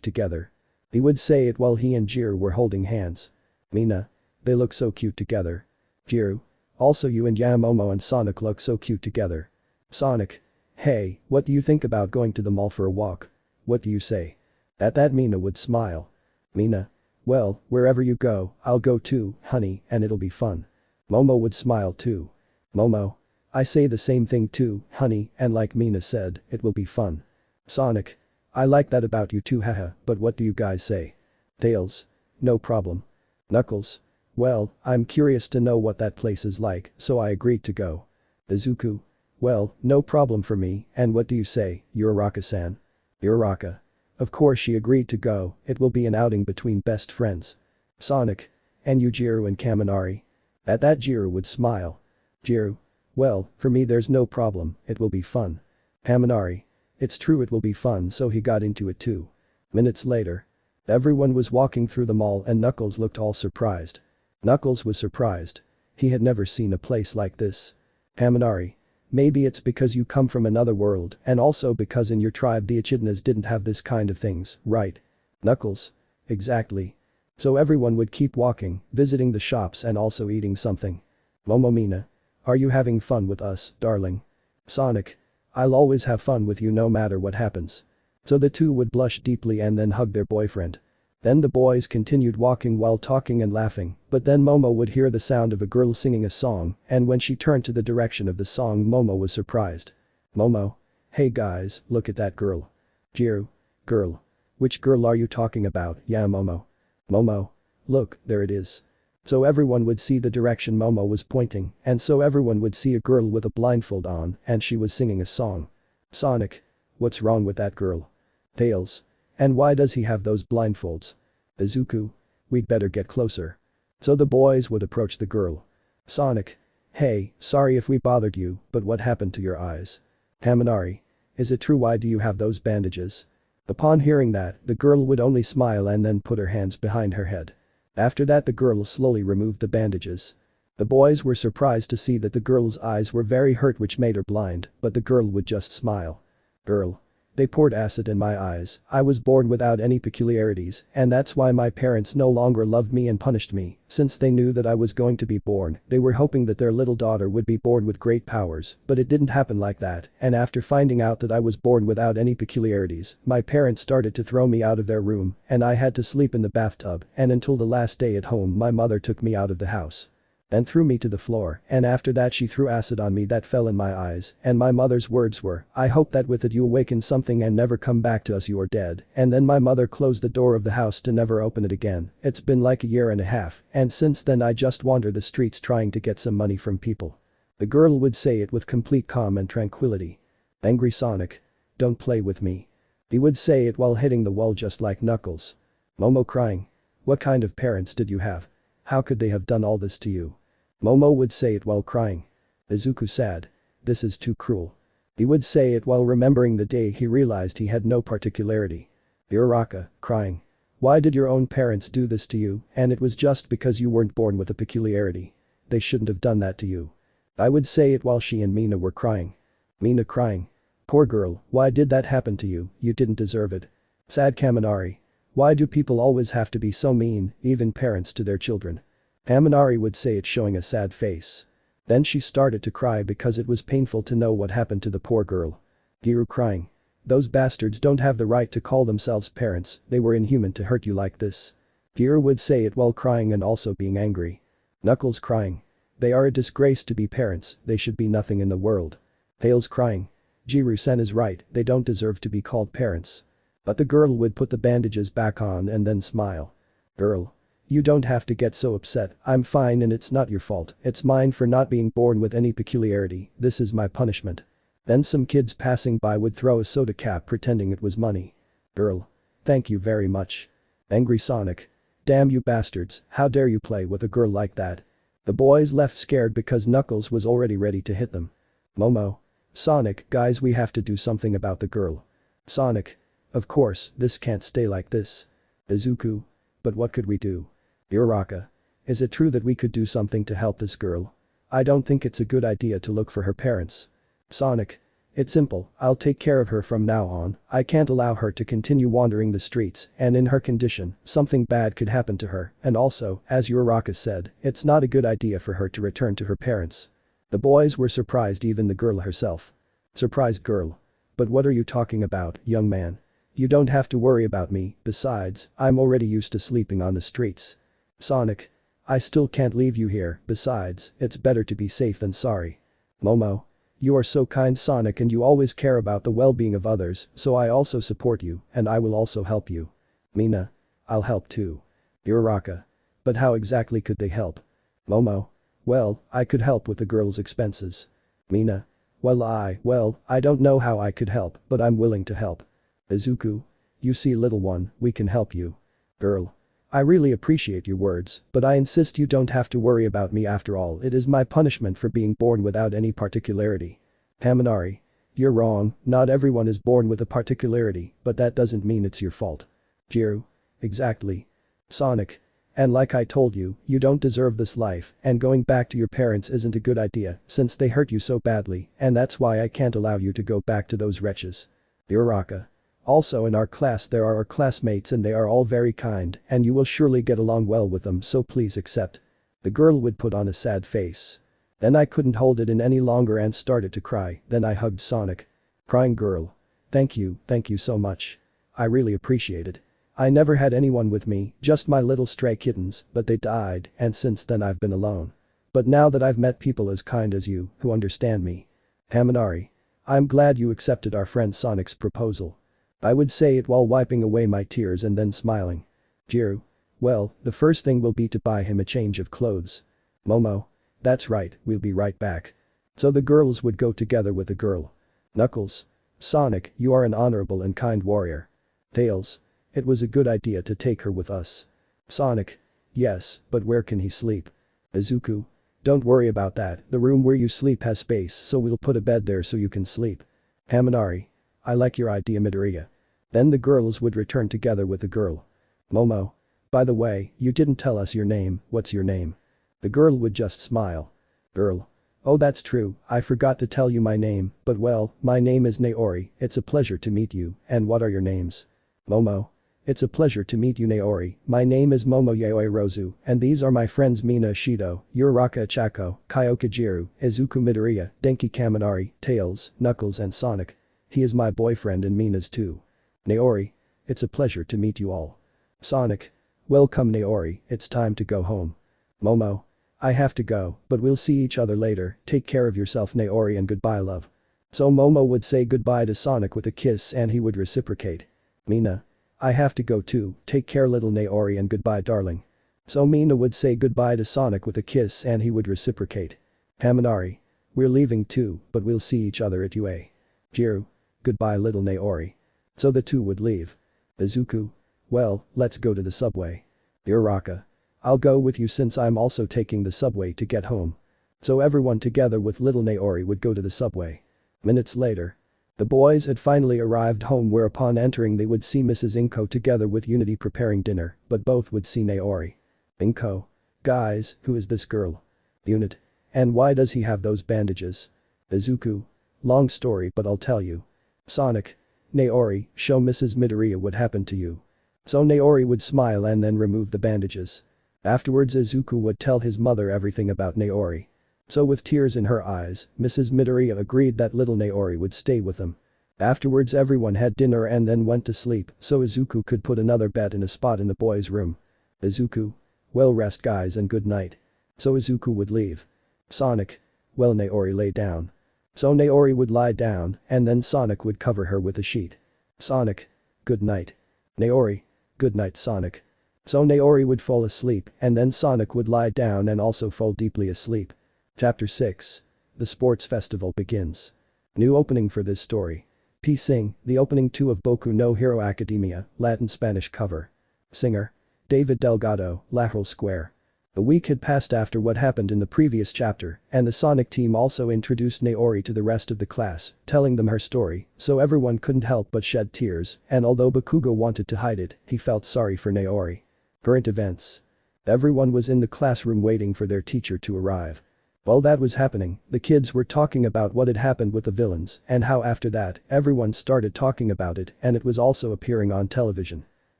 together. He would say it while he and Jiru were holding hands. Mina. They look so cute together. Jiru. Also you and Momo and Sonic look so cute together. Sonic. Hey, what do you think about going to the mall for a walk? What do you say? At that Mina would smile. Mina. Well, wherever you go, I'll go too, honey, and it'll be fun. Momo would smile too. Momo. I say the same thing too, honey, and like Mina said, it will be fun. Sonic. I like that about you too, haha, but what do you guys say? Tails. No problem. Knuckles. Well, I'm curious to know what that place is like, so I agreed to go. Izuku. Well, no problem for me, and what do you say, Uraraka-san? Uraraka. Of course she agreed to go, it will be an outing between best friends. Sonic. And you Jiru and Kaminari. At that Jiru would smile. Jiru. Well, for me there's no problem, it will be fun. Kaminari. It's true it will be fun, so he got into it too. Minutes later. Everyone was walking through the mall and Knuckles looked all surprised. Knuckles was surprised. He had never seen a place like this. Kaminari. Maybe it's because you come from another world and also because in your tribe the echidnas didn't have this kind of things, right? Knuckles. Exactly. So everyone would keep walking, visiting the shops and also eating something. Momomina. Are you having fun with us, darling? Sonic. I'll always have fun with you no matter what happens. So the two would blush deeply and then hug their boyfriend. Then the boys continued walking while talking and laughing, but then Momo would hear the sound of a girl singing a song, and when she turned to the direction of the song Momo was surprised. Momo. Hey guys, look at that girl. Jiru. Girl. Which girl are you talking about, yeah Momo? Momo. Look, there it is. So everyone would see the direction Momo was pointing, and so everyone would see a girl with a blindfold on, and she was singing a song. Sonic. What's wrong with that girl? Tails. And why does he have those blindfolds? Izuku. We'd better get closer. So the boys would approach the girl. Sonic. Hey, sorry if we bothered you, but what happened to your eyes? Kaminari. Is it true, why do you have those bandages? Upon hearing that, the girl would only smile and then put her hands behind her head. After that the girl slowly removed the bandages. The boys were surprised to see that the girl's eyes were very hurt, which made her blind, but the girl would just smile. Girl. They poured acid in my eyes. I was born without any peculiarities, and that's why my parents no longer loved me and punished me. Since they knew that I was going to be born, they were hoping that their little daughter would be born with great powers, but it didn't happen like that, and after finding out that I was born without any peculiarities, my parents started to throw me out of their room, and I had to sleep in the bathtub, and until the last day at home my mother took me out of the house. Then threw me to the floor, and after that she threw acid on me that fell in my eyes, and my mother's words were, "I hope that with it you awaken something and never come back to us, you are dead," and then my mother closed the door of the house to never open it again. It's been like a year and a half, and since then I just wander the streets trying to get some money from people. The girl would say it with complete calm and tranquility. Angry Sonic. Don't play with me. He would say it while hitting the wall just like Knuckles. Momo crying. What kind of parents did you have? How could they have done all this to you? Momo would say it while crying. Izuku sad. This is too cruel. He would say it while remembering the day he realized he had no particularity. Uraraka, crying. Why did your own parents do this to you, and it was just because you weren't born with a peculiarity. They shouldn't have done that to you. I would say it while she and Mina were crying. Mina crying. Poor girl, why did that happen to you, you didn't deserve it. Sad Kaminari. Why do people always have to be so mean, even parents to their children? Kaminari would say it showing a sad face. Then she started to cry because it was painful to know what happened to the poor girl. Giru crying. Those bastards don't have the right to call themselves parents, they were inhuman to hurt you like this. Giru would say it while crying and also being angry. Knuckles crying. They are a disgrace to be parents, they should be nothing in the world. Tails crying. Giru-sen is right, they don't deserve to be called parents. But the girl would put the bandages back on and then smile. Girl. You don't have to get so upset, I'm fine and it's not your fault, it's mine for not being born with any peculiarity, this is my punishment. Then some kids passing by would throw a soda cap pretending it was money. Girl. Thank you very much. Angry Sonic. Damn you bastards, how dare you play with a girl like that. The boys left scared because Knuckles was already ready to hit them. Momo. Sonic, guys, we have to do something about the girl. Sonic. Of course, this can't stay like this. Izuku. But what could we do? Uraraka. Is it true that we could do something to help this girl? I don't think it's a good idea to look for her parents. Sonic. It's simple, I'll take care of her from now on, I can't allow her to continue wandering the streets, and in her condition, something bad could happen to her, and also, as Uraraka said, it's not a good idea for her to return to her parents. The boys were surprised, even the girl herself. Surprised girl. But what are you talking about, young man? You don't have to worry about me, besides, I'm already used to sleeping on the streets. Sonic. I still can't leave you here, besides, it's better to be safe than sorry. Momo. You are so kind, Sonic, and you always care about the well-being of others, so I also support you, and I will also help you. Mina. I'll help too. Uraraka. But how exactly could they help? Momo. Well, I could help with the girl's expenses. Mina. Well, I don't know how I could help, but I'm willing to help. Izuku. You see, little one, we can help you. Girl. I really appreciate your words, but I insist you don't have to worry about me after all, it is my punishment for being born without any particularity. Kaminari. You're wrong, not everyone is born with a particularity, but that doesn't mean it's your fault. Jiru. Exactly. Sonic. And like I told you, you don't deserve this life, and going back to your parents isn't a good idea, since they hurt you so badly, and that's why I can't allow you to go back to those wretches. Uraraka. Also in our class there are our classmates and they are all very kind, and you will surely get along well with them, so please accept. The girl would put on a sad face. Then I couldn't hold it in any longer and started to cry, then I hugged Sonic. Crying girl. Thank you so much. I really appreciate it. I never had anyone with me, just my little stray kittens, but they died, and since then I've been alone. But now that I've met people as kind as you, who understand me. Kaminari. I'm glad you accepted our friend Sonic's proposal. I would say it while wiping away my tears and then smiling. Jiru. Well, the first thing will be to buy him a change of clothes. Momo. That's right, we'll be right back. So the girls would go together with the girl. Knuckles. Sonic, you are an honorable and kind warrior. Tails. It was a good idea to take her with us. Sonic. Yes, but where can he sleep? Izuku. Don't worry about that, the room where you sleep has space so we'll put a bed there so you can sleep. Haminari. I like your idea Midoriya. Then the girls would return together with the girl. Momo. By the way, you didn't tell us your name, what's your name? The girl would just smile. Girl. Oh that's true, I forgot to tell you my name, but well, my name is Naori, it's a pleasure to meet you, and what are your names? Momo. It's a pleasure to meet you Naori, my name is Momo Yaoi Rozu, and these are my friends Mina Ishido, Uraraka Chako, Kyoka Jiru, Izuku Midoriya, Denki Kaminari, Tails, Knuckles and Sonic. He is my boyfriend and Mina's too. Naori. It's a pleasure to meet you all. Sonic. Welcome Naori, it's time to go home. Momo. I have to go, but we'll see each other later, take care of yourself Naori and goodbye love. So Momo would say goodbye to Sonic with a kiss and he would reciprocate. Mina. I have to go too, take care little Naori and goodbye darling. So Mina would say goodbye to Sonic with a kiss and he would reciprocate. Haminari. We're leaving too, but we'll see each other at UA. Jiru. Goodbye little Naori. So the two would leave. Izuku. Well, let's go to the subway. Uraraka. I'll go with you since I'm also taking the subway to get home. So everyone together with little Naori would go to the subway. Minutes later. The boys had finally arrived home where upon entering they would see Mrs. Inko together with Unity preparing dinner, but both would see Naori. Inko. Guys, who is this girl? Unit. And why does he have those bandages? Izuku. Long story but I'll tell you. Sonic. Naori, show Mrs. Midoriya what happened to you. So Naori would smile and then remove the bandages. Afterwards Izuku would tell his mother everything about Naori. So with tears in her eyes, Mrs. Midoriya agreed that little Naori would stay with them. Afterwards everyone had dinner and then went to sleep so Izuku could put another bed in a spot in the boys' room. Izuku. Well rest guys and good night. So Izuku would leave. Sonic. Well Naori lay down. So Naori would lie down and then Sonic would cover her with a sheet. Sonic. Good night. Naori. Good night Sonic. So Naori would fall asleep and then Sonic would lie down and also fall deeply asleep. Chapter 6. The Sports Festival begins. New opening for this story. P. Sing, the opening 2 of Boku no Hero Academia, Latin-Spanish cover. Singer. David Delgado, Lateral Square. A week had passed after what happened in the previous chapter, and the Sonic team also introduced Naori to the rest of the class, telling them her story, so everyone couldn't help but shed tears, and although Bakugo wanted to hide it, he felt sorry for Naori. Current events. Everyone was in the classroom waiting for their teacher to arrive. While that was happening, the kids were talking about what had happened with the villains and how after that, everyone started talking about it and it was also appearing on television.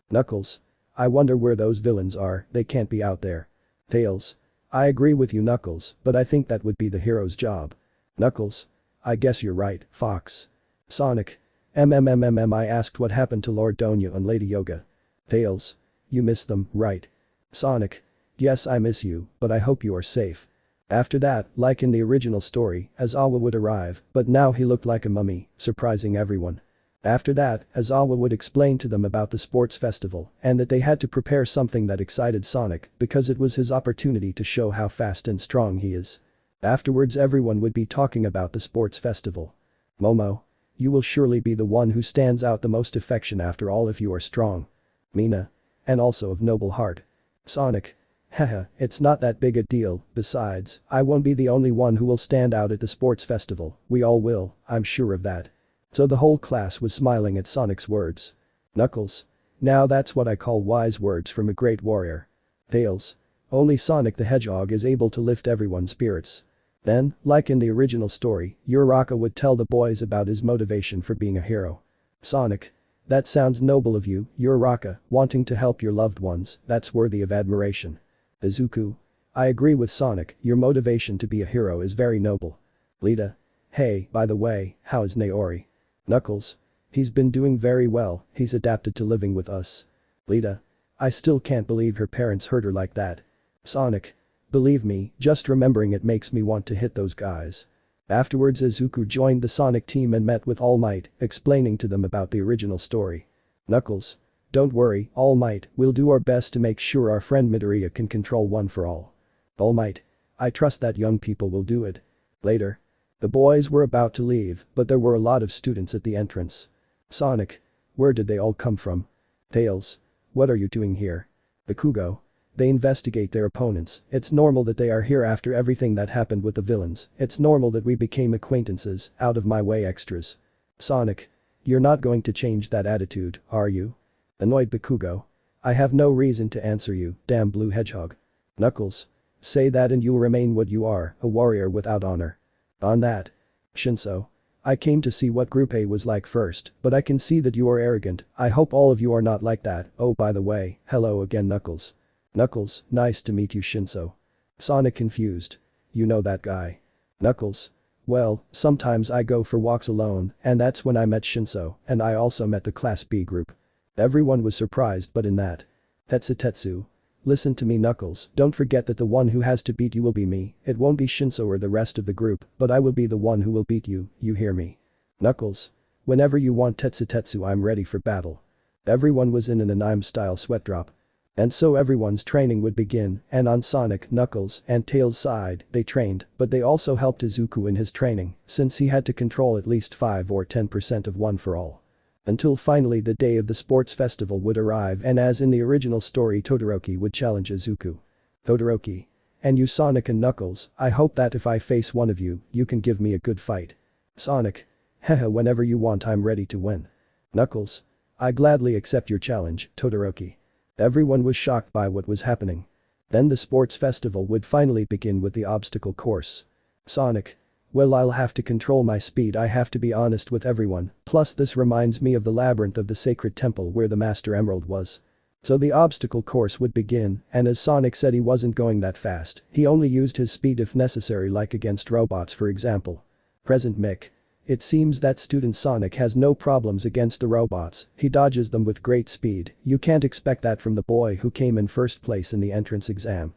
Knuckles. I wonder where those villains are, they can't be out there. Tails. I agree with you Knuckles, but I think that would be the hero's job. Knuckles. I guess you're right, Fox. Sonic. I asked what happened to Lord Donya and Lady Yoga. Tails. You miss them, right? Sonic. Yes I miss you, but I hope you are safe. After that, like in the original story, Aizawa would arrive, but now he looked like a mummy, surprising everyone. After that, Aizawa would explain to them about the sports festival and that they had to prepare something that excited Sonic because it was his opportunity to show how fast and strong he is. Afterwards everyone would be talking about the sports festival. Momo. You will surely be the one who stands out the most affection after all if you are strong. Mina. And also of noble heart. Sonic. Haha, it's not that big a deal, besides, I won't be the only one who will stand out at the sports festival, we all will, I'm sure of that. So the whole class was smiling at Sonic's words. Knuckles. Now that's what I call wise words from a great warrior. Tails. Only Sonic the Hedgehog is able to lift everyone's spirits. Then, like in the original story, Uraraka would tell the boys about his motivation for being a hero. Sonic. That sounds noble of you, Uraraka, wanting to help your loved ones, that's worthy of admiration. Izuku. I agree with Sonic, your motivation to be a hero is very noble. Lita. Hey, by the way, how is Naori? Knuckles. He's been doing very well, he's adapted to living with us. Lita. I still can't believe her parents hurt her like that. Sonic. Believe me, just remembering it makes me want to hit those guys. Afterwards Izuku joined the Sonic team and met with Almight, explaining to them about the original story. Knuckles. Don't worry, All Might, we'll do our best to make sure our friend Midoriya can control One for All. All Might. I trust that young people will do it. Later. The boys were about to leave, but there were a lot of students at the entrance. Sonic. Where did they all come from? Tails. What are you doing here? Bakugo. They investigate their opponents. It's normal that they are here after everything that happened with the villains. It's normal that we became acquaintances, out of my way extras. Sonic. You're not going to change that attitude, are you? Annoyed Bakugo. I have no reason to answer you, damn blue hedgehog. Knuckles. Say that and you'll remain what you are, a warrior without honor. On that. Shinso. I came to see what Group A was like first, but I can see that you are arrogant. I hope all of you are not like that. Oh, by the way, hello again Knuckles. Knuckles, nice to meet you Shinso. Sonic confused. You know that guy. Knuckles. Well, sometimes I go for walks alone, and that's when I met Shinso, and I also met the Class B group. Everyone was surprised but in that. Tetsu. Listen to me Knuckles, don't forget that the one who has to beat you will be me, it won't be Shinso or the rest of the group, but I will be the one who will beat you, you hear me? Knuckles. Whenever you want Tetsu I'm ready for battle. Everyone was in an anime style sweat drop. And so everyone's training would begin, and on Sonic, Knuckles, and Tails' side, they trained, but they also helped Izuku in his training, since he had to control at least 5 or 10% of One for All. Until finally the day of the sports festival would arrive and as in the original story Todoroki would challenge Izuku. Todoroki. And you Sonic and Knuckles, I hope that if I face one of you, you can give me a good fight. Sonic. Haha whenever you want I'm ready to win. Knuckles. I gladly accept your challenge, Todoroki. Everyone was shocked by what was happening. Then the sports festival would finally begin with the obstacle course. Sonic. Well I'll have to control my speed I have to be honest with everyone, plus this reminds me of the labyrinth of the sacred temple where the Master Emerald was. So the obstacle course would begin and as Sonic said he wasn't going that fast, he only used his speed if necessary like against robots for example. Present Mick. It seems that student Sonic has no problems against the robots, he dodges them with great speed, you can't expect that from the boy who came in first place in the entrance exam.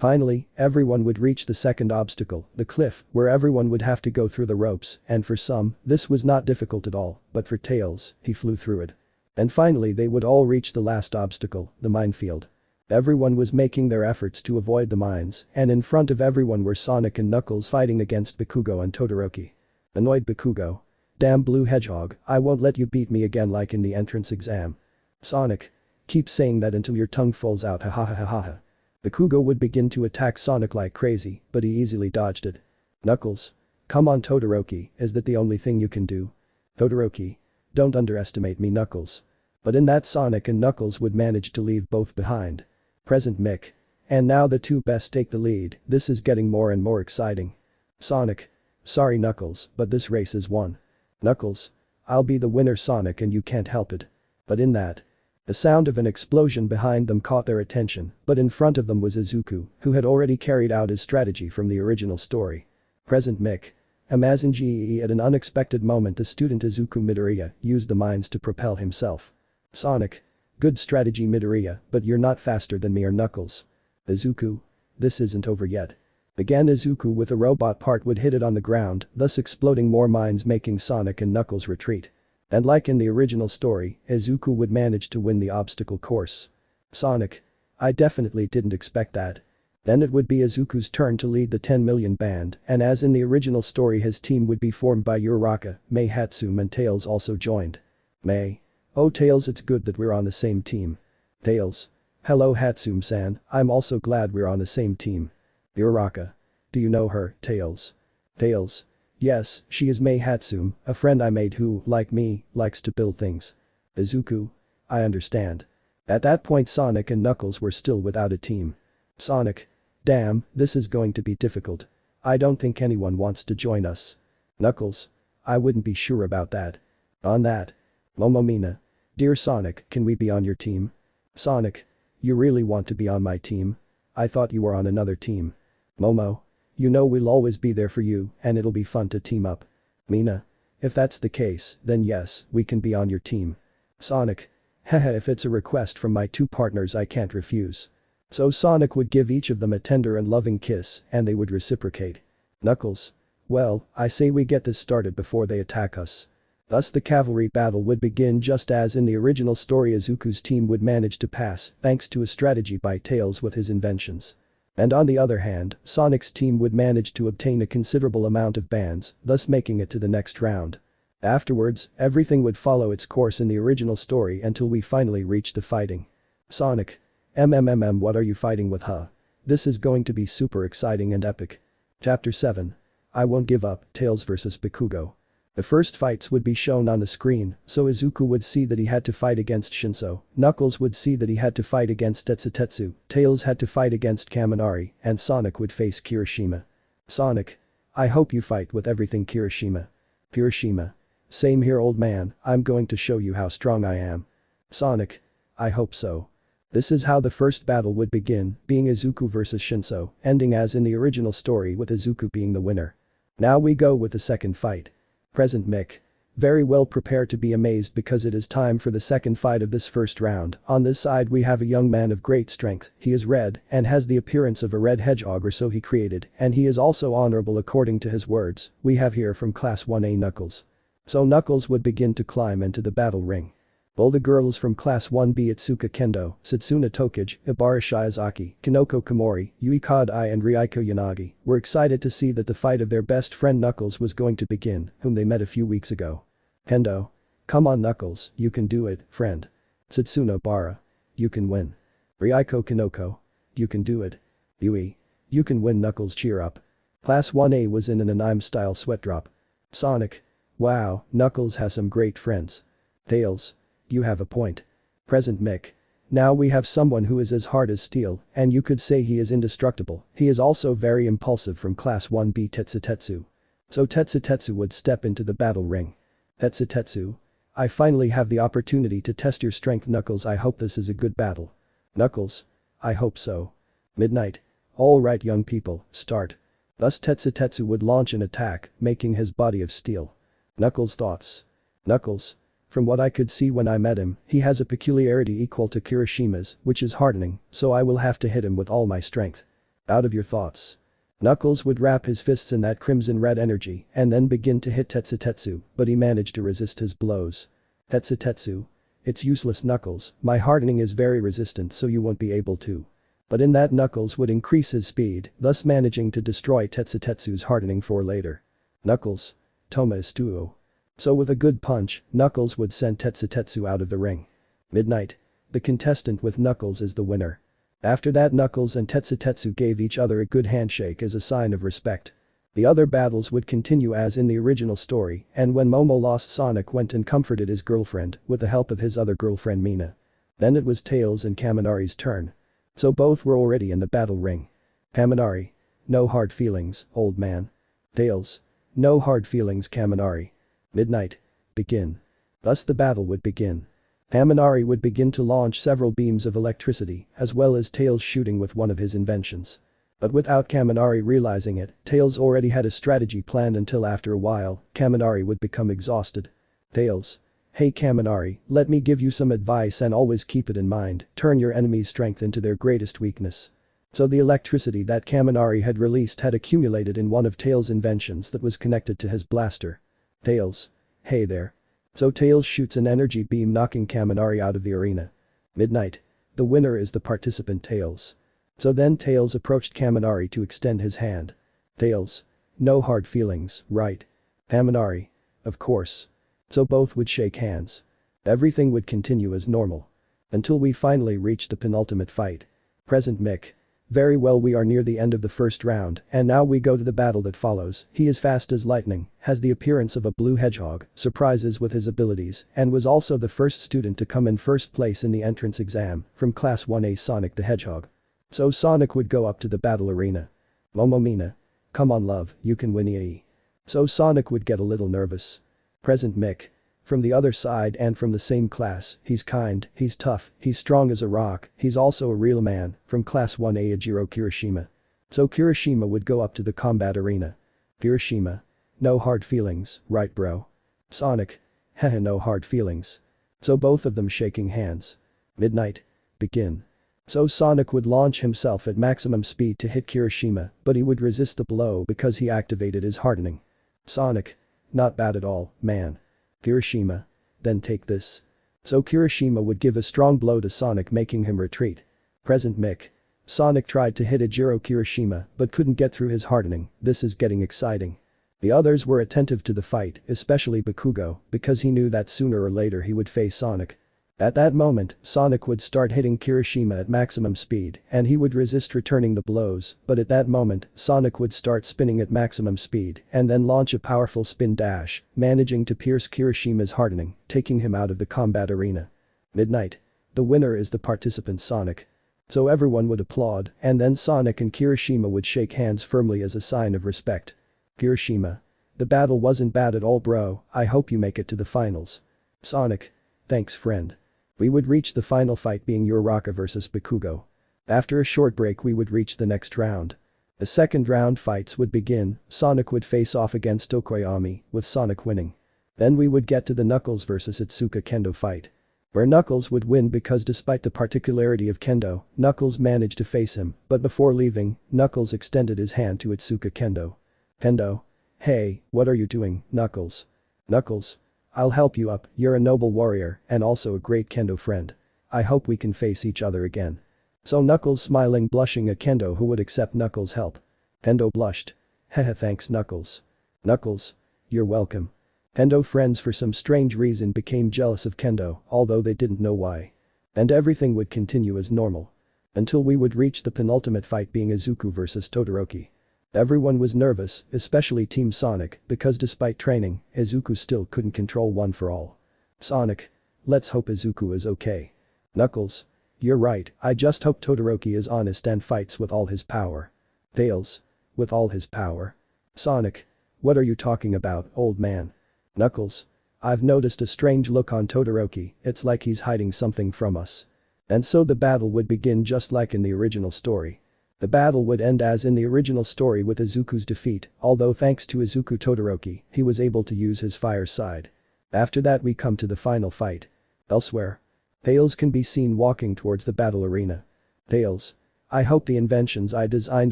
Finally, everyone would reach the second obstacle, the cliff, where everyone would have to go through the ropes, and for some, this was not difficult at all, but for Tails, he flew through it. And finally they would all reach the last obstacle, the minefield. Everyone was making their efforts to avoid the mines, and in front of everyone were Sonic and Knuckles fighting against Bakugo and Todoroki. Annoyed Bakugo. Damn blue hedgehog, I won't let you beat me again like in the entrance exam. Sonic. Keep saying that until your tongue falls out ha ha ha ha ha. Bakugo would begin to attack Sonic like crazy, but he easily dodged it. Knuckles. Come on Todoroki, is that the only thing you can do? Todoroki. Don't underestimate me Knuckles. But in that Sonic and Knuckles would manage to leave both behind. Present Mick. And now the two best take the lead, this is getting more and more exciting. Sonic. Sorry Knuckles, but this race is won. Knuckles. I'll be the winner Sonic and you can't help it. But in that. The sound of an explosion behind them caught their attention, but in front of them was Izuku, who had already carried out his strategy from the original story. Present Mick. Amazing at an unexpected moment the student Izuku Midoriya used the mines to propel himself. Sonic. Good strategy Midoriya, but you're not faster than me or Knuckles. Izuku. This isn't over yet. Again Izuku with a robot part would hit it on the ground, thus exploding more mines making Sonic and Knuckles retreat. And like in the original story, Izuku would manage to win the obstacle course. Sonic. I definitely didn't expect that. Then it would be Izuku's turn to lead the 10 million band, and as in the original story his team would be formed by Uraraka, Mei Hatsum and Tails also joined. Mei. Oh Tails it's good that we're on the same team. Tails. Hello Hatsum-san, I'm also glad we're on the same team. Uraraka. Do you know her, Tails? Tails. Yes, she is Mei Hatsum, a friend I made who, like me, likes to build things. Izuku. I understand. At that point Sonic and Knuckles were still without a team. Sonic. Damn, this is going to be difficult. I don't think anyone wants to join us. Knuckles. I wouldn't be sure about that. On that. Momomina. Dear Sonic, can we be on your team? Sonic. You really want to be on my team? I thought you were on another team. Momo. You know we'll always be there for you and it'll be fun to team up. Mina. If that's the case, then yes, we can be on your team. Sonic. Haha if it's a request from my two partners I can't refuse. So Sonic would give each of them a tender and loving kiss and they would reciprocate. Knuckles. Well, I say we get this started before they attack us. Thus the cavalry battle would begin just as in the original story Izuku's team would manage to pass thanks to a strategy by Tails with his inventions. And on the other hand, Sonic's team would manage to obtain a considerable amount of bands, thus making it to the next round. Afterwards, everything would follow its course in the original story until we finally reached the fighting. Sonic. What are you fighting with, huh? This is going to be super exciting and epic. Chapter 7. I Won't Give Up, Tails vs Bakugo. The first fights would be shown on the screen, so Izuku would see that he had to fight against Shinso, Knuckles would see that he had to fight against Tetsutetsu, Tails had to fight against Kaminari, and Sonic would face Kirishima. Sonic. I hope you fight with everything, Kirishima. Kirishima. Same here, old man, I'm going to show you how strong I am. Sonic. I hope so. This is how the first battle would begin, being Izuku vs Shinso, ending as in the original story with Izuku being the winner. Now we go with the second fight. Present Mick. Very well prepared to be amazed because it is time for the second fight of this first round. On this side we have a young man of great strength, he is red and has the appearance of a red hedgehog or so he created, and he is also honorable according to his words. We have here from Class 1A Knuckles. So Knuckles would begin to climb into the battle ring. All the girls from Class 1B Itsuka Kendo, Satsuna Tokage, Ibara Shiozaki, Kinoko Komori, Yui Kadai and Ryoiko Yanagi were excited to see that the fight of their best friend Knuckles was going to begin, whom they met a few weeks ago. Kendo. Come on Knuckles, you can do it, friend. Satsuna Ibara. You can win. Ryoiko Kinoko. You can do it. Yui. You can win Knuckles, cheer up. Class 1A was in an anime style sweat drop. Sonic. Wow, Knuckles has some great friends. Tails. You have a point. Present Mick. Now we have someone who is as hard as steel, and you could say he is indestructible. He is also very impulsive from Class 1B Tetsutetsu. So Tetsutetsu would step into the battle ring. Tetsutetsu. I finally have the opportunity to test your strength, Knuckles. I hope this is a good battle. Knuckles. I hope so. Midnight. Alright young people, start. Thus Tetsutetsu would launch an attack, making his body of steel. Knuckles' thoughts. Knuckles. From what I could see when I met him, he has a peculiarity equal to Kirishima's, which is hardening, so I will have to hit him with all my strength. Out of your thoughts. Knuckles would wrap his fists in that crimson red energy and then begin to hit Tetsutetsu, but he managed to resist his blows. Tetsutetsu. It's useless Knuckles, my hardening is very resistant so you won't be able to. But in that Knuckles would increase his speed, thus managing to destroy Tetsutetsu's hardening for later. Knuckles. Toma Istuo. So with a good punch, Knuckles would send Tetsutetsu out of the ring. Midnight. The contestant with Knuckles is the winner. After that Knuckles and Tetsutetsu gave each other a good handshake as a sign of respect. The other battles would continue as in the original story, and when Momo lost, Sonic went and comforted his girlfriend with the help of his other girlfriend Mina. Then it was Tails and Kaminari's turn. So both were already in the battle ring. Kaminari. No hard feelings, old man. Tails. No hard feelings, Kaminari. Midnight. Begin. Thus the battle would begin. Kaminari would begin to launch several beams of electricity, as well as Tails shooting with one of his inventions. But without Kaminari realizing it, Tails already had a strategy planned until after a while, Kaminari would become exhausted. Tails. Hey Kaminari, let me give you some advice and always keep it in mind, turn your enemy's strength into their greatest weakness. So the electricity that Kaminari had released had accumulated in one of Tails' inventions that was connected to his blaster. Tails. Hey there. So Tails shoots an energy beam knocking Kaminari out of the arena. Midnight. The winner is the participant Tails. So then Tails approached Kaminari to extend his hand. Tails. No hard feelings, right? Kaminari. Of course. So both would shake hands. Everything would continue as normal. Until we finally reached the penultimate fight. Present Mick. Very well, we are near the end of the first round, and now we go to the battle that follows. He is fast as lightning, has the appearance of a blue hedgehog, surprises with his abilities, and was also the first student to come in first place in the entrance exam, from Class 1A Sonic the Hedgehog. So Sonic would go up to the battle arena. Momomina. Come on love, you can win ye. So Sonic would get a little nervous. Present Mick. From the other side and from the same class, he's kind, he's tough, he's strong as a rock, he's also a real man, from Class 1A Ajiro Kirishima. So Kirishima would go up to the combat arena. Kirishima. No hard feelings, right bro? Sonic. Haha, no hard feelings. So both of them shaking hands. Midnight. Begin. So Sonic would launch himself at maximum speed to hit Kirishima, but he would resist the blow because he activated his hardening. Sonic. Not bad at all, man. Kirishima. Then take this. So Kirishima would give a strong blow to Sonic, making him retreat. Present Mick. Sonic tried to hit Ajiro Kirishima but couldn't get through his hardening. This is getting exciting. The others were attentive to the fight, especially Bakugo, because he knew that sooner or later he would face Sonic. At that moment, Sonic would start hitting Kirishima at maximum speed and he would resist returning the blows, but at that moment, Sonic would start spinning at maximum speed and then launch a powerful spin dash, managing to pierce Kirishima's hardening, taking him out of the combat arena. Midnight. The winner is the participant Sonic. So everyone would applaud and then Sonic and Kirishima would shake hands firmly as a sign of respect. Kirishima. The battle wasn't bad at all bro, I hope you make it to the finals. Sonic. Thanks friend. We would reach the final fight being Uraraka vs Bakugo. After a short break we would reach the next round. The second round fights would begin, Sonic would face off against Tokoyami, with Sonic winning. Then we would get to the Knuckles vs Itsuka Kendo fight. Where Knuckles would win because despite the particularity of Kendo, Knuckles managed to face him, but before leaving, Knuckles extended his hand to Itsuka Kendo. Kendo. Hey, what are you doing, Knuckles? Knuckles. I'll help you up, you're a noble warrior and also a great Kendo friend. I hope we can face each other again. So Knuckles smiling blushing at Kendo who would accept Knuckles' help. Kendo blushed. Haha thanks Knuckles. Knuckles. You're welcome. Kendo friends for some strange reason became jealous of Kendo, although they didn't know why. And everything would continue as normal. Until we would reach the penultimate fight being Izuku vs Todoroki. Everyone was nervous, especially Team Sonic, because despite training, Izuku still couldn't control One for All. Sonic. Let's hope Izuku is okay. Knuckles. You're right, I just hope Todoroki is honest and fights with all his power. Tails. With all his power. Sonic. What are you talking about, old man? Knuckles. I've noticed a strange look on Todoroki, it's like he's hiding something from us. And so the battle would begin just like in the original story. The battle would end as in the original story with Izuku's defeat, although thanks to Izuku Todoroki, he was able to use his fire side. After that we come to the final fight. Elsewhere. Tails can be seen walking towards the battle arena. Tails. I hope the inventions I designed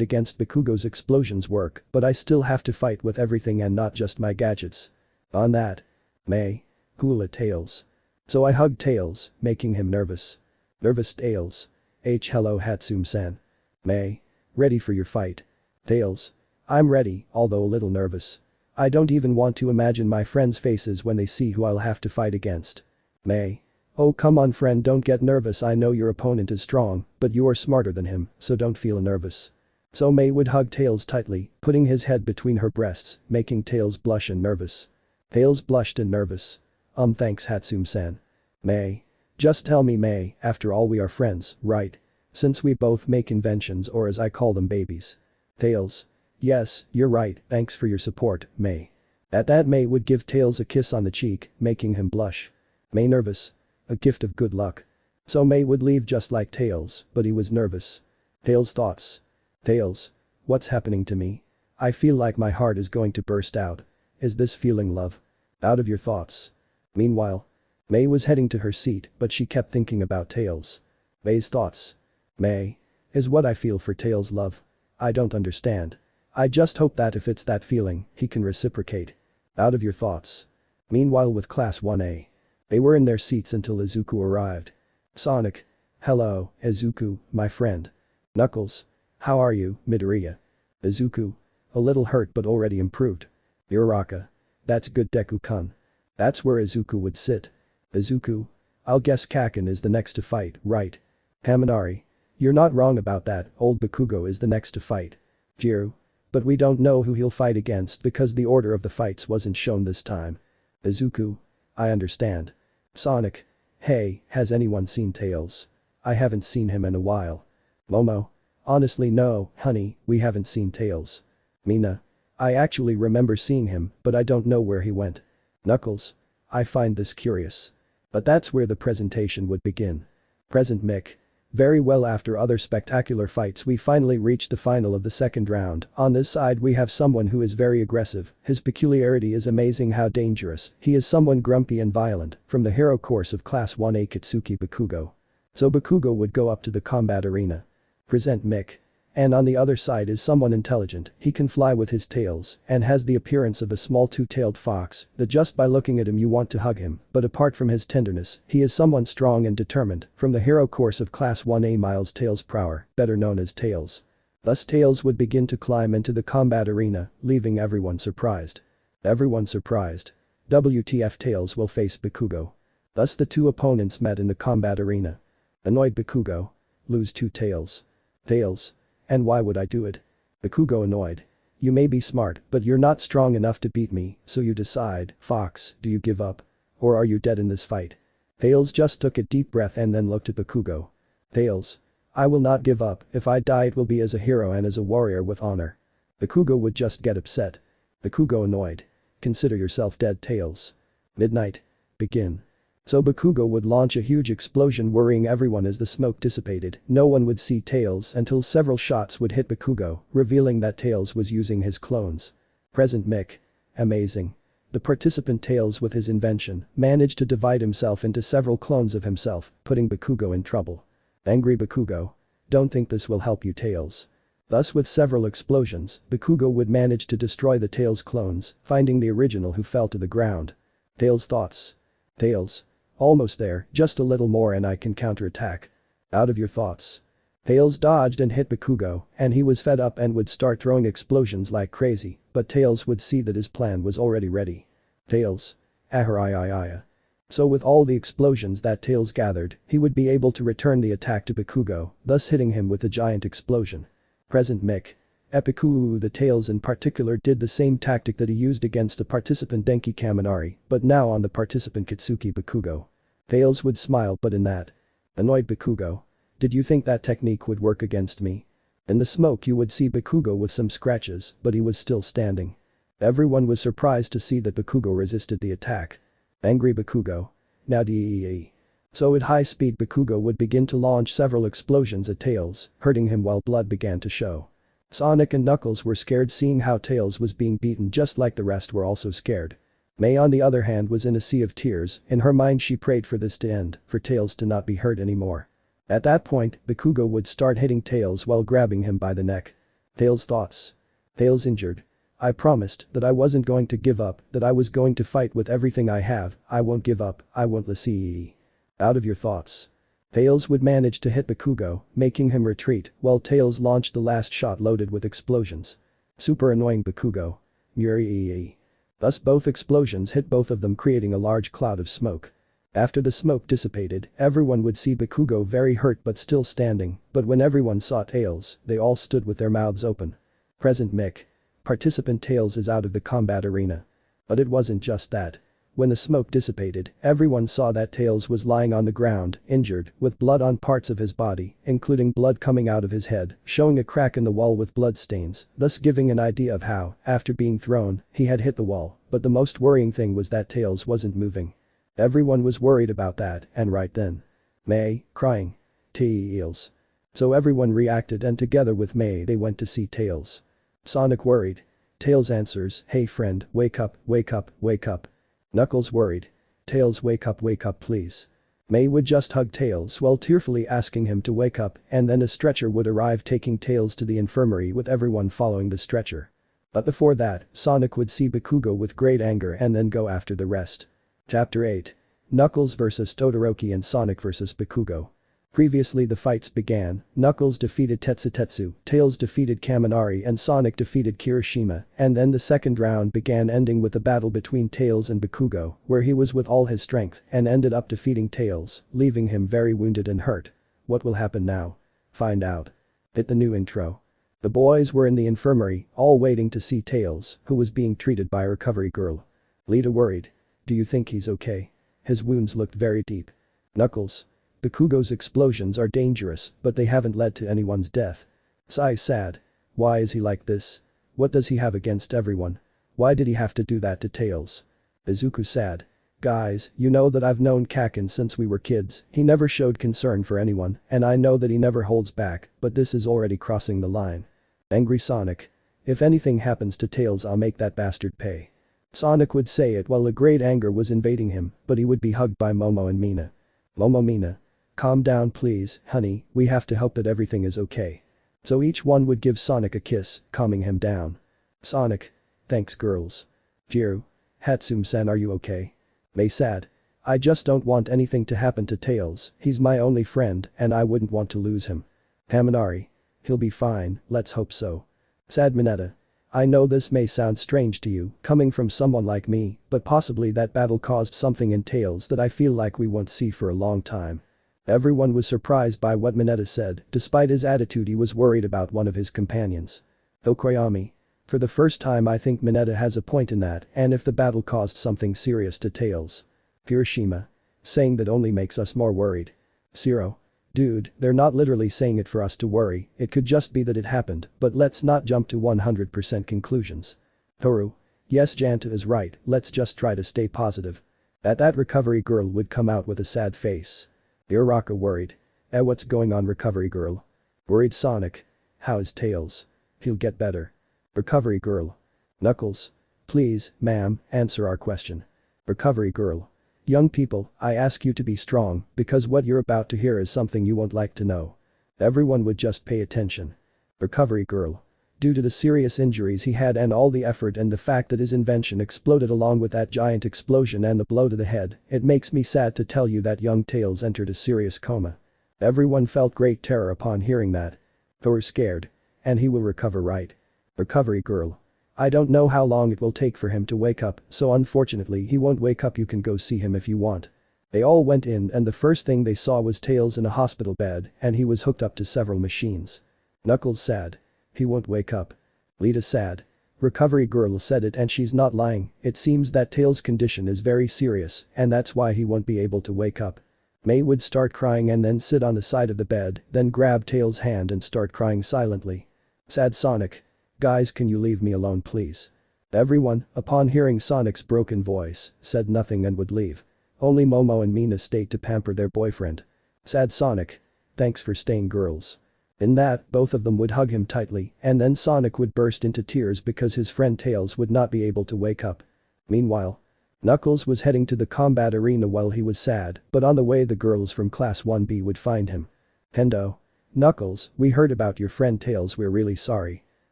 against Bakugo's explosions work, but I still have to fight with everything and not just my gadgets. On that. May. Hula Tails. So I hugged Tails, making him nervous. Nervous Tails. Hello Hatsume-san. May. Ready for your fight. Tails. I'm ready, although a little nervous. I don't even want to imagine my friends' faces when they see who I'll have to fight against. May. Oh come on friend don't get nervous I know your opponent is strong, but you are smarter than him, so don't feel nervous. So May would hug Tails tightly, putting his head between her breasts, making Tails blush and nervous. Tails blushed and nervous. Thanks Hatsume-san. May. Just tell me May, after all we are friends, right? Since we both make inventions or as I call them babies. Tails. Yes, you're right, thanks for your support, May. At that May would give Tails a kiss on the cheek, making him blush. May nervous. A gift of good luck. So May would leave just like Tails, but he was nervous. Tails' thoughts. Tails. What's happening to me? I feel like my heart is going to burst out. Is this feeling love? Out of your thoughts. Meanwhile. May was heading to her seat but she kept thinking about Tails. May's thoughts. May. Is what I feel for Tails love? I don't understand. I just hope that if it's that feeling, he can reciprocate. Out of your thoughts. Meanwhile with Class 1A. They were in their seats until Izuku arrived. Sonic. Hello, Izuku, my friend. Knuckles. How are you, Midoriya? Izuku. A little hurt but already improved. Uraraka. That's good Deku-kun. That's where Izuku would sit. Izuku. I'll guess Kakin is the next to fight, right? Haminari. You're not wrong about that, old Bakugo is the next to fight. Jiru. But we don't know who he'll fight against because the order of the fights wasn't shown this time. Izuku. I understand. Sonic. Hey, has anyone seen Tails? I haven't seen him in a while. Momo. Honestly no, honey, we haven't seen Tails. Mina. I actually remember seeing him, but I don't know where he went. Knuckles. I find this curious. But that's where the presentation would begin. Present Mick. Very well after other spectacular fights we finally reached the final of the second round. On this side we have someone who is very aggressive, his peculiarity is amazing how dangerous, he is someone grumpy and violent, from the hero course of Class 1A Katsuki Bakugo. So Bakugo would go up to the combat arena. Present Mick. And on the other side is someone intelligent, he can fly with his tails and has the appearance of a small two-tailed fox that just by looking at him you want to hug him, but apart from his tenderness, he is someone strong and determined, from the hero course of Class 1A Miles Tails Prower, better known as Tails. Thus Tails would begin to climb into the combat arena, leaving everyone surprised. Everyone surprised. WTF Tails will face Bakugo. Thus the two opponents met in the combat arena. Annoyed Bakugo. Lose to Tails. Tails. And why would I do it? Bakugo annoyed. You may be smart, but you're not strong enough to beat me, so you decide, Fox, do you give up? Or are you dead in this fight? Tails just took a deep breath and then looked at Bakugo. Tails. I will not give up, if I die it will be as a hero and as a warrior with honor. Bakugo would just get upset. Bakugo annoyed. Consider yourself dead, Tails. Midnight. Begin. So Bakugo would launch a huge explosion worrying everyone as the smoke dissipated. No one would see Tails until several shots would hit Bakugo, revealing that Tails was using his clones. Present Mick. Amazing. The participant Tails with his invention managed to divide himself into several clones of himself, putting Bakugo in trouble. Angry Bakugo. Don't think this will help you, Tails. Thus with several explosions, Bakugo would manage to destroy the Tails clones, finding the original who fell to the ground. Tails thoughts. Tails. Almost there, just a little more and I can counterattack. Out of your thoughts. Tails dodged and hit Bakugo, and he was fed up and would start throwing explosions like crazy, but Tails would see that his plan was already ready. Tails. Ahariya. So with all the explosions that Tails gathered, he would be able to return the attack to Bakugo, thus hitting him with a giant explosion. Present Mick. Epiku. The Tails in particular did the same tactic that he used against the participant Denki Kaminari, but now on the participant Kitsuki Bakugo. Tails would smile but in that. Annoyed Bakugo. Did you think that technique would work against me? In the smoke you would see Bakugo with some scratches, but he was still standing. Everyone was surprised to see that Bakugo resisted the attack. Angry Bakugo. Now dee. So at high speed Bakugo would begin to launch several explosions at Tails, hurting him while blood began to show. Sonic and Knuckles were scared seeing how Tails was being beaten just like the rest were also scared. May on the other hand was in a sea of tears, in her mind she prayed for this to end, for Tails to not be hurt anymore. At that point, Bakugo would start hitting Tails while grabbing him by the neck. Tails thoughts. Tails injured. I promised that I wasn't going to give up, that I was going to fight with everything I have, I won't give up, I won't listen. Out of your thoughts. Tails would manage to hit Bakugo, making him retreat, while Tails launched the last shot loaded with explosions. Super annoying Bakugo. Muri. Thus both explosions hit both of them creating a large cloud of smoke. After the smoke dissipated, everyone would see Bakugo very hurt but still standing, but when everyone saw Tails, they all stood with their mouths open. Present Mick. Participant Tails is out of the combat arena. But it wasn't just that. When the smoke dissipated, everyone saw that Tails was lying on the ground, injured, with blood on parts of his body, including blood coming out of his head, showing a crack in the wall with blood stains, thus giving an idea of how, after being thrown, he had hit the wall, but the most worrying thing was that Tails wasn't moving. Everyone was worried about that, and right then. May, crying. Tails. So everyone reacted and together with May they went to see Tails. Sonic worried. Tails answers, hey friend, wake up, wake up, wake up. Knuckles worried. Tails wake up please. May would just hug Tails while tearfully asking him to wake up and then a stretcher would arrive taking Tails to the infirmary with everyone following the stretcher. But before that, Sonic would see Bakugo with great anger and then go after the rest. Chapter 8. Knuckles vs Todoroki and Sonic vs Bakugo. Previously the fights began, Knuckles defeated Tetsutetsu, Tails defeated Kaminari and Sonic defeated Kirishima, and then the second round began ending with a battle between Tails and Bakugo, where he was with all his strength and ended up defeating Tails, leaving him very wounded and hurt. What will happen now? Find out. Hit the new intro. The boys were in the infirmary, all waiting to see Tails, who was being treated by a recovery girl. Lita worried. Do you think he's okay? His wounds looked very deep. Knuckles. Bakugo's explosions are dangerous, but they haven't led to anyone's death. Sai sad. Why is he like this? What does he have against everyone? Why did he have to do that to Tails? Izuku sad. Guys, you know that I've known Kakin since we were kids, he never showed concern for anyone, and I know that he never holds back, but this is already crossing the line. Angry Sonic. If anything happens to Tails I'll make that bastard pay. Sonic would say it while a great anger was invading him, but he would be hugged by Momo and Mina. Mina. Calm down please, honey, we have to hope that everything is okay. So each one would give Sonic a kiss, calming him down. Sonic. Thanks girls. Jiru. Hatsum-san, are you okay? May sad. I just don't want anything to happen to Tails, he's my only friend and I wouldn't want to lose him. Kaminari. He'll be fine, let's hope so. Sad Mineta. I know this may sound strange to you, coming from someone like me, but possibly that battle caused something in Tails that I feel like we won't see for a long time. Everyone was surprised by what Mineta said, despite his attitude he was worried about one of his companions. Though Koyami. For the first time I think Mineta has a point in that, and if the battle caused something serious to Tails. Hiroshima. Saying that only makes us more worried. Zero. Dude, they're not literally saying it for us to worry, it could just be that it happened, but let's not jump to 100% conclusions. Toru. Yes, Janta is right, let's just try to stay positive. At that recovery girl would come out with a sad face. Uraraka worried. What's going on, recovery girl? Worried Sonic. How is Tails? He'll get better. Recovery girl. Knuckles. Please, ma'am, answer our question. Recovery girl. Young people, I ask you to be strong, because what you're about to hear is something you won't like to know. Everyone would just pay attention. Recovery girl. Due to the serious injuries he had and all the effort and the fact that his invention exploded along with that giant explosion and the blow to the head, it makes me sad to tell you that young Tails entered a serious coma. Everyone felt great terror upon hearing that. We're scared. And he will recover, right? Recovery girl. I don't know how long it will take for him to wake up, so unfortunately he won't wake up, you can go see him if you want. They all went in and the first thing they saw was Tails in a hospital bed and he was hooked up to several machines. Knuckles sad. He won't wake up. Lita sad. Recovery girl said it and she's not lying, it seems that Tails' condition is very serious and that's why he won't be able to wake up. May would start crying and then sit on the side of the bed, then grab Tails' hand and start crying silently. Sad Sonic. Guys, can you leave me alone please? Everyone, upon hearing Sonic's broken voice, said nothing and would leave. Only Momo and Mina stayed to pamper their boyfriend. Sad Sonic. Thanks for staying, girls. In that, both of them would hug him tightly and then Sonic would burst into tears because his friend Tails would not be able to wake up. Meanwhile, Knuckles was heading to the combat arena while he was sad, but on the way the girls from Class 1B would find him. Hendo. Knuckles, we heard about your friend Tails, we're really sorry.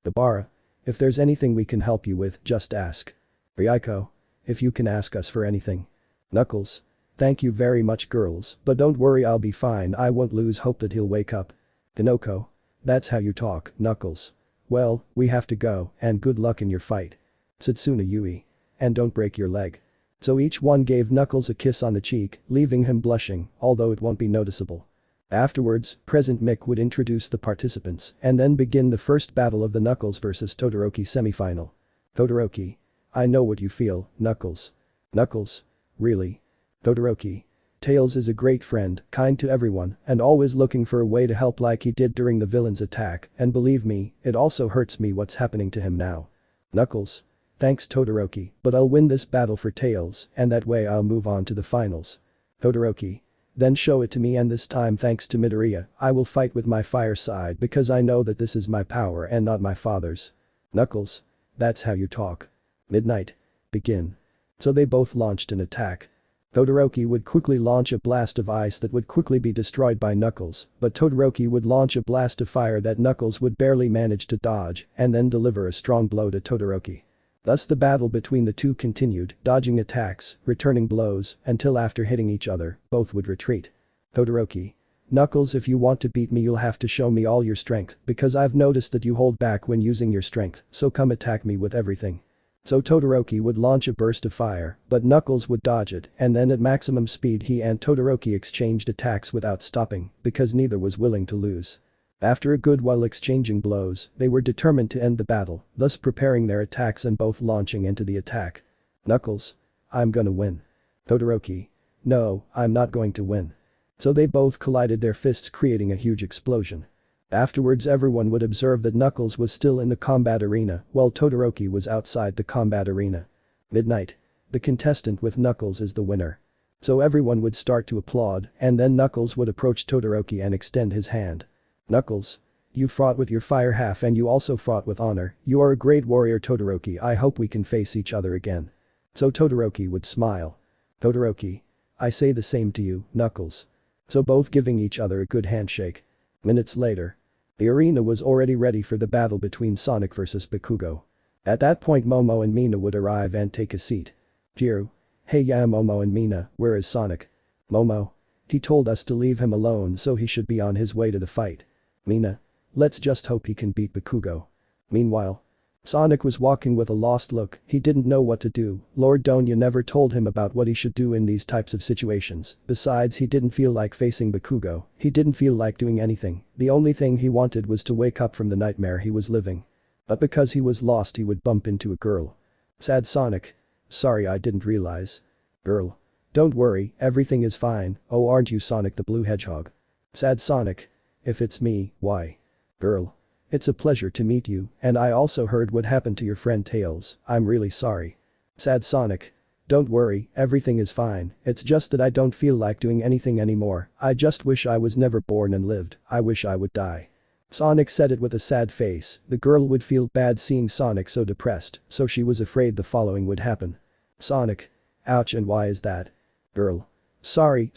Dabara. If there's anything we can help you with, just ask. Ryuko. If you can ask us for anything. Knuckles. Thank you very much, girls, but don't worry, I'll be fine, I won't lose hope that he'll wake up. Hinoko. That's how you talk, Knuckles. Well, we have to go, and good luck in your fight. Satsuna Yui. And don't break your leg. So each one gave Knuckles a kiss on the cheek, leaving him blushing, although it won't be noticeable. Afterwards, President Mick would introduce the participants and then begin the first battle of the Knuckles vs Todoroki semifinal. Todoroki. I know what you feel, Knuckles. Knuckles. Really? Todoroki. Tails is a great friend, kind to everyone, and always looking for a way to help like he did during the villain's attack, and believe me, it also hurts me what's happening to him now. Knuckles. Thanks Todoroki, but I'll win this battle for Tails, and that way I'll move on to the finals. Todoroki. Then show it to me, and this time thanks to Midoriya, I will fight with my fire side because I know that this is my power and not my father's. Knuckles. That's how you talk. Midnight. Begin. So they both launched an attack. Todoroki would quickly launch a blast of ice that would quickly be destroyed by Knuckles, but Todoroki would launch a blast of fire that Knuckles would barely manage to dodge and then deliver a strong blow to Todoroki. Thus the battle between the two continued, dodging attacks, returning blows, until after hitting each other, both would retreat. Todoroki. Knuckles, if you want to beat me you'll have to show me all your strength because I've noticed that you hold back when using your strength, so come attack me with everything. So Todoroki would launch a burst of fire, but Knuckles would dodge it and then at maximum speed he and Todoroki exchanged attacks without stopping because neither was willing to lose. After a good while exchanging blows, they were determined to end the battle, thus preparing their attacks and both launching into the attack. Knuckles. I'm gonna win. Todoroki. No, I'm not going to win. So they both collided their fists creating a huge explosion. Afterwards everyone would observe that Knuckles was still in the combat arena while Todoroki was outside the combat arena. Midnight. The contestant with Knuckles is the winner. So everyone would start to applaud and then Knuckles would approach Todoroki and extend his hand. Knuckles. You fought with your fire half and you also fought with honor, you are a great warrior Todoroki, I hope we can face each other again. So Todoroki would smile. Todoroki. I say the same to you, Knuckles. So both giving each other a good handshake. Minutes later. The arena was already ready for the battle between Sonic vs Bakugo. At that point Momo and Mina would arrive and take a seat. Jiru. Hey yeah Momo and Mina, where is Sonic? Momo. He told us to leave him alone so he should be on his way to the fight. Mina. Let's just hope he can beat Bakugo. Meanwhile. Sonic was walking with a lost look, he didn't know what to do, Lord Donya never told him about what he should do in these types of situations, besides he didn't feel like facing Bakugo, he didn't feel like doing anything, the only thing he wanted was to wake up from the nightmare he was living. But because he was lost he would bump into a girl. Sad Sonic. Sorry I didn't realize. Girl. Don't worry, everything is fine, oh aren't you Sonic the Blue Hedgehog? Sad Sonic. If it's me, why? Girl. It's a pleasure to meet you, and I also heard what happened to your friend Tails, I'm really sorry. Sad Sonic. Don't worry, everything is fine, it's just that I don't feel like doing anything anymore, I just wish I was never born and lived, I wish I would die. Sonic said it with a sad face, the girl would feel bad seeing Sonic so depressed, so she was afraid the following would happen. Sonic. Ouch, and why is that? Girl. Sorry,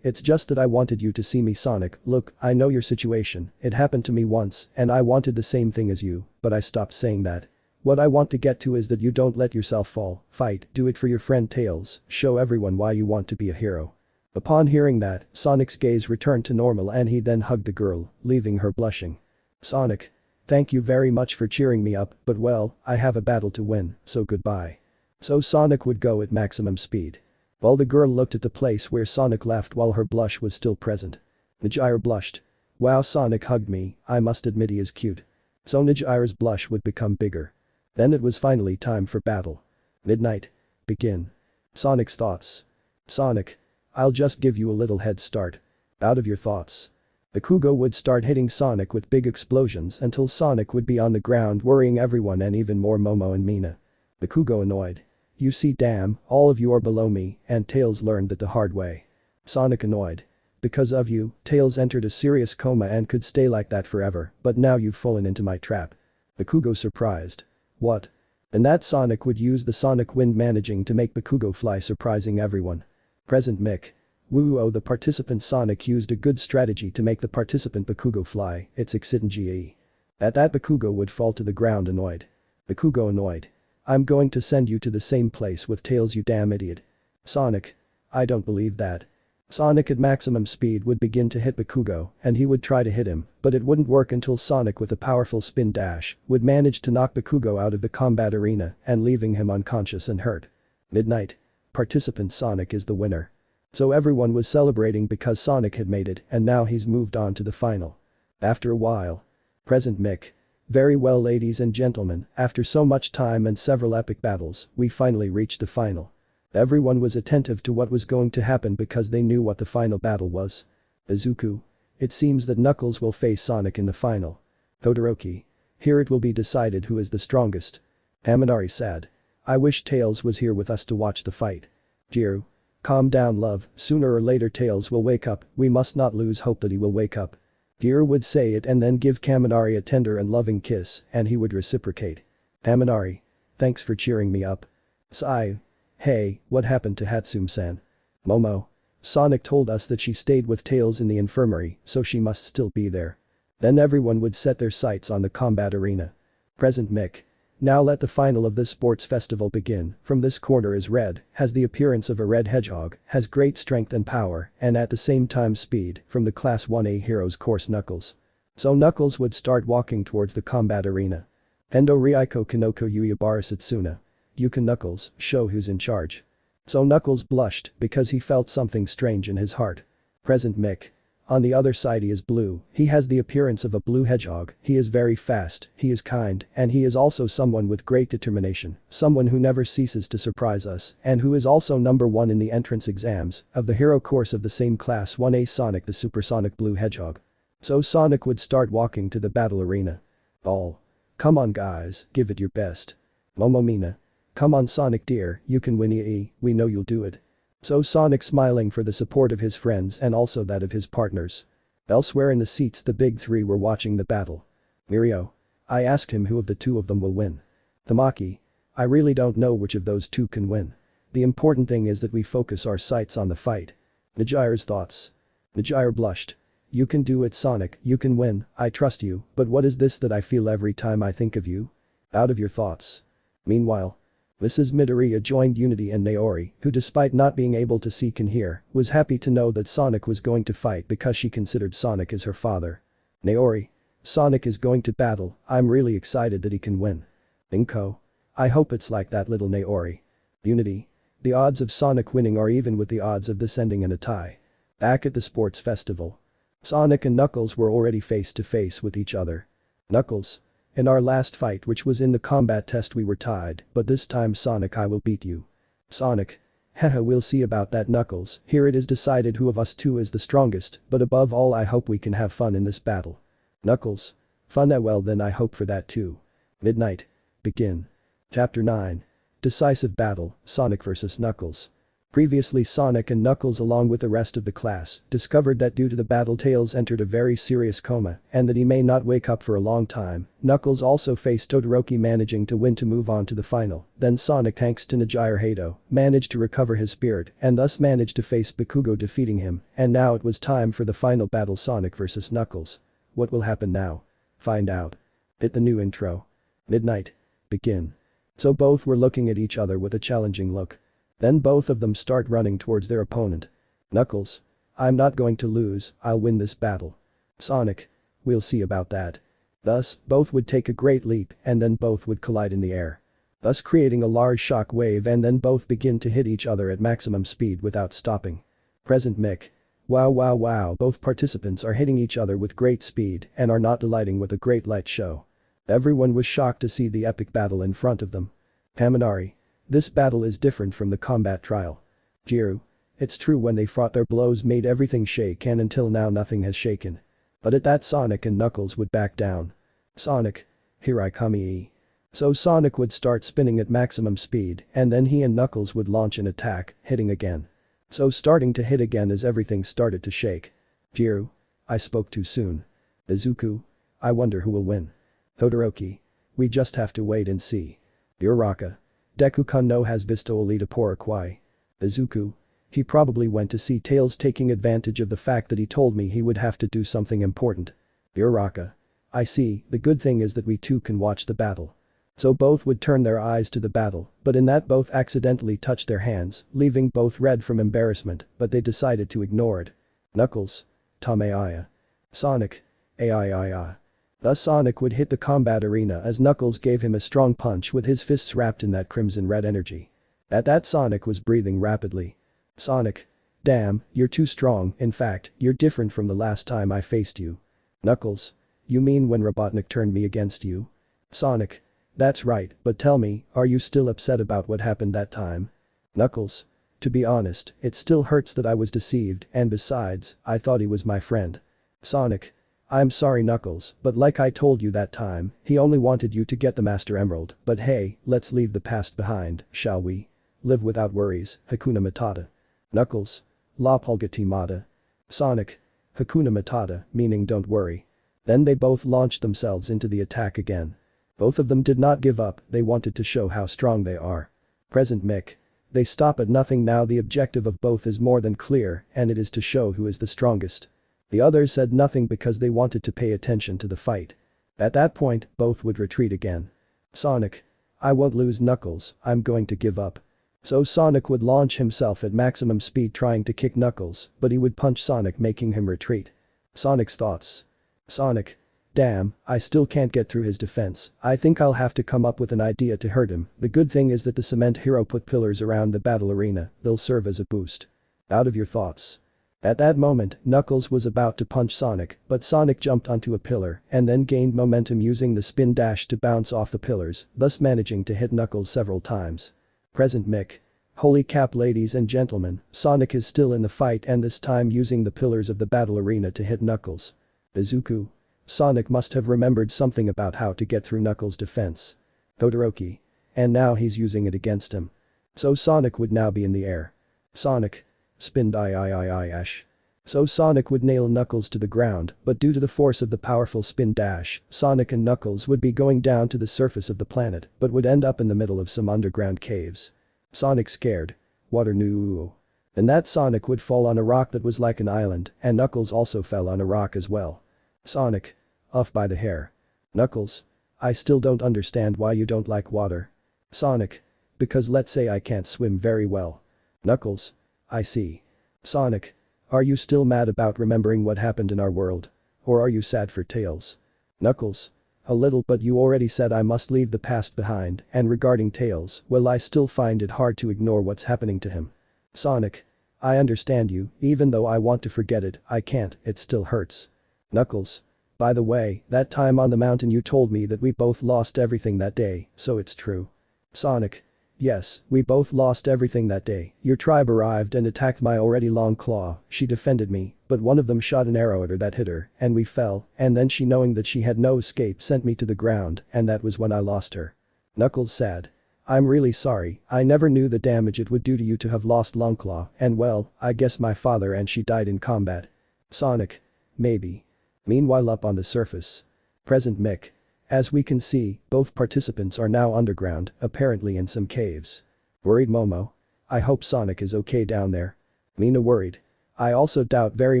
it's just that I wanted you to see me Sonic, look, I know your situation, it happened to me once, and I wanted the same thing as you, but I stopped saying that. What I want to get to is that you don't let yourself fall, fight, do it for your friend Tails, show everyone why you want to be a hero. Upon hearing that, Sonic's gaze returned to normal and he then hugged the girl, leaving her blushing. Sonic. Thank you very much for cheering me up, but well, I have a battle to win, so goodbye. So Sonic would go at maximum speed. While the girl looked at the place where Sonic left while her blush was still present. Najira blushed. Wow, Sonic hugged me, I must admit he is cute. So Najira's blush would become bigger. Then it was finally time for battle. Midnight. Begin. Sonic's thoughts. Sonic. I'll just give you a little head start. Out of your thoughts. Bakugo would start hitting Sonic with big explosions until Sonic would be on the ground worrying everyone and even more Momo and Mina. Bakugo annoyed. You see, damn, all of you are below me, and Tails learned that the hard way. Sonic annoyed. Because of you, Tails entered a serious coma and could stay like that forever, but now you've fallen into my trap. Bakugo surprised. What? And that Sonic would use the Sonic Wind managing to make Bakugo fly, surprising everyone. Present Mick. Woo-oh, the participant Sonic used a good strategy to make the participant Bakugo fly, it's exciting GE. At that Bakugo would fall to the ground annoyed. Bakugo annoyed. I'm going to send you to the same place with Tails, you damn idiot. Sonic. I don't believe that. Sonic at maximum speed would begin to hit Bakugo and he would try to hit him, but it wouldn't work until Sonic with a powerful spin dash would manage to knock Bakugo out of the combat arena and leaving him unconscious and hurt. Midnight. Participant Sonic is the winner. So everyone was celebrating because Sonic had made it and now he's moved on to the final. After a while. Present Mick. Very well, ladies and gentlemen, after so much time and several epic battles, we finally reached the final. Everyone was attentive to what was going to happen because they knew what the final battle was. Izuku. It seems that Knuckles will face Sonic in the final. Todoroki. Here it will be decided who is the strongest. Haminari said. I wish Tails was here with us to watch the fight. Jiru. Calm down, love, sooner or later Tails will wake up, we must not lose hope that he will wake up. Jiru would say it and then give Kaminari a tender and loving kiss and he would reciprocate. Kaminari. Thanks for cheering me up. Sai. Hey, what happened to Hatsune-san? Momo. Sonic told us that she stayed with Tails in the infirmary, so she must still be there. Then everyone would set their sights on the combat arena. Present Mick. Now let the final of this sports festival begin, from this corner is red, has the appearance of a red hedgehog, has great strength and power, and at the same time speed, from the Class 1A Heroes course Knuckles. So Knuckles would start walking towards the combat arena. Endo Ryuko Kanoko Yuyabara Satsuna. Yuka Knuckles, show who's in charge. So Knuckles blushed because he felt something strange in his heart. Present Mick. On the other side he is blue, he has the appearance of a blue hedgehog, he is very fast, he is kind, and he is also someone with great determination, someone who never ceases to surprise us, and who is also number 1 in the entrance exams of the hero course of the same Class 1A Sonic the Supersonic Blue Hedgehog. So Sonic would start walking to the battle arena. All. Come on guys, give it your best. Momomina. Come on Sonic dear, you can win we know you'll do it. So Sonic smiling for the support of his friends and also that of his partners. Elsewhere in the seats the big three were watching the battle. Mirio. I asked him who of the two of them will win. Tamaki. I really don't know which of those two can win. The important thing is that we focus our sights on the fight. Najira's thoughts. Najira blushed. You can do it Sonic, you can win, I trust you, but what is this that I feel every time I think of you? Out of your thoughts. Meanwhile. Mrs. Midoriya joined Unity and Naori, who despite not being able to see and hear, was happy to know that Sonic was going to fight because she considered Sonic as her father. Naori. Sonic is going to battle, I'm really excited that he can win. Inko. I hope it's like that little Naori. Unity. The odds of Sonic winning are even with the odds of this ending in a tie. Back at the sports festival. Sonic and Knuckles were already face to face with each other. Knuckles. In our last fight, which was in the combat test, we were tied, but this time Sonic, I will beat you. Sonic. Haha, we'll see about that, Knuckles. Here it is decided who of us two is the strongest, but above all I hope we can have fun in this battle. Knuckles. Fun? Well then I hope for that too. Midnight. Begin. Chapter 9. Decisive battle, Sonic vs Knuckles. Previously, Sonic and Knuckles along with the rest of the class discovered that due to the battle Tails entered a very serious coma and that he may not wake up for a long time. Knuckles also faced Todoroki managing to win to move on to the final. Then Sonic, thanks to Nagire Hato, managed to recover his spirit and thus managed to face Bakugo defeating him, and now it was time for the final battle, Sonic vs Knuckles. What will happen now? Find out. Hit the new intro. Midnight. Begin. So both were looking at each other with a challenging look. Then both of them start running towards their opponent. Knuckles. I'm not going to lose, I'll win this battle. Sonic. We'll see about that. Thus, both would take a great leap and then both would collide in the air. Thus creating a large shock wave, and then both begin to hit each other at maximum speed without stopping. Present mic. Wow, both participants are hitting each other with great speed and are not delighting with a great light show. Everyone was shocked to see the epic battle in front of them. Kaminari. This battle is different from the combat trial. Jiru. It's true, when they fought their blows made everything shake and until now nothing has shaken. But at that Sonic and Knuckles would back down. Sonic. Here I come. So Sonic would start spinning at maximum speed and then he and Knuckles would launch an attack, hitting again. So starting to hit again as everything started to shake. Jiru. I spoke too soon. Izuku. I wonder who will win. Todoroki. We just have to wait and see. Uraraka. Deku-kun no has visto olita por quai. Izuku. He probably went to see Tails, taking advantage of the fact that he told me he would have to do something important. Uraraka. I see, the good thing is that we too can watch the battle. So both would turn their eyes to the battle, but in that both accidentally touched their hands, leaving both red from embarrassment, but they decided to ignore it. Knuckles. Tameaya. Sonic. Aiaiai. Thus Sonic would hit the combat arena as Knuckles gave him a strong punch with his fists wrapped in that crimson red energy. At that Sonic was breathing rapidly. Sonic. Damn, you're too strong, in fact, you're different from the last time I faced you. Knuckles. You mean when Robotnik turned me against you? Sonic. That's right, but tell me, are you still upset about what happened that time? Knuckles. To be honest, it still hurts that I was deceived, and besides, I thought he was my friend. Sonic. I'm sorry, Knuckles, but like I told you that time, he only wanted you to get the Master Emerald, but hey, let's leave the past behind, shall we? Live without worries, Hakuna Matata. Knuckles. La Pulgati Mata. Sonic. Hakuna Matata, meaning don't worry. Then they both launched themselves into the attack again. Both of them did not give up, they wanted to show how strong they are. Present mic. They stop at nothing now, the objective of both is more than clear, and it is to show who is the strongest. The others said nothing because they wanted to pay attention to the fight. At that point, both would retreat again. Sonic. I won't lose, Knuckles, I'm going to give up. So Sonic would launch himself at maximum speed trying to kick Knuckles, but he would punch Sonic, making him retreat. Sonic's thoughts. Sonic. Damn, I still can't get through his defense, I think I'll have to come up with an idea to hurt him. The good thing is that the cement hero put pillars around the battle arena, they'll serve as a boost. Out of your thoughts. At that moment, Knuckles was about to punch Sonic, but Sonic jumped onto a pillar and then gained momentum using the spin dash to bounce off the pillars, thus managing to hit Knuckles several times. Present mic. Holy cap, ladies and gentlemen, Sonic is still in the fight and this time using the pillars of the battle arena to hit Knuckles. Izuku. Sonic must have remembered something about how to get through Knuckles' defense. Todoroki. And now he's using it against him. So Sonic would now be in the air. Sonic. Spin ash. So Sonic would nail Knuckles to the ground, but due to the force of the powerful spin dash, Sonic and Knuckles would be going down to the surface of the planet, but would end up in the middle of some underground caves. Sonic scared. Water no. And that Sonic would fall on a rock that was like an island, and Knuckles also fell on a rock as well. Sonic. Off by the hair. Knuckles. I still don't understand why you don't like water. Sonic. Because let's say I can't swim very well. Knuckles. I see. Sonic. Are you still mad about remembering what happened in our world? Or are you sad for Tails? Knuckles. A little, but you already said I must leave the past behind, and regarding Tails, well, I still find it hard to ignore what's happening to him. Sonic. I understand you, even though I want to forget it, I can't, it still hurts. Knuckles. By the way, that time on the mountain you told me that we both lost everything that day, so it's true. Sonic. Yes, we both lost everything that day. Your tribe arrived and attacked my already long claw, she defended me, but one of them shot an arrow at her that hit her, and we fell, and then she, knowing that she had no escape, sent me to the ground, and that was when I lost her. Knuckles sad. I'm really sorry, I never knew the damage it would do to you to have lost Longclaw, and well, I guess my father and she died in combat. Sonic. Maybe. Meanwhile up on the surface. Present Mick. As we can see, both participants are now underground, apparently in some caves. Worried Momo. I hope Sonic is okay down there. Mina worried. I also doubt very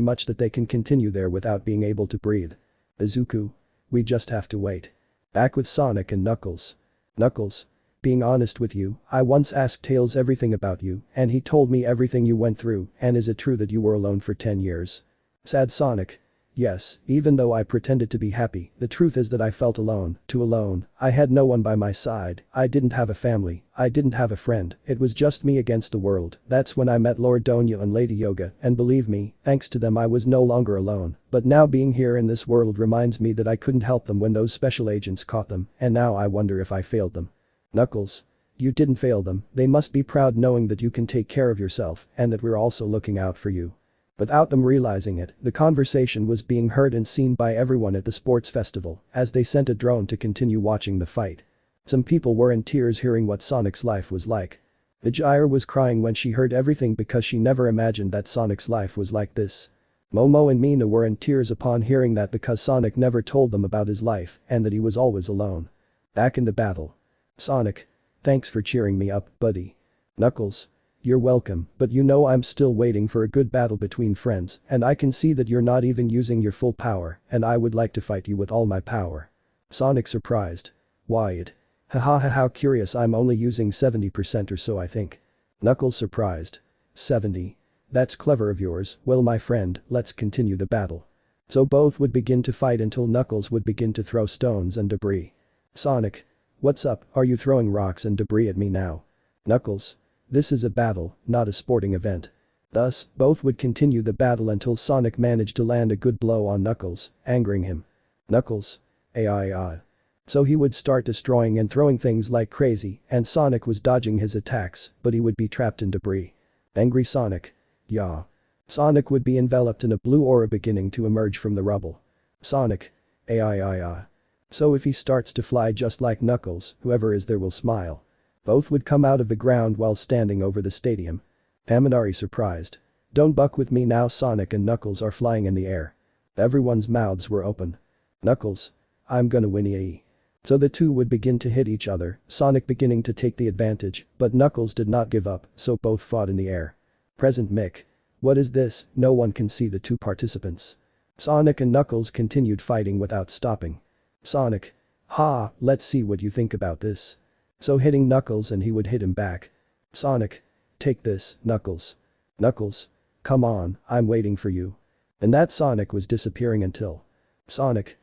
much that they can continue there without being able to breathe. Izuku. We just have to wait. Back with Sonic and Knuckles. Knuckles. Being honest with you, I once asked Tails everything about you, and he told me everything you went through, and is it true that you were alone for 10 years? Sad Sonic. Yes, even though I pretended to be happy, the truth is that I felt alone, too alone, I had no one by my side, I didn't have a family, I didn't have a friend, it was just me against the world. That's when I met Lord Donya and Lady Yoga, and believe me, thanks to them I was no longer alone, but now being here in this world reminds me that I couldn't help them when those special agents caught them, and now I wonder if I failed them. Knuckles. You didn't fail them, they must be proud knowing that you can take care of yourself, and that we're also looking out for you. Without them realizing it, the conversation was being heard and seen by everyone at the sports festival, as they sent a drone to continue watching the fight. Some people were in tears hearing what Sonic's life was like. The Gyre was crying when she heard everything because she never imagined that Sonic's life was like this. Momo and Mina were in tears upon hearing that because Sonic never told them about his life and that he was always alone. Back in the battle. Sonic. Thanks for cheering me up, buddy. Knuckles. You're welcome, but you know I'm still waiting for a good battle between friends, and I can see that you're not even using your full power, and I would like to fight you with all my power. Sonic surprised. Wyatt. Haha how curious, I'm only using 70% or so I think. Knuckles surprised. 70. That's clever of yours, well my friend, let's continue the battle. So both would begin to fight until Knuckles would begin to throw stones and debris. Sonic. What's up, are you throwing rocks and debris at me now? Knuckles. This is a battle, not a sporting event. Thus, both would continue the battle until Sonic managed to land a good blow on Knuckles, angering him. Knuckles. Ai. So he would start destroying and throwing things like crazy, and Sonic was dodging his attacks, but he would be trapped in debris. Angry Sonic. Yeah. Sonic would be enveloped in a blue aura beginning to emerge from the rubble. Sonic. Ai. So if he starts to fly just like Knuckles, whoever is there will smile. Both would come out of the ground while standing over the stadium. Paminari surprised. Don't buck with me now, Sonic and Knuckles are flying in the air. Everyone's mouths were open. Knuckles. I'm gonna win ye. So the two would begin to hit each other, Sonic beginning to take the advantage, but Knuckles did not give up, so both fought in the air. Present Mick. What is this? No one can see the two participants. Sonic and Knuckles continued fighting without stopping. Sonic. Ha, let's see what you think about this. So hitting Knuckles and he would hit him back. Sonic. Take this, Knuckles. Knuckles. Come on, I'm waiting for you. And that Sonic was disappearing until. Sonic.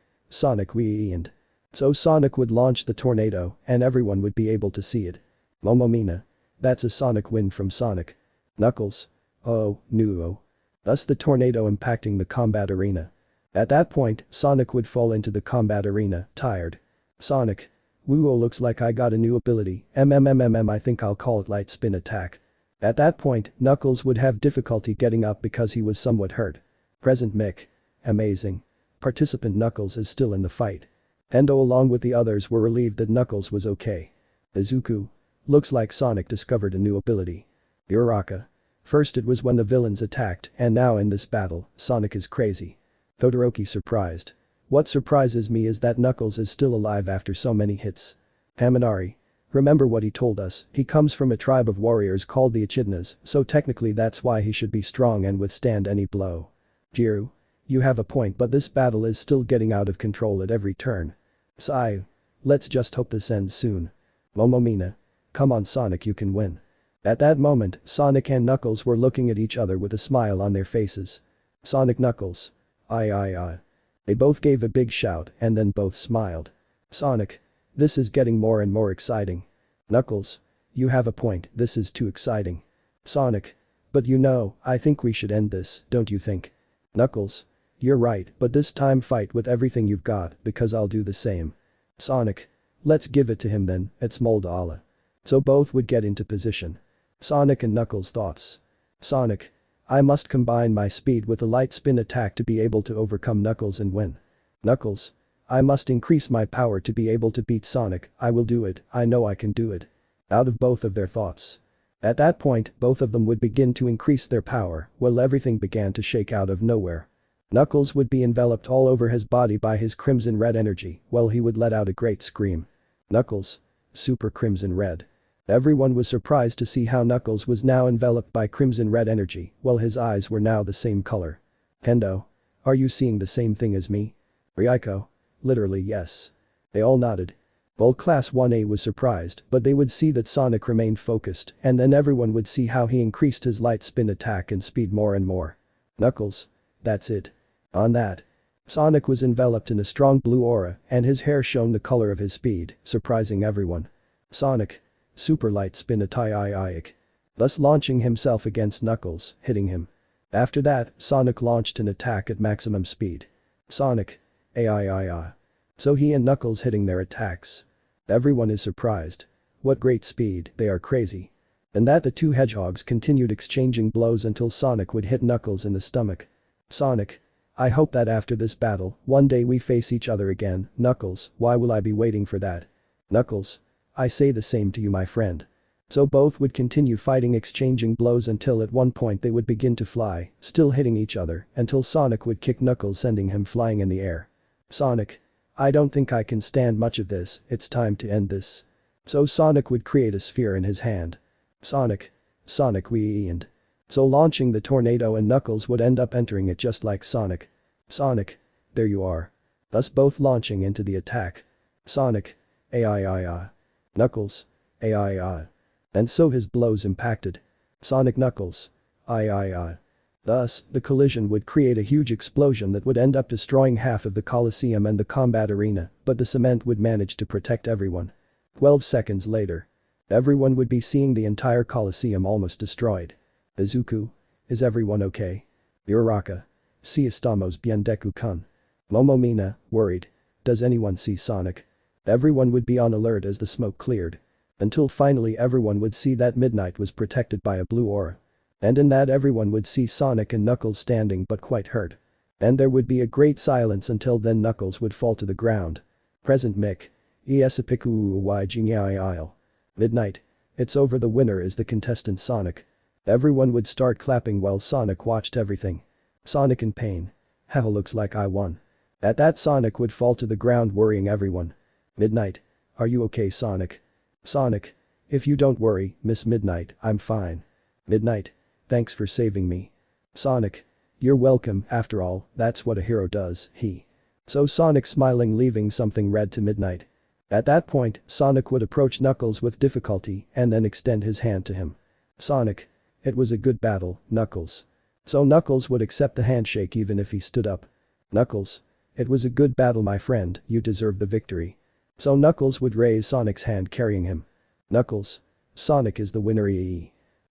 We and. So Sonic would launch the tornado and everyone would be able to see it. Momomina. That's a Sonic win from Sonic. Knuckles. Oh, no. Thus the tornado impacting the combat arena. At that point, Sonic would fall into the combat arena, tired. Sonic. Woo-oh, looks like I got a new ability, I think I'll call it light spin attack. At that point, Knuckles would have difficulty getting up because he was somewhat hurt. Present Mick. Amazing. Participant Knuckles is still in the fight. Endo along with the others were relieved that Knuckles was okay. Izuku. Looks like Sonic discovered a new ability. Uraraka. First it was when the villains attacked, and now in this battle, Sonic is crazy. Todoroki surprised. What surprises me is that Knuckles is still alive after so many hits. Paminari. Remember what he told us, he comes from a tribe of warriors called the Echidnas, so technically that's why he should be strong and withstand any blow. Jiru. You have a point, but this battle is still getting out of control at every turn. Sai. Let's just hope this ends soon. Momomina. Come on Sonic, you can win. At that moment, Sonic and Knuckles were looking at each other with a smile on their faces. Sonic Knuckles. Ai. They both gave a big shout and then both smiled. Sonic. This is getting more and more exciting. Knuckles. You have a point, this is too exciting. Sonic. But you know, I think we should end this, don't you think? Knuckles. You're right, but this time fight with everything you've got, because I'll do the same. Sonic. Let's give it to him then, it's Mold Allah. So both would get into position. Sonic and Knuckles' thoughts. Sonic. I must combine my speed with a light spin attack to be able to overcome Knuckles and win. Knuckles. I must increase my power to be able to beat Sonic, I will do it, I know I can do it. Out of both of their thoughts. At that point, both of them would begin to increase their power, while everything began to shake out of nowhere. Knuckles would be enveloped all over his body by his crimson red energy, while he would let out a great scream. Knuckles. Super crimson red. Everyone was surprised to see how Knuckles was now enveloped by crimson red energy, while his eyes were now the same color. Kendo. Are you seeing the same thing as me? Ryuko. Literally yes. They all nodded. Well, Class 1A was surprised, but they would see that Sonic remained focused, and then everyone would see how he increased his light spin attack and speed more and more. Knuckles. That's it. On that. Sonic was enveloped in a strong blue aura, and his hair shone the color of his speed, surprising everyone. Sonic. Super light spin attack. Thus launching himself against Knuckles, hitting him. After that, Sonic launched an attack at maximum speed. Sonic. Aiii. So he and Knuckles hitting their attacks. Everyone is surprised. What great speed, they are crazy. And that the two hedgehogs continued exchanging blows until Sonic would hit Knuckles in the stomach. Sonic. I hope that after this battle, one day we face each other again, Knuckles, why will I be waiting for that? Knuckles. I say the same to you my friend. So both would continue fighting exchanging blows until at one point they would begin to fly, still hitting each other, until Sonic would kick Knuckles sending him flying in the air. Sonic. I don't think I can stand much of this, it's time to end this. So Sonic would create a sphere in his hand. Sonic. Sonic we end. So launching the tornado and Knuckles would end up entering it just like Sonic. Sonic. There you are. Thus both launching into the attack. Sonic. Aiii. Knuckles. Aiii. And so his blows impacted. Sonic Knuckles. Aiii. Thus, the collision would create a huge explosion that would end up destroying half of the Coliseum and the combat arena, but the cement would manage to protect everyone. 12 seconds later. Everyone would be seeing the entire Coliseum almost destroyed. Izuku. Is everyone okay? Uraraka. Si estamos bien Deku-kun. Momomina, worried. Does anyone see Sonic? Everyone would be on alert as the smoke cleared. Until finally everyone would see that Midnight was protected by a blue aura. And in that everyone would see Sonic and Knuckles standing but quite hurt. And there would be a great silence until then Knuckles would fall to the ground. Present Mick. Esepiku y genial. Midnight. It's over, the winner is the contestant Sonic. Everyone would start clapping while Sonic watched everything. Sonic in pain. Hell, looks like I won. At that Sonic would fall to the ground worrying everyone. Midnight. Are you okay Sonic? Sonic. If you don't worry, Miss Midnight, I'm fine. Midnight. Thanks for saving me. Sonic. You're welcome, after all, that's what a hero does, he. So Sonic smiling leaving something red to Midnight. At that point, Sonic would approach Knuckles with difficulty and then extend his hand to him. Sonic. It was a good battle, Knuckles. So Knuckles would accept the handshake even if he stood up. Knuckles. It was a good battle my friend, you deserve the victory. So Knuckles would raise Sonic's hand carrying him. Knuckles. Sonic is the winner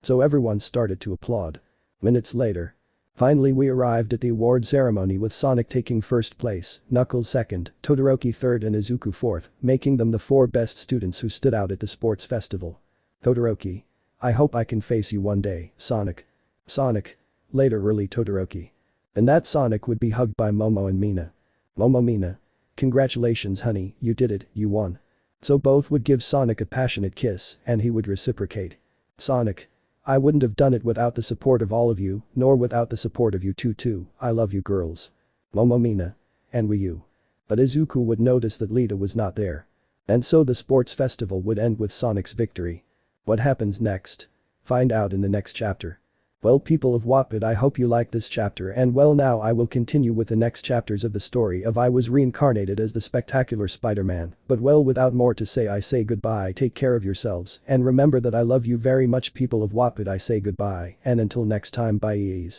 So everyone started to applaud. Minutes later. Finally we arrived at the award ceremony with Sonic taking first place, Knuckles second, Todoroki third and Izuku fourth, making them the 4 best students who stood out at the sports festival. Todoroki. I hope I can face you one day, Sonic. Sonic. Later early Todoroki. And that Sonic would be hugged by Momo and Mina. Momomina. Congratulations honey, you did it, you won. So both would give Sonic a passionate kiss and he would reciprocate. Sonic. I wouldn't have done it without the support of all of you, nor without the support of you too, I love you girls. Momomina. And you. But Izuku would notice that Lita was not there. And so the sports festival would end with Sonic's victory. What happens next? Find out in the next chapter. Well people of Wattpad, I hope you liked this chapter, and well now I will continue with the next chapters of the story of I was reincarnated as the spectacular Spider-Man, but well without more to say I say goodbye, take care of yourselves, and remember that I love you very much people of Wattpad, I say goodbye, and until next time bye.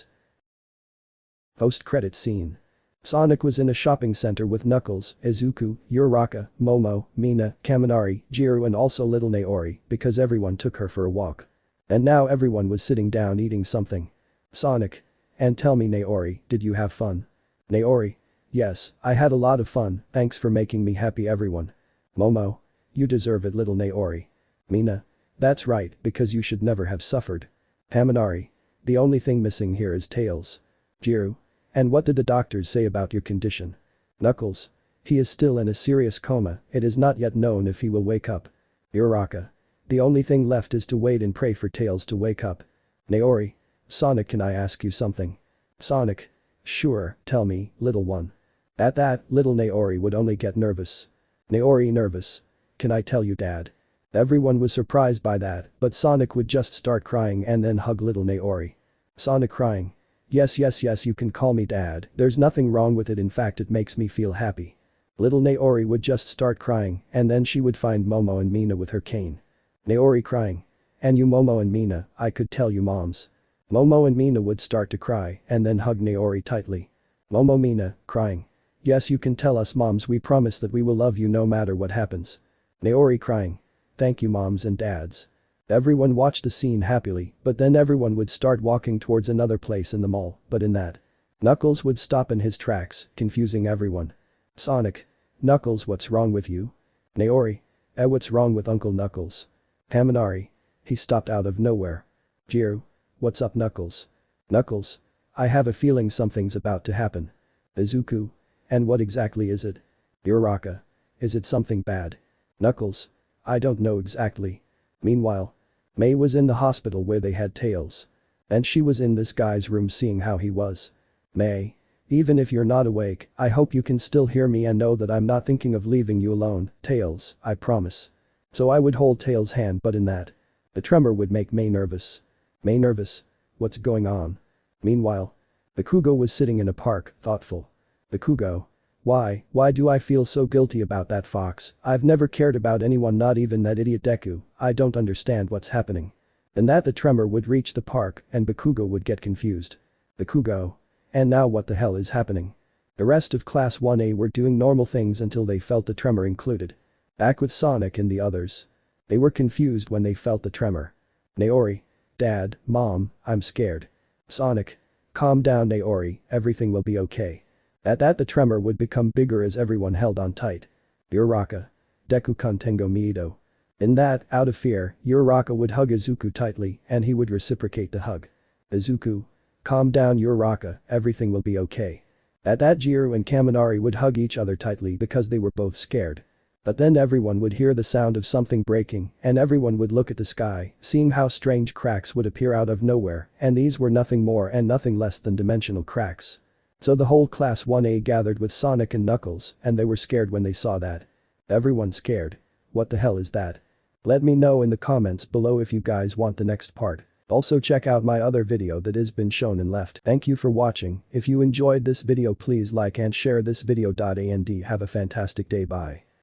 Post-credit scene. Sonic was in a shopping center with Knuckles, Izuku, Uraraka, Momo, Mina, Kaminari, Jiru and also little Naori because everyone took her for a walk. And now everyone was sitting down eating something. Sonic. And tell me Naori, did you have fun? Naori. Yes, I had a lot of fun, thanks for making me happy everyone. Momo. You deserve it little Naori. Mina. That's right, because you should never have suffered. Kaminari. The only thing missing here is Tails. Jiru. And what did the doctors say about your condition? Knuckles. He is still in a serious coma, it is not yet known if he will wake up. Uraraka. The only thing left is to wait and pray for Tails to wake up. Naori. Sonic, can I ask you something? Sonic. Sure, tell me, little one. At that, little Naori would only get nervous. Naori nervous. Can I tell you dad? Everyone was surprised by that, but Sonic would just start crying and then hug little Naori. Sonic crying. Yes you can call me dad, there's nothing wrong with it, in fact it makes me feel happy. Little Naori would just start crying and then she would find Momo and Mina with her cane. Naori crying. And you Momo and Mina, I could tell you moms. Momo and Mina would start to cry and then hug Naori tightly. Momo Mina, crying. Yes you can tell us moms, we promise that we will love you no matter what happens. Naori crying. Thank you moms and dads. Everyone watched the scene happily, but then everyone would start walking towards another place in the mall, but in that. Knuckles would stop in his tracks, confusing everyone. Sonic. Knuckles, what's wrong with you? Naori. What's wrong with Uncle Knuckles? Kaminari. He stopped out of nowhere. Jiru. What's up Knuckles? Knuckles. I have a feeling something's about to happen. Izuku. And what exactly is it? Uraraka. Is it something bad? Knuckles. I don't know exactly. Meanwhile. May was in the hospital where they had Tails. And she was in this guy's room seeing how he was. May. Even if you're not awake, I hope you can still hear me and know that I'm not thinking of leaving you alone, Tails, I promise. So I would hold Tails' hand, but in that. The tremor would make May nervous. May nervous? What's going on? Meanwhile. Bakugo was sitting in a park, thoughtful. Bakugo. Why do I feel so guilty about that fox? I've never cared about anyone, not even that idiot Deku, I don't understand what's happening. And that the tremor would reach the park and Bakugo would get confused. Bakugo. And now what the hell is happening? The rest of Class 1A were doing normal things until they felt the tremor included. Back with Sonic and the others. They were confused when they felt the tremor. Naori. Dad, Mom, I'm scared. Sonic. Calm down Naori, everything will be okay. At that the tremor would become bigger as everyone held on tight. Uraraka. Deku-kun tengo miedo. In that, out of fear, Uraraka would hug Izuku tightly and he would reciprocate the hug. Izuku. Calm down Uraraka, everything will be okay. At that Jiru and Kaminari would hug each other tightly because they were both scared. But then everyone would hear the sound of something breaking and everyone would look at the sky, seeing how strange cracks would appear out of nowhere, and these were nothing more and nothing less than dimensional cracks. So the whole Class 1A gathered with Sonic and Knuckles and they were scared when they saw that. Everyone scared. What the hell is that? Let me know in the comments below if you guys want the next part. Also check out my other video that has been shown and left. Thank you for watching. If you enjoyed this video please like and share this video. And have a fantastic day. Bye.